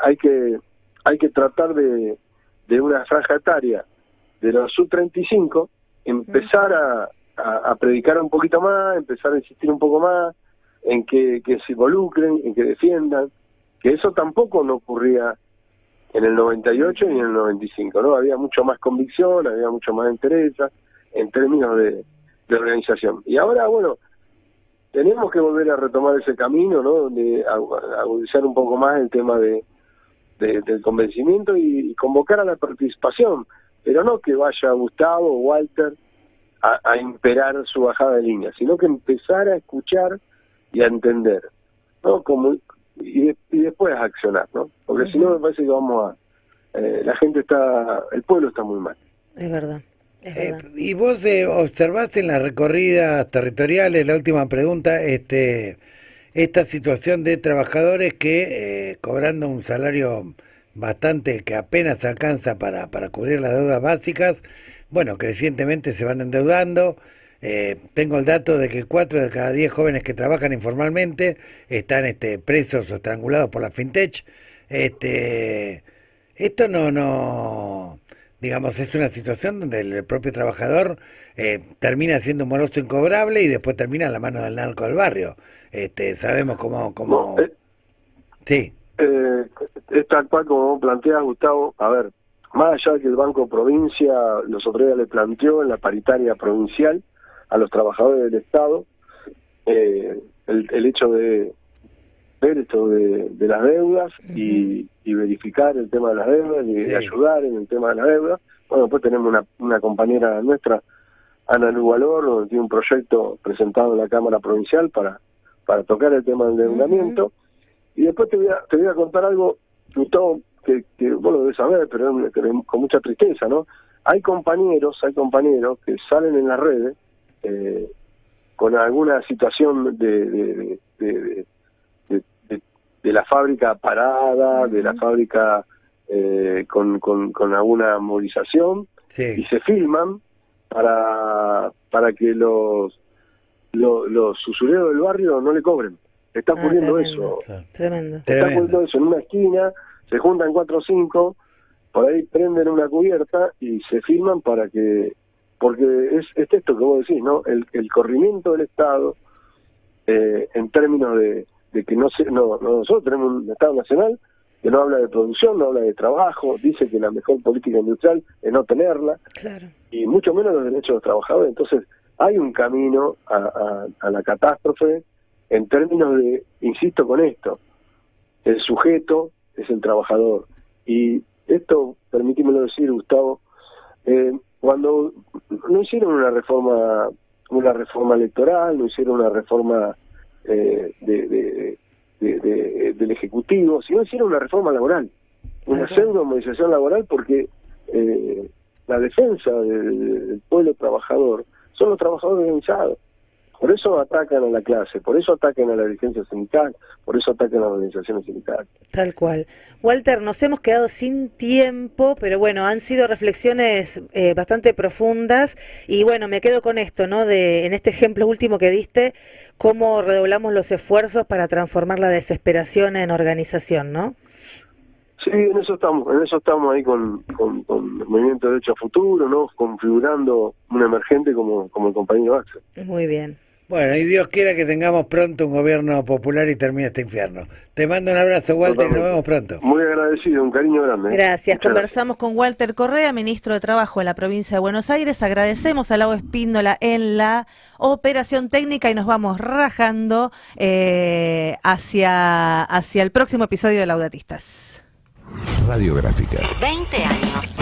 hay que tratar de una franja etaria de los sub-35, empezar a predicar un poquito más, empezar a insistir un poco más en que se involucren, en que defiendan, que eso tampoco no ocurría en el 98 ni en el 95, ¿no? Había mucho más convicción, había mucho más interés en términos de organización. Y ahora, bueno, tenemos que volver a retomar ese camino, ¿no? Donde agudizar un poco más el tema del convencimiento y convocar a la participación, pero no que vaya Gustavo o Walter a imperar su bajada de línea, sino que empezar a escuchar y a entender, ¿no? Y después a accionar, ¿no? Porque si no me parece que el pueblo está muy mal. Es verdad. Y vos observás en las recorridas territoriales, la última pregunta, esta situación de trabajadores que cobrando un salario bastante que apenas alcanza para cubrir las deudas básicas, bueno, crecientemente se van endeudando. Tengo el dato de que 4 de cada 10 jóvenes que trabajan informalmente están presos o estrangulados por la FinTech. Esto no digamos, es una situación donde el propio trabajador termina siendo un moroso incobrable y después termina en la mano del narco del barrio. Sabemos cómo... Sí. Es tal cual como vos planteas, Gustavo. A ver, más allá de que el Banco Provincia los otros días le planteó en la paritaria provincial a los trabajadores del Estado el hecho de ver esto de las deudas y verificar el tema de las deudas y ayudar en el tema de las deudas. Bueno, después tenemos una compañera nuestra, Ana Luvalor, donde tiene un proyecto presentado en la Cámara Provincial para tocar el tema del endeudamiento. Y después te voy a contar algo, Gustavo, que vos lo debes saber, pero con mucha tristeza, ¿no? Hay compañeros que salen en las redes con alguna situación de la fábrica parada, de la fábrica con alguna movilización, y se filman para que los usureros del barrio no le cobren. Está ocurriendo eso. Tremendo. Está ocurriendo eso en una esquina, se juntan 4 o 5, por ahí prenden una cubierta y se filman porque es esto que vos decís, ¿no? El corrimiento del Estado en términos de que nosotros tenemos un Estado nacional que no habla de producción, no habla de trabajo, dice que la mejor política industrial es no tenerla, y mucho menos los derechos de los trabajadores. Entonces hay un camino a la catástrofe en términos de, insisto con esto, el sujeto es el trabajador. Y esto, permítimelo decir, Gustavo, cuando no hicieron una reforma electoral, no hicieron una reforma del Ejecutivo, sino hicieron una reforma laboral, una pseudo-movilización laboral, porque la defensa del pueblo trabajador son los trabajadores organizados. Por eso atacan a la clase, por eso atacan a la dirigencia sindical, por eso atacan a las organizaciones sindicales. Tal cual. Walter, nos hemos quedado sin tiempo, pero bueno, han sido reflexiones bastante profundas, y bueno, me quedo con esto, ¿no? En este ejemplo último que diste, cómo redoblamos los esfuerzos para transformar la desesperación en organización, ¿no? Sí, en eso estamos ahí con el Movimiento de Derecho a Futuro, ¿no? Configurando un emergente como el compañero Axel. Muy bien. Bueno, y Dios quiera que tengamos pronto un gobierno popular y termine este infierno. Te mando un abrazo, Walter, y nos vemos pronto. Muy agradecido, un cariño grande. Gracias. Muchas Conversamos con Walter Correa, ministro de Trabajo de la provincia de Buenos Aires. Agradecemos a Lau Espíndola en la operación técnica y nos vamos rajando hacia el próximo episodio de Laudatistas. Radiográfica. 20 años.